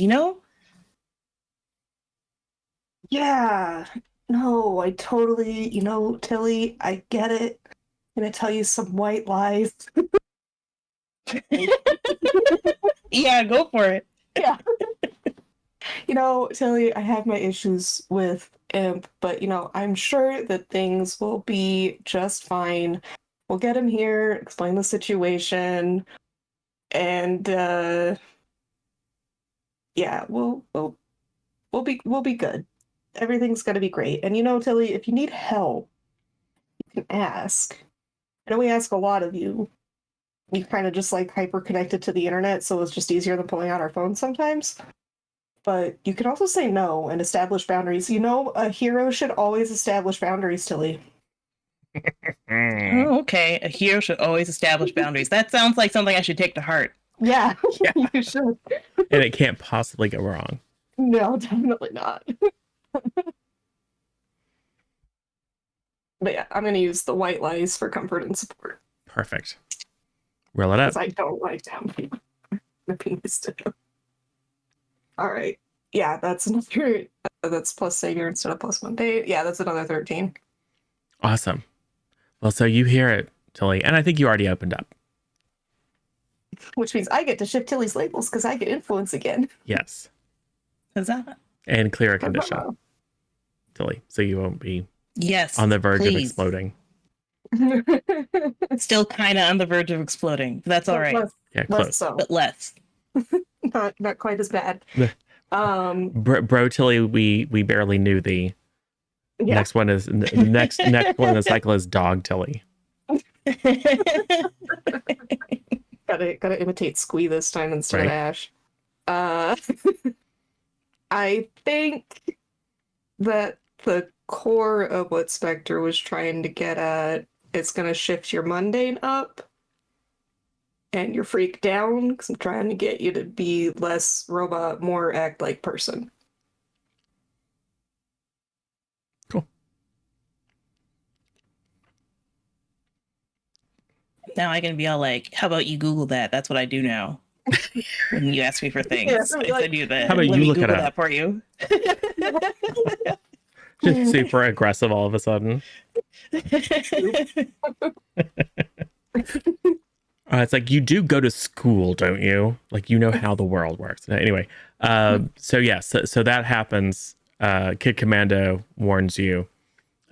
Yeah. No, I totally, Tilly, I get it. I'm gonna tell you some white lies. Yeah, go for it. Yeah. Tilly, I have my issues with Imp, but, I'm sure that things will be just fine. We'll get him here, explain the situation, and, yeah, we'll be good. Everything's gonna be great. And Tilly, if you need help, you can ask. I know we ask a lot of you. You kind of just like hyper connected to the internet, so it's just easier than pulling out our phones sometimes. But you can also say no and establish boundaries. A hero should always establish boundaries, Tilly. Oh, okay. A hero should always establish boundaries. That sounds like something I should take to heart. Yeah. You should. And it can't possibly go wrong. No, definitely not. But yeah, I'm going to use the white lies for comfort and support. Perfect. Roll it up. Because I don't like to have the penis to him. All right. Yeah, that's another. That's plus savior instead of plus one day. Yeah, that's another 13. Awesome. Well, so you hear it, Tilly, and I think you already opened up. Which means I get to shift Tilly's labels because I get influence again. Yes. Huzzah. And clear a condition, Tilly, so you won't be on the verge of exploding. Still kind of on the verge of exploding. But that's all right. Yeah, close. So. But less. Not quite as bad. Bro Tilly, we barely knew thee. Yeah. Next one is next one in the cycle is Dog Tilly. Gotta imitate Squee this time instead of Right. Ash. I think that the core of what Spectre was trying to get at is gonna shift your mundane up and your freak down, because I'm trying to get you to be less robot, more act like person. Cool. Now I can be all like, how about you Google that? That's what I do now. When you ask me for things, Yeah, I like, send you that. how about Let you me look it Google up? that for you. Just super aggressive all of a sudden. It's like, you do go to school, don't you? Like, you know how the world works. Anyway, so yes, so that happens. Kid Commando warns you,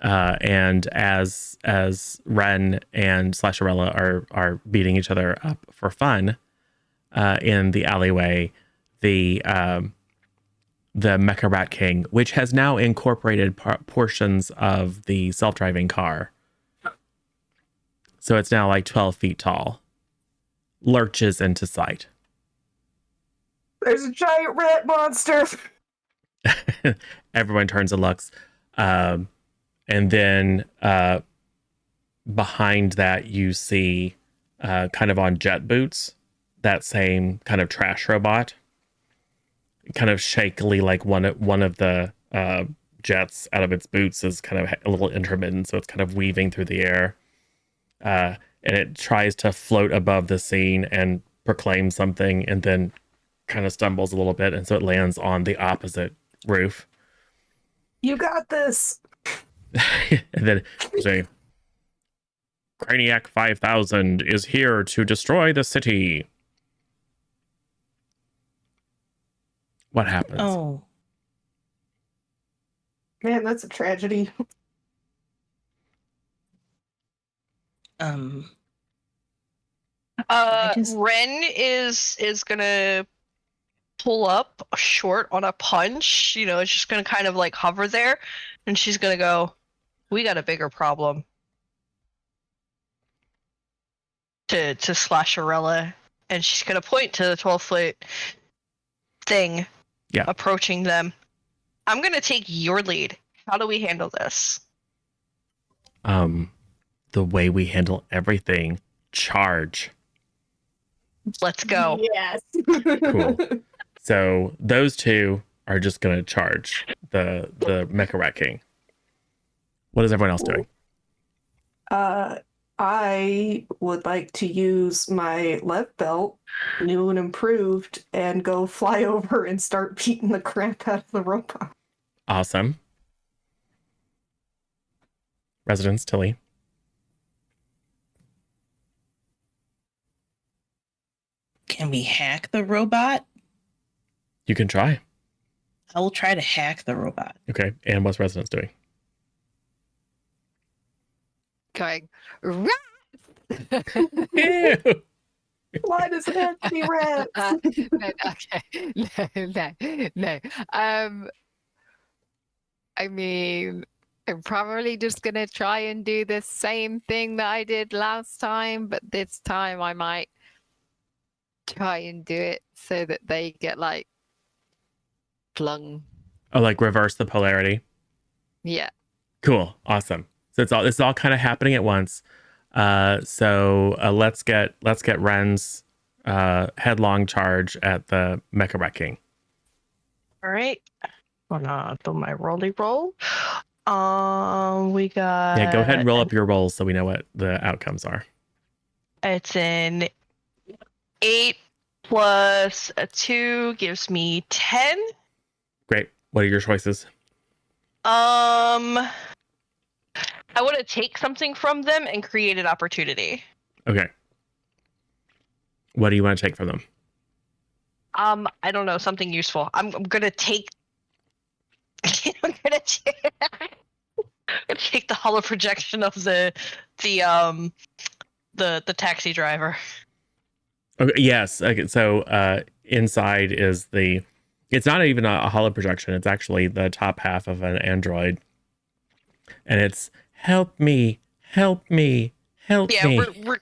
and as Ren and Slasherella are beating each other up for fun in the alleyway, the Mecha Rat King, which has now incorporated portions of the self-driving car, so it's now like 12 feet tall, lurches into sight. There's a giant rat monster! Everyone turns and looks. And then behind that, you see kind of on jet boots, that same kind of trash robot, kind of shakily, like one of the jets out of its boots is kind of a little intermittent, so it's kind of weaving through the air. And it tries to float above the scene and proclaim something, and then kind of stumbles a little bit, and so it lands on the opposite roof. You got this! And then say, Craniac 5000 is here to destroy the city. What happens? Oh. Man, that's a tragedy. Just... Ren is gonna pull up short on a punch. You know, it's just gonna kind of like hover there, and she's gonna go, "We got a bigger problem." To Slasherella, and she's gonna point to the 12-foot thing, approaching them. I'm gonna take your lead. How do we handle this? The way we handle everything, charge. Let's go. Yes. Cool. So those two are just gonna charge the Mecha Rat King. What is everyone else doing? I would like to use my left belt, new and improved, and go fly over and start beating the crap out of the robot. Awesome. Residence, Tilly. Can we hack the robot? You can try. I will try to hack the robot. Okay. And what's Residence doing? Going, rats! Ew. Why does it have to be rats? No. I mean, I'm probably just gonna try and do the same thing that I did last time, but this time I might try and do it so that they get like flung. Oh, like reverse the polarity. Yeah. Cool. Awesome. So this is all kind of happening at once. So let's get Ren's headlong charge at the Mecha Rat King. All right. I'm gonna do my rolly roll. We got. Yeah, go ahead and roll up your rolls so we know what the outcomes are. It's an 8 plus a 2 gives me 10. Great. What are your choices? I want to take something from them and create an opportunity. Okay. What do you want to take from them? I don't know, something useful. I'm gonna take. I'm gonna take the hollow projection of the taxi driver. Okay. Yes. Okay. So inside is the It's not even a hollow projection. It's actually the top half of an android. And it's, help me, help me, help me. We're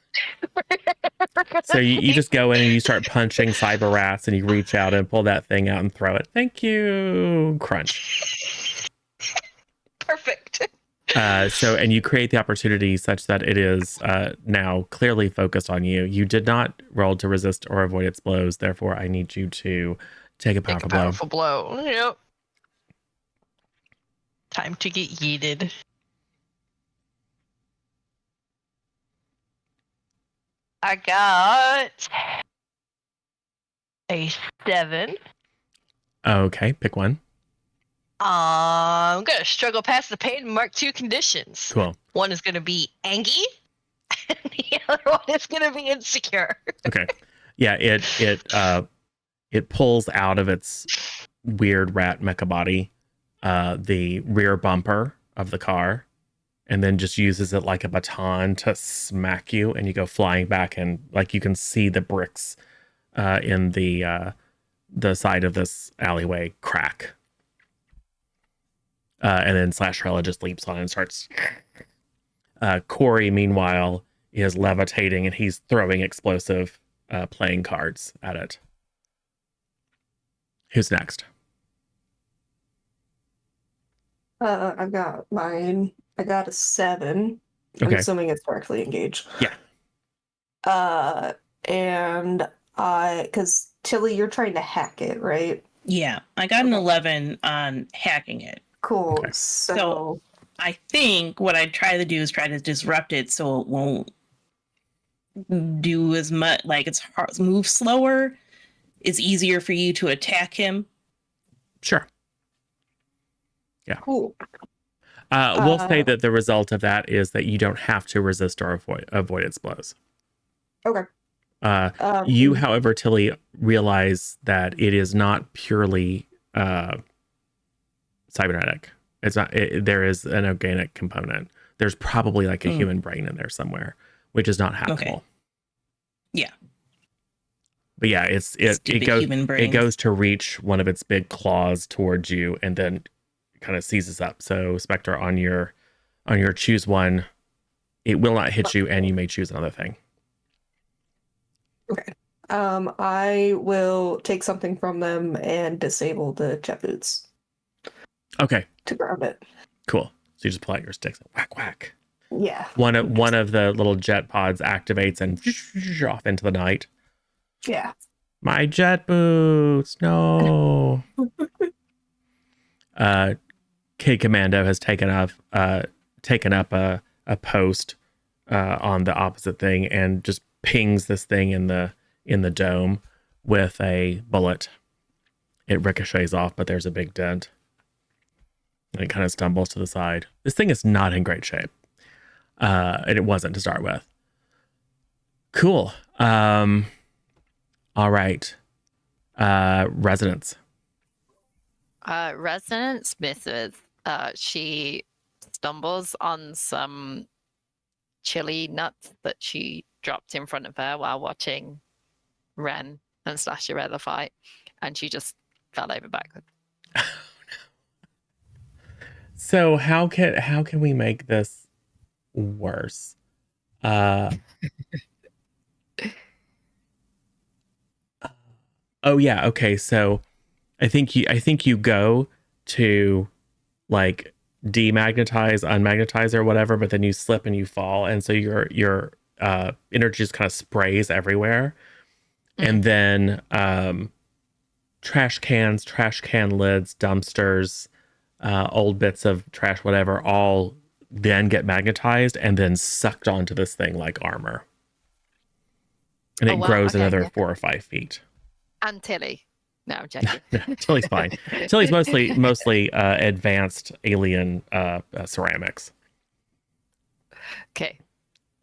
So you just go in and you start punching cyber rats and you reach out and pull that thing out and throw it. Thank you. Crunch. perfect. And you create the opportunity such that it is now clearly focused on you. You did not roll to resist or avoid its blows. Therefore, I need you to take a powerful blow. Yep. Time to get yeeted. I got a 7. Okay, pick one. I'm gonna struggle past the pain and mark 2 conditions. Cool. One is gonna be angy, and the other one is gonna be insecure. Okay. Yeah, it pulls out of its weird rat mecha body the rear bumper of the car, and then just uses it like a baton to smack you, and you go flying back, and like you can see the bricks in the side of this alleyway crack. And then Slasherella just leaps on and starts. Corey, meanwhile, is levitating and he's throwing explosive playing cards at it. Who's next? I've got mine. I got a 7. Okay. I'm assuming it's directly engaged. Yeah. And because Tilly, you're trying to hack it, right? Yeah, I got an 11 on hacking it. Cool. Okay. So I think what I'd try to do is try to disrupt it so it won't do as much, like it's hard, move slower. It's easier for you to attack him. Sure. Yeah. Cool. We'll say that the result of that is that you don't have to resist or avoid its blows. Okay. You, however, Tilly, realize that it is not purely cybernetic. It's not. There is an organic component. There's probably like a human brain in there somewhere, which is not hackable. Okay. Yeah. But yeah, it goes to reach one of its big claws towards you, and then kind of seizes up. So Spectre, on your choose one, it will not hit you, and you may choose another thing. Okay. I will take something from them and disable the jet boots Okay. to ground it. Cool. So you just pull out your sticks and whack whack. Yeah. One of the little jet pods activates and off into the night. Yeah. My jet boots, no. Kid Commando has taken up a post on the opposite thing and just pings this thing in the dome with a bullet. It ricochets off, but there's a big dent. And it kind of stumbles to the side. This thing is not in great shape. And it wasn't to start with. Cool. All right. Resonance. Resonance misses. She stumbles on some chili nuts that she dropped in front of her while watching Ren and Slasherella fight, and she just fell over backwards. So how can we make this worse? Oh yeah, okay. So I think you go to like demagnetize, unmagnetize, or whatever, but then you slip and you fall, and so your energy just kind of sprays everywhere. And then trash can lids, dumpsters, old bits of trash, whatever, all then get magnetized and then sucked onto this thing like armor. And it grows another 4 or 5 feet. And Tilly. No, I'm joking. Tilly's fine. Tilly's mostly advanced alien ceramics. Okay.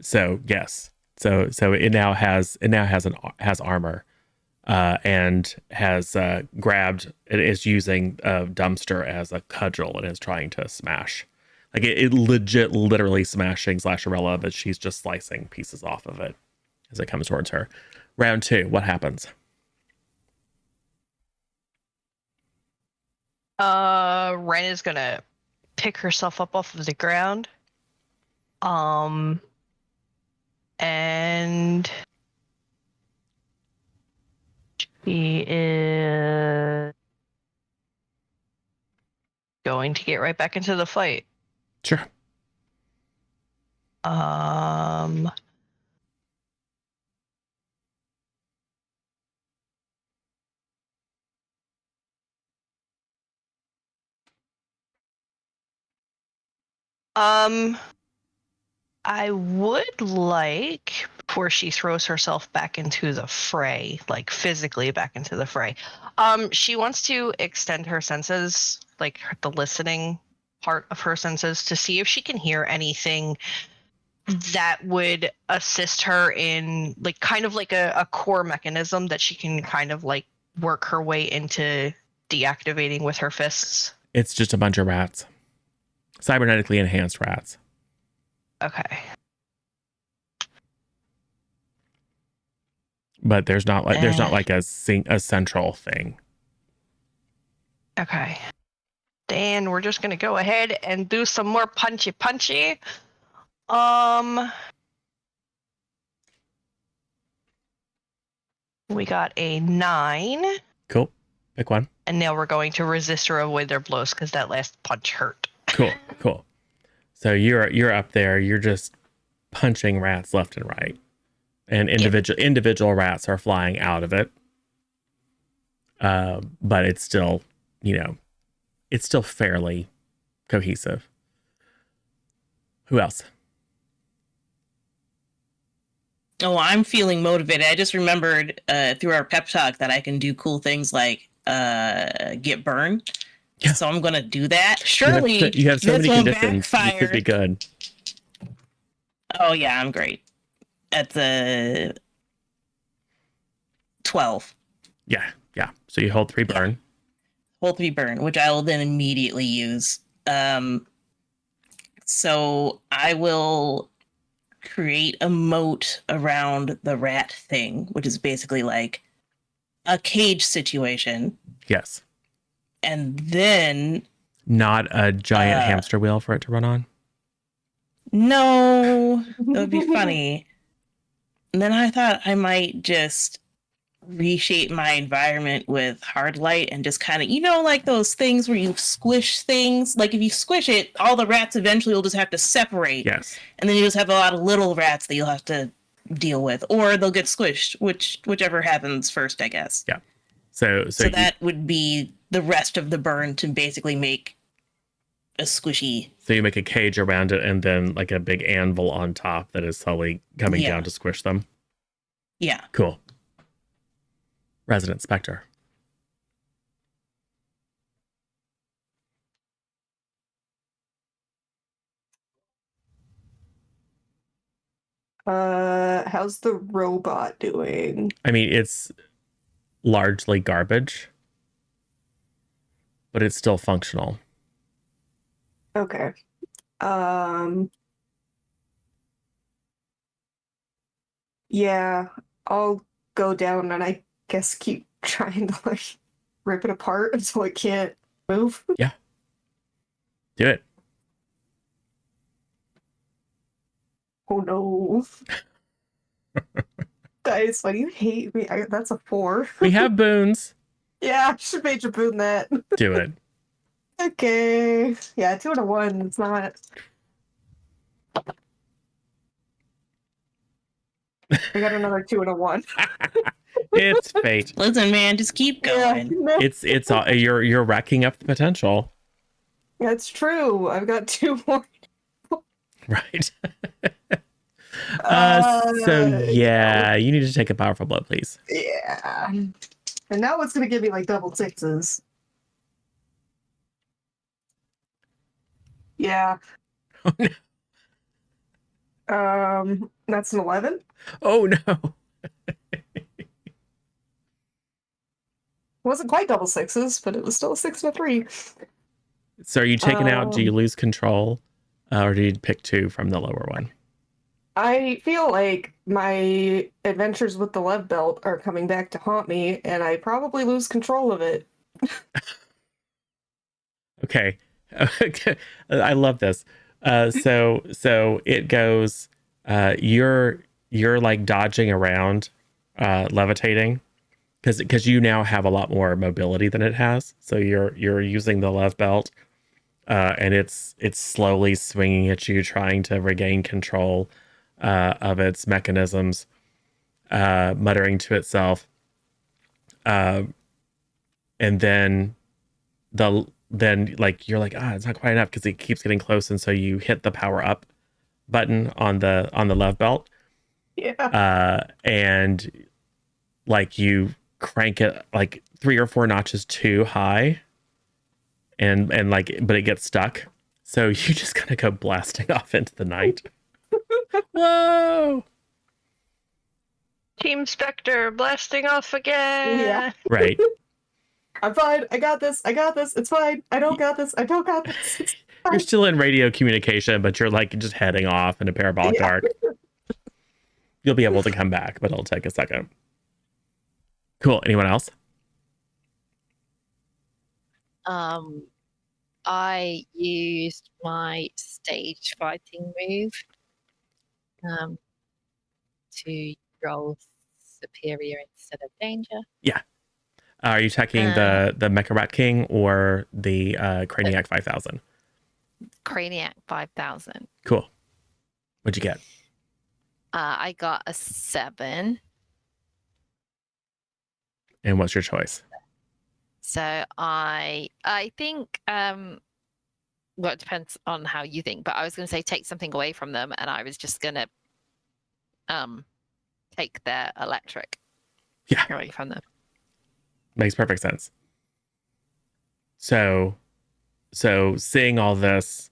So yes. So it now has armor, and has grabbed. It is using a dumpster as a cudgel and is trying to smash. Like it literally smashing Slasherella, but she's just slicing pieces off of it as it comes towards her. Round 2. What happens? Ren is gonna pick herself up off of the ground. And she is going to get right back into the fight. Sure. I would like, before she throws herself back into the fray, like physically back into the fray, she wants to extend her senses, like the listening part of her senses, to see if she can hear anything that would assist her in, like, kind of like a core mechanism that she can kind of like work her way into deactivating with her fists. It's just a bunch of rats. Cybernetically enhanced rats. Okay. But there's not like a central thing. Okay. Dan, we're just gonna go ahead and do some more punchy. We got a 9. Cool. Pick one. And now we're going to resist or avoid their blows because that last punch hurt. Cool. So you're up there. You're just punching rats left and right, and individual rats are flying out of it. But it's still, it's still fairly cohesive. Who else? Oh, I'm feeling motivated. I just remembered through our pep talk that I can do cool things like get burned. Yeah. So I'm going to do that. Surely you have so many conditions. You could be good. Oh, yeah, I'm great. At the 12. Yeah. So you hold 3 burn. Yeah. Hold 3 burn, which I will then immediately use. So I will create a moat around the rat thing, which is basically like a cage situation. Yes. And then... Not a giant hamster wheel for it to run on? No, that would be funny. And then I thought I might just reshape my environment with hard light and just kind of, like those things where you squish things. Like if you squish it, all the rats eventually will just have to separate. Yes. And then you just have a lot of little rats that you'll have to deal with, or they'll get squished, whichever happens first, I guess. Yeah. So that would be the rest of the burn to basically make a squishy. So you make a cage around it and then like a big anvil on top that is slowly coming down to squish them. Yeah. Cool. Resident Spectre. How's the robot doing? I mean, it's largely garbage, but it's still functional. Okay. Yeah, I'll go down and I guess keep trying to like rip it apart until it can't move. Yeah. Do it. Oh no. Guys, why do you hate me? That's a 4. We have boons. Yeah, I should major boon that. Do it. Okay. Yeah, 2 and a 1. It's not. I got another 2 and a 1. It's fate. Listen, man, just keep going. Yeah. It's all, you're racking up the potential. That's true. I've got 2 more. Right. So yeah, you need to take a powerful blow, please. Yeah. And now it's gonna give me like double 6s. Yeah. Oh no. That's an 11. Oh no. Wasn't quite double 6s, but it was still a 6 and a 3. So are you taking out? Do you lose control, or do you pick 2 from the lower one? I feel like my adventures with the Lev Belt are coming back to haunt me, and I probably lose control of it. Okay. I love this. So it goes, you're like dodging around, levitating, because you now have a lot more mobility than it has. So you're using the love belt, and it's slowly swinging at you, trying to regain control of its mechanisms, muttering to itself, and then like you're like, it's not quite enough, because it keeps getting close, and so you hit the power up button on the love belt, and like you crank it like 3 or 4 notches too high, and like, but it gets stuck, so you just kind of go blasting off into the night. Whoa! Team Spectre blasting off again. Yeah. Right. I'm fine. I got this. It's fine. I don't got this. It's You're still in radio communication, but you're like just heading off in a parabolic arc. You'll be able to come back, but it'll take a second. Cool. Anyone else? I used my stage fighting move to roll superior instead of danger. Yeah. Are you attacking the Mecha Rat King or the Craniac 5000? Craniac 5000. Cool. What'd you get? I got a 7. And what's your choice? So I think well, it depends on how you think, but I was going to say take something away from them, and I was just going to take their electric away from them. Makes perfect sense. So seeing all this,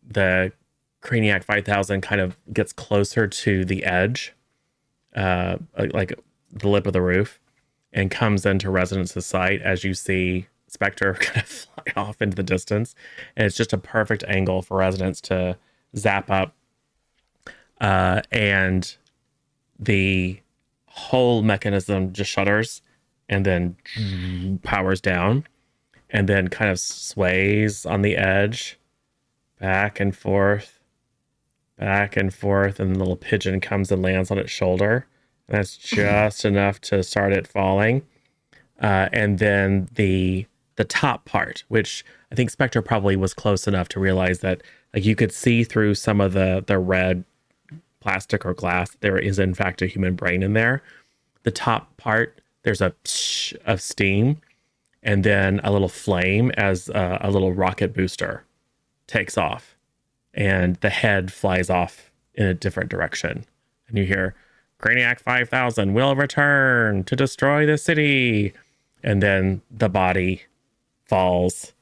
the Craniac 5000 kind of gets closer to the edge, like the lip of the roof, and comes into Resonance's sight as you see Spectre kind of fly off into the distance. And it's just a perfect angle for Resonance to zap up. And the whole mechanism just shudders and then powers down, and then kind of sways on the edge, back and forth, and the little pigeon comes and lands on its shoulder. And that's just enough to start it falling. And then the top part, which I think Spectre probably was close enough to realize that like you could see through some of the red plastic or glass, there is in fact a human brain in there. The top part, there's a psh of steam, and then a little flame as a little rocket booster takes off, and the head flies off in a different direction. And you hear, Craniac 5000 will return to destroy the city. And then the body falls,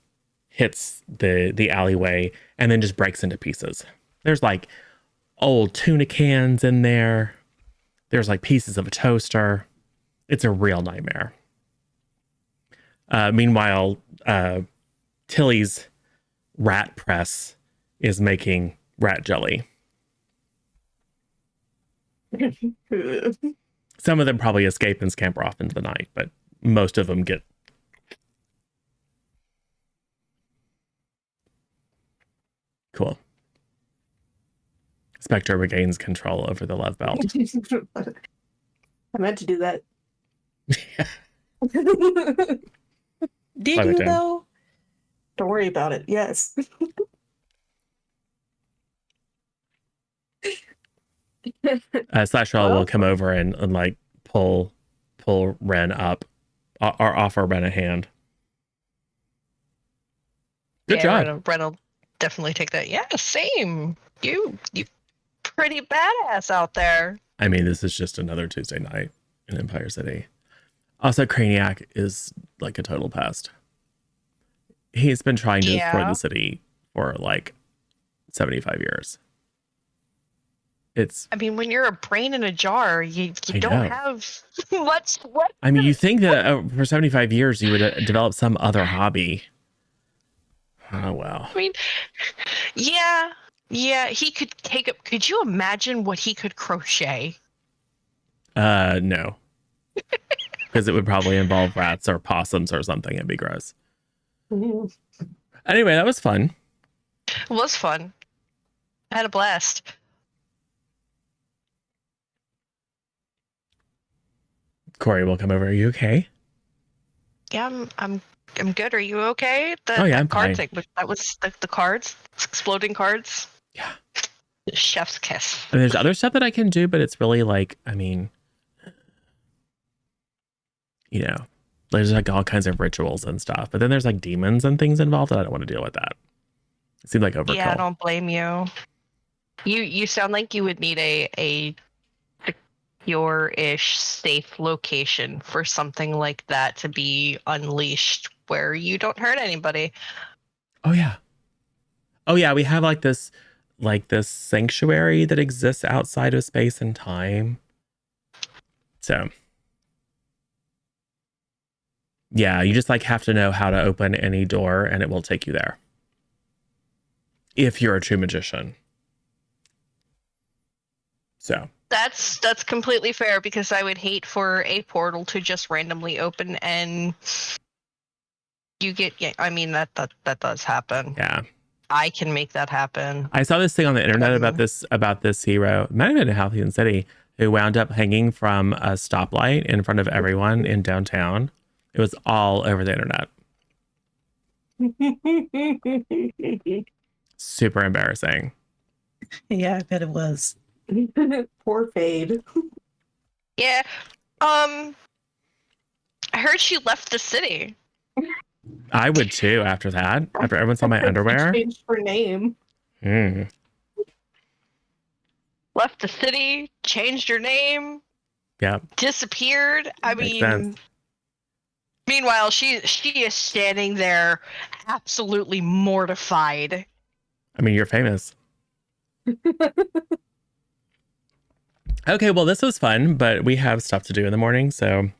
hits the alleyway, and then just breaks into pieces. There's like old tuna cans in there. There's like pieces of a toaster. It's a real nightmare. Meanwhile, Tilly's rat press is making rat jelly. Some of them probably escape and scamper off into the night, but most of them get... Cool. Spectre regains control over the love belt. I meant to do that. Did Love you it, Jen. though? Don't worry about it. Yes. Slashwell will come over and like pull Ren up, or offer Ren a hand. Good job. Ren will definitely take that. Yeah, same. You pretty badass out there. I mean, this is just another Tuesday night in Empire City. Also, Craniac is like a total pest. He's been trying to destroy the city for like 75 years. I mean, when you're a brain in a jar, you don't have much. What? I mean, you think that for 75 years you would develop some other hobby. Oh, well. I mean, yeah, he could take up. Could you imagine what he could crochet? No. Because it would probably involve rats or possums or something. It'd be gross. Anyway, that was fun. It was fun. I had a blast. Corey will come over. Are you okay? Yeah, I'm good. Are you okay? Oh, yeah, that I'm card fine. thing. That was the cards, exploding cards. Yeah. Chef's kiss. And there's other stuff that I can do, but it's really like, I mean, you know, there's like all kinds of rituals and stuff. But then there's like demons and things involved, and I don't want to deal with that. It seemed like overkill. Yeah, I don't blame you. You sound like you would need a secure-ish safe location for something like that to be unleashed where you don't hurt anybody. Oh yeah. Oh yeah, we have like this sanctuary that exists outside of space and time. So yeah, you just like have to know how to open any door and it will take you there. If you're a true magician. So That's completely fair, because I would hate for a portal to just randomly open and you get, yeah, I mean that does happen. yeah. I can make that happen. I saw this thing on the internet about this hero, might have been in Halcyon City, who wound up hanging from a stoplight in front of everyone in downtown. It was all over the internet. Super embarrassing. Yeah, I bet it was. Poor Fade. Yeah. I heard she left the city. I would too after that. After everyone saw my underwear. Changed her name. Left the city, changed her name. Yeah. Disappeared. I Makes mean, sense. Meanwhile, she is standing there absolutely mortified. I mean, you're famous. Okay, well, this was fun, but we have stuff to do in the morning, so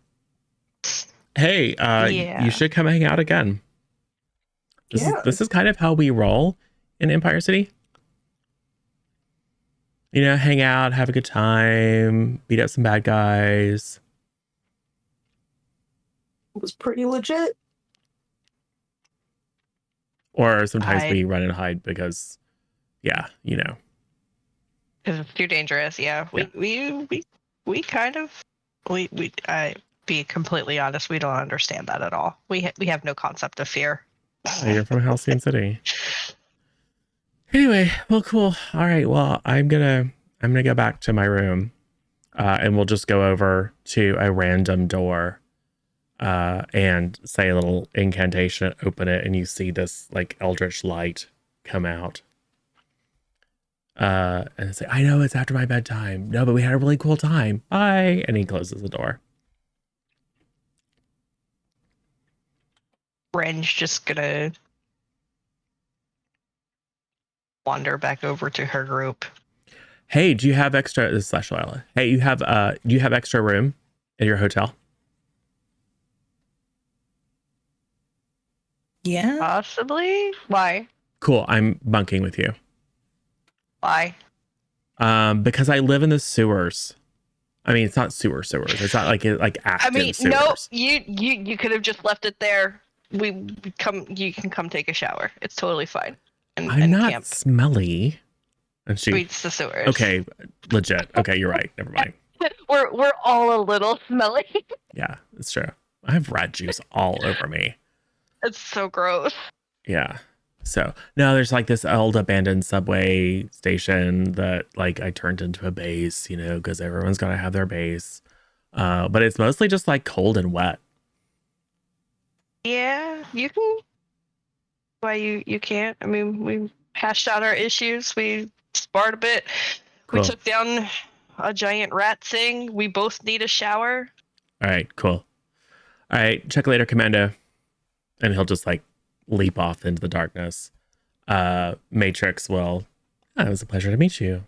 hey, Yeah. you should come hang out again. This is kind of how we roll in Empire City. You know, hang out, have a good time, beat up some bad guys. It was pretty legit. Or sometimes we run and hide because, yeah, you know. Because it's too dangerous. Yeah. We kind of I be completely honest, we don't understand that at all. We have no concept of fear. You're from Halcyon City. Anyway, well, cool. All right. Well, I'm gonna go back to my room, and we'll just go over to a random door, and say a little incantation, open it, and you see this like eldritch light come out. And say, I know it's after my bedtime. No, but we had a really cool time. Bye. And he closes the door. Ren's just gonna wander back over to her group. Hey, do you have extra? This is Slash Lila. Hey, do you have extra room in your hotel? Yeah. Possibly. Why? Cool. I'm bunking with you. Why? Because I live in the sewers. I mean, it's not sewers. It's not like active I mean, sewers. no, you could have just left it there. You can come take a shower. It's totally fine. I'm not camp. smelly. And she. It's the sewers. Okay, legit. Okay, you're right. Never mind. We're all a little smelly. Yeah, it's true. I have rat juice all over me. It's so gross. Yeah. So no, there's like this old abandoned subway station that like I turned into a base, you know, because everyone's gonna have their base. But it's mostly just like cold and wet. Yeah, you can. Why you can't? I mean, we hashed out our issues. We sparred a bit. Cool. We took down a giant rat thing. We both need a shower. All right, cool. All right, check later, Commando. And he'll just like leap off into the darkness. Matrix will. Oh, it was a pleasure to meet you.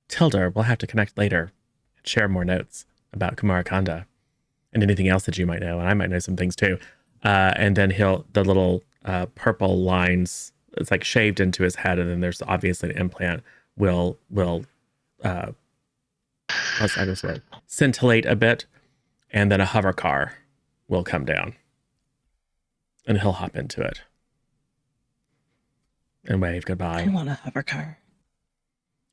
Tilda, we'll have to connect later and share more notes about Kumara Kanda and anything else that you might know, and I might know some things too. And then the little purple lines, it's like shaved into his head, and then there's obviously an implant will what's this word? Scintillate a bit, and then a hover car will come down. And he'll hop into it. and wave I goodbye. want a hover car.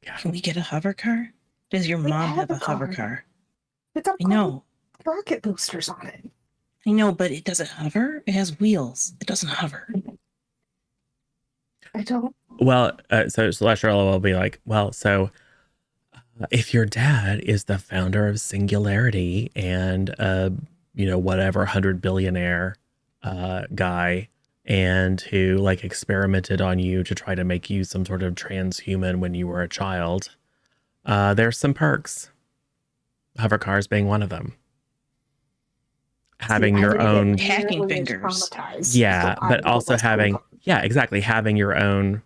Yeah. Can we get a hover car? Does your mom have a hover car? It's got I know. rocket boosters on it. I know, but it doesn't hover. It has wheels. It doesn't hover. I don't. Well, so Celestial will be like, well, so if your dad is the founder of Singularity and whatever 100 billionaire guy, and who like experimented on you to try to make you some sort of transhuman when you were a child, there's some perks. Hover cars being one of them. Having your own hacking fingers. Yeah, but also having exactly, having your own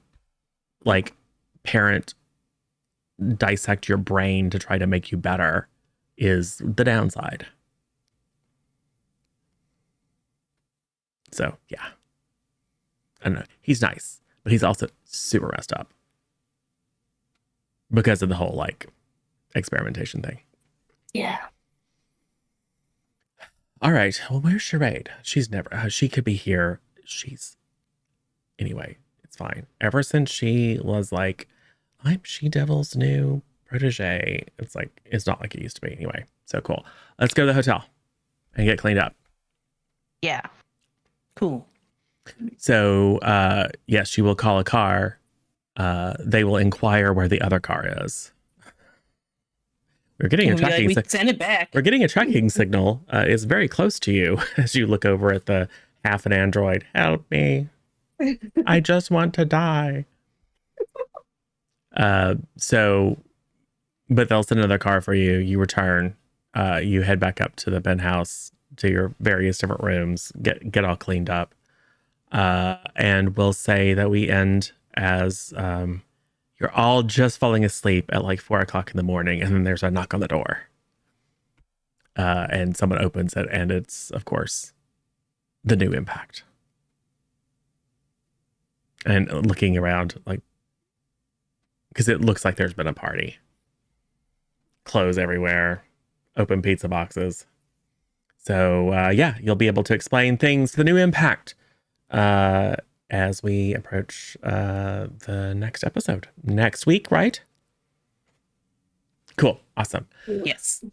like parent dissect your brain to try to make you better is the downside. So yeah, I don't know. He's nice, but he's also super messed up because of the whole like experimentation thing. Yeah. All right. Well, where's Charade? She's never. She could be here. Anyway. It's fine. Ever since she was like, I'm She-Devil's new protege, it's not like it used to be anyway. So cool. Let's go to the hotel and get cleaned up. Yeah. Cool. So yes, she will call a car. They will inquire where the other car is. We're getting a tracking send it back. We're getting a tracking signal. It's very close to you as you look over at the half an android. Help me. I just want to die. But they'll send another car for you. You return. You head back up to the penthouse to your various different rooms. Get all cleaned up. And we'll say that we end as you're all just falling asleep at like 4 o'clock in the morning, and then there's a knock on the door. And someone opens it, and it's of course the new Impact. And looking around, like, because it looks like there's been a party. Clothes everywhere, open pizza boxes. So, you'll be able to explain things to the new Impact as we approach the next episode. Next week, right? Cool. Awesome. Yes.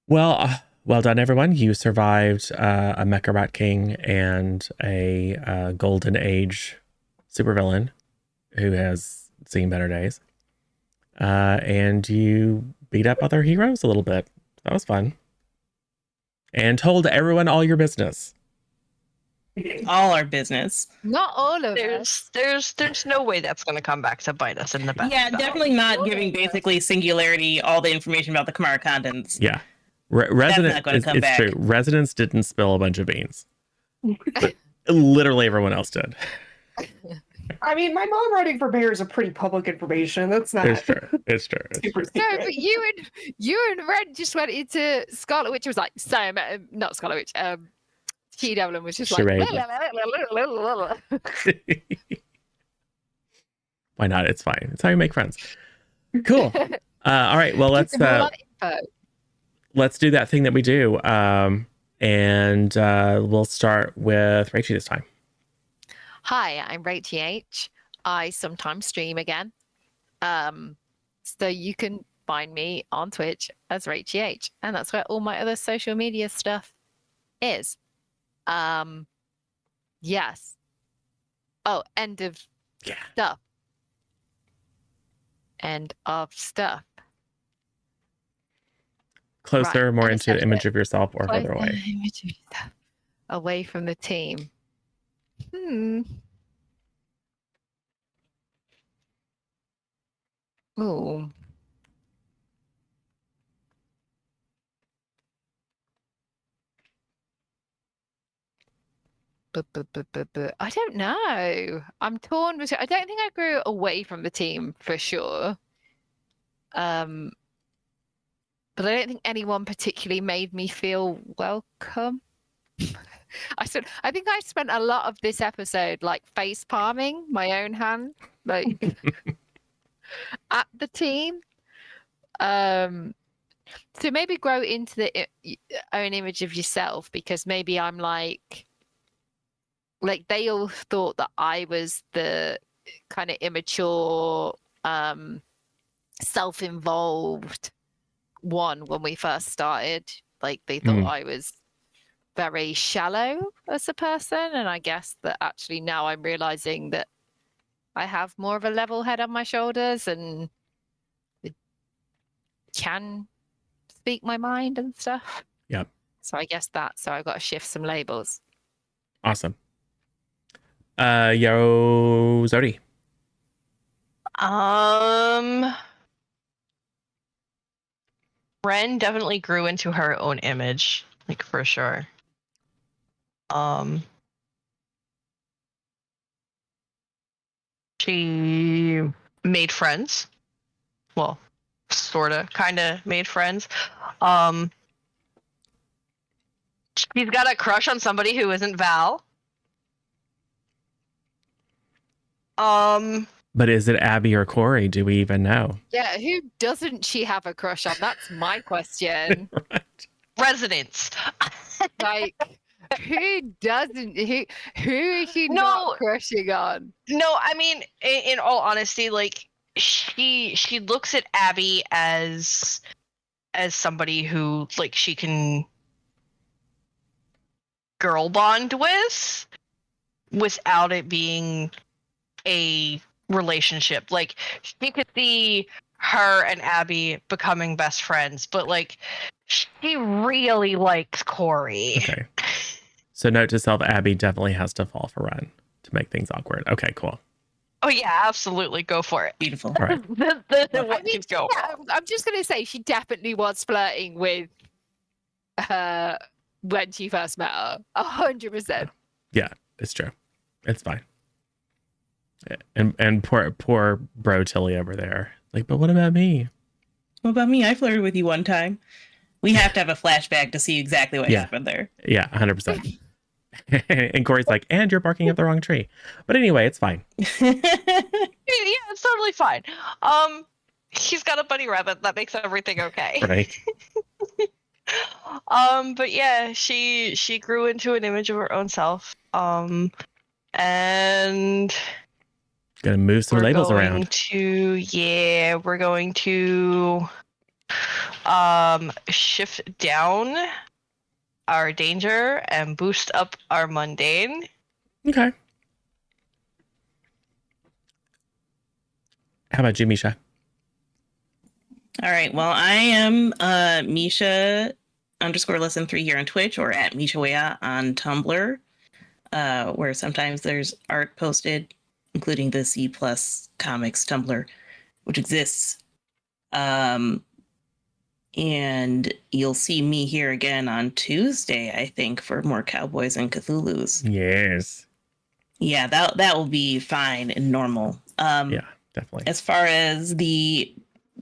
Well, well done, everyone. You survived a Mecha Rat King and a Golden Age supervillain who has seen better days. And you beat up other heroes a little bit. That was fun. And told everyone all your business. All our business. Not all of us. There's no way that's going to come back to bite us in the back. Yeah, definitely not giving basically Singularity all the information about the Kamara Condens. Yeah. Resident, not going to come back. True. Residents didn't spill a bunch of beans. But literally everyone else did. I mean, my mom running for mayor is a pretty public information. That's not. It's true. It's true. Super secret. No, but you and Red just went into Scarlet Witch. Was like, not Scarlet Witch. She-Devil was just Charade. like. Why not? It's fine. It's how you make friends. Cool. All right. Well, let's do that thing that we do. And we'll start with Rachie this time. Hi, I'm Rachie H. I sometimes stream again. So you can find me on Twitch as Rachie H. And that's where all my other social media stuff is. Yes. Oh, end of stuff. End of stuff. Closer, Right. more And into the image of yourself or Closer, further away? image of yourself. Away from the team. Ooh. I don't know. I'm torn between. I don't think I grew away from the team for sure. But I don't think anyone particularly made me feel welcome. I think I spent a lot of this episode like face palming my own hand, like at the team. So maybe grow into the own image of yourself, because maybe I'm like they all thought that I was the kind of immature, self-involved one when we first started. Like they thought I was very shallow as a person, and I guess that actually now I'm realizing that I have more of a level head on my shoulders and can speak my mind and stuff. Yep. So I guess so I've got to shift some labels. Awesome. Yo, Zodi. Ren definitely grew into her own image, like for sure. She made friends. Well, sorta, kinda made friends. She's got a crush on somebody who isn't Val. But is it Abby or Corey? Do we even know? Yeah, who doesn't she have a crush on? That's my question. Right. Residents. Like, who doesn't? Who is she not crushing on? No, I mean, in all honesty, like she looks at Abby as somebody who like she can girl bond with without it being a relationship. Like she could see her and Abby becoming best friends, but like she really likes Corey. Okay. So note to self, Abby definitely has to fall for Ren to make things awkward. Okay, cool. Oh yeah, absolutely. Go for it. Beautiful. All right. Go. I'm just gonna say she definitely was flirting with her when she first met her. 100%. Yeah, it's true. It's fine. And poor bro Tilly over there. Like, but what about me? What about me? I flirted with you one time. We have to have a flashback to see exactly what happened there. Yeah, 100%. And Corey's like, and you're barking up the wrong tree. But anyway, it's fine. Yeah, it's totally fine. He's got a bunny rabbit that makes everything okay. Right. But yeah, she grew into an image of her own self. And Gonna move some labels around. We're going to shift down our danger and boost up our mundane. Okay. How about you, Misha? All right. Well, I am Misha _lesson3 here on Twitch, or at Mishawea on Tumblr, where sometimes there's art posted, including the C+ comics Tumblr, which exists. And you'll see me here again on Tuesday, I think, for more Cowboys and Cthulhu's. Yes. Yeah, that will be fine and normal. Yeah, definitely. As far as the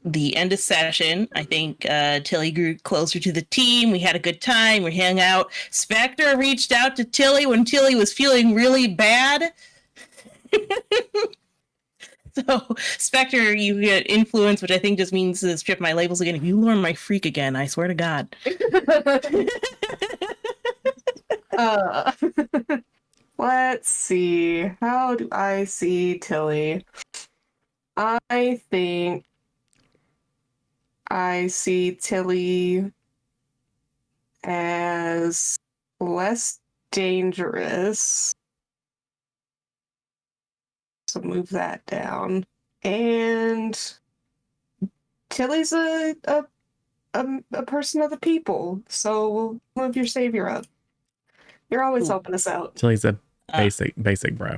end of session, I think Tilly grew closer to the team. We had a good time. We hung out. Spectre reached out to Tilly when Tilly was feeling really bad. So, Spectre, you get influence, which I think just means to strip my labels again. If you learn my freak again, I swear to God. Let's see. How do I see Tilly? I think I see Tilly as less dangerous. So move that down. And Tilly's a person of the people. So move your savior up. You're always helping us out. Tilly's a basic bro.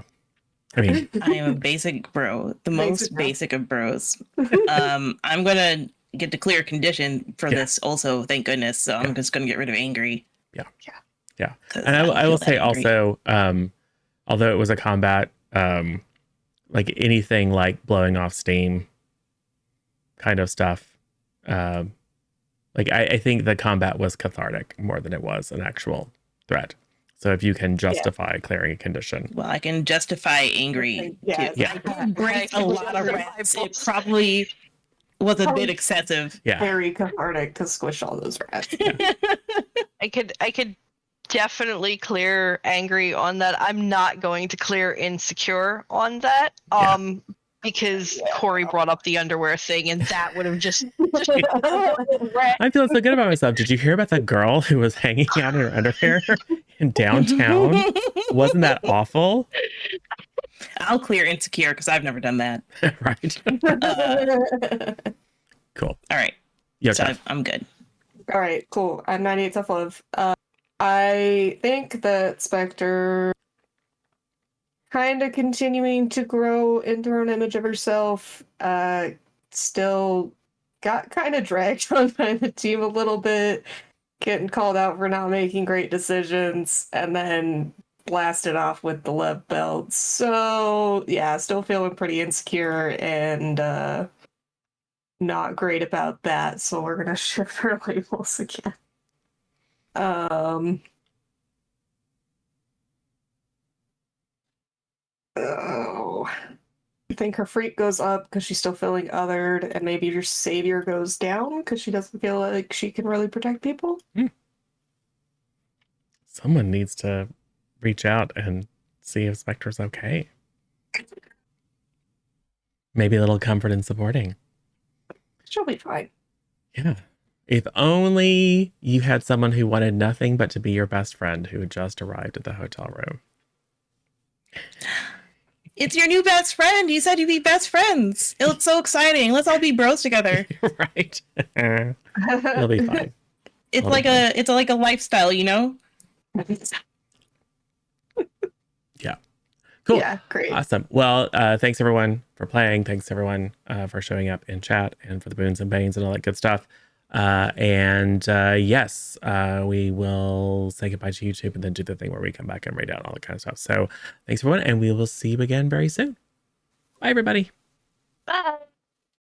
I mean, I am a basic bro, the most basic of bros. I'm gonna get to clear condition for this also, thank goodness. So I'm just gonna get rid of angry. Yeah. And I will say angry. Also, although it was a combat, like anything like blowing off steam kind of stuff, like I think the combat was cathartic more than it was an actual threat. So if you can justify clearing a condition. Well, I can justify angry. Yeah. I break a lot of rats. It probably was a bit excessive. Yeah. Very cathartic to squish all those rats. I could definitely clear angry on that. I'm not going to clear insecure on that. Because Corey brought up the underwear thing, and that would have just. I'm feeling so good about myself. Did you hear about that girl who was hanging out in her underwear in downtown? Wasn't that awful? I'll clear insecure because I've never done that. Right. Cool. All right. Yeah. So I'm good. All right, cool. I'm 98 tough love. I think that Spectre kind of continuing to grow into her own image of herself, still got kind of dragged on by the team a little bit, getting called out for not making great decisions, and then blasted off with the Lev belt. So yeah, still feeling pretty insecure and not great about that. So we're gonna shift her labels again. Oh, I think her freak goes up because she's still feeling othered, and maybe your savior goes down because she doesn't feel like she can really protect people. Someone needs to reach out and see if Spectre's okay. Maybe a little comfort in supporting. She'll be fine. Yeah. If only you had someone who wanted nothing but to be your best friend who had just arrived at the hotel room. It's your new best friend. You said you'd be best friends. It looks so exciting. Let's all be bros together. Right. It'll be fine. It's like a lifestyle, you know? Yeah. Cool. Yeah, great. Awesome. Well, thanks everyone for playing. Thanks everyone for showing up in chat and for the boons and banes and all that good stuff. Yes, we will say goodbye to YouTube and then do the thing where we come back and read out all that kind of stuff. So thanks everyone, and we will see you again very soon. Bye everybody. Bye.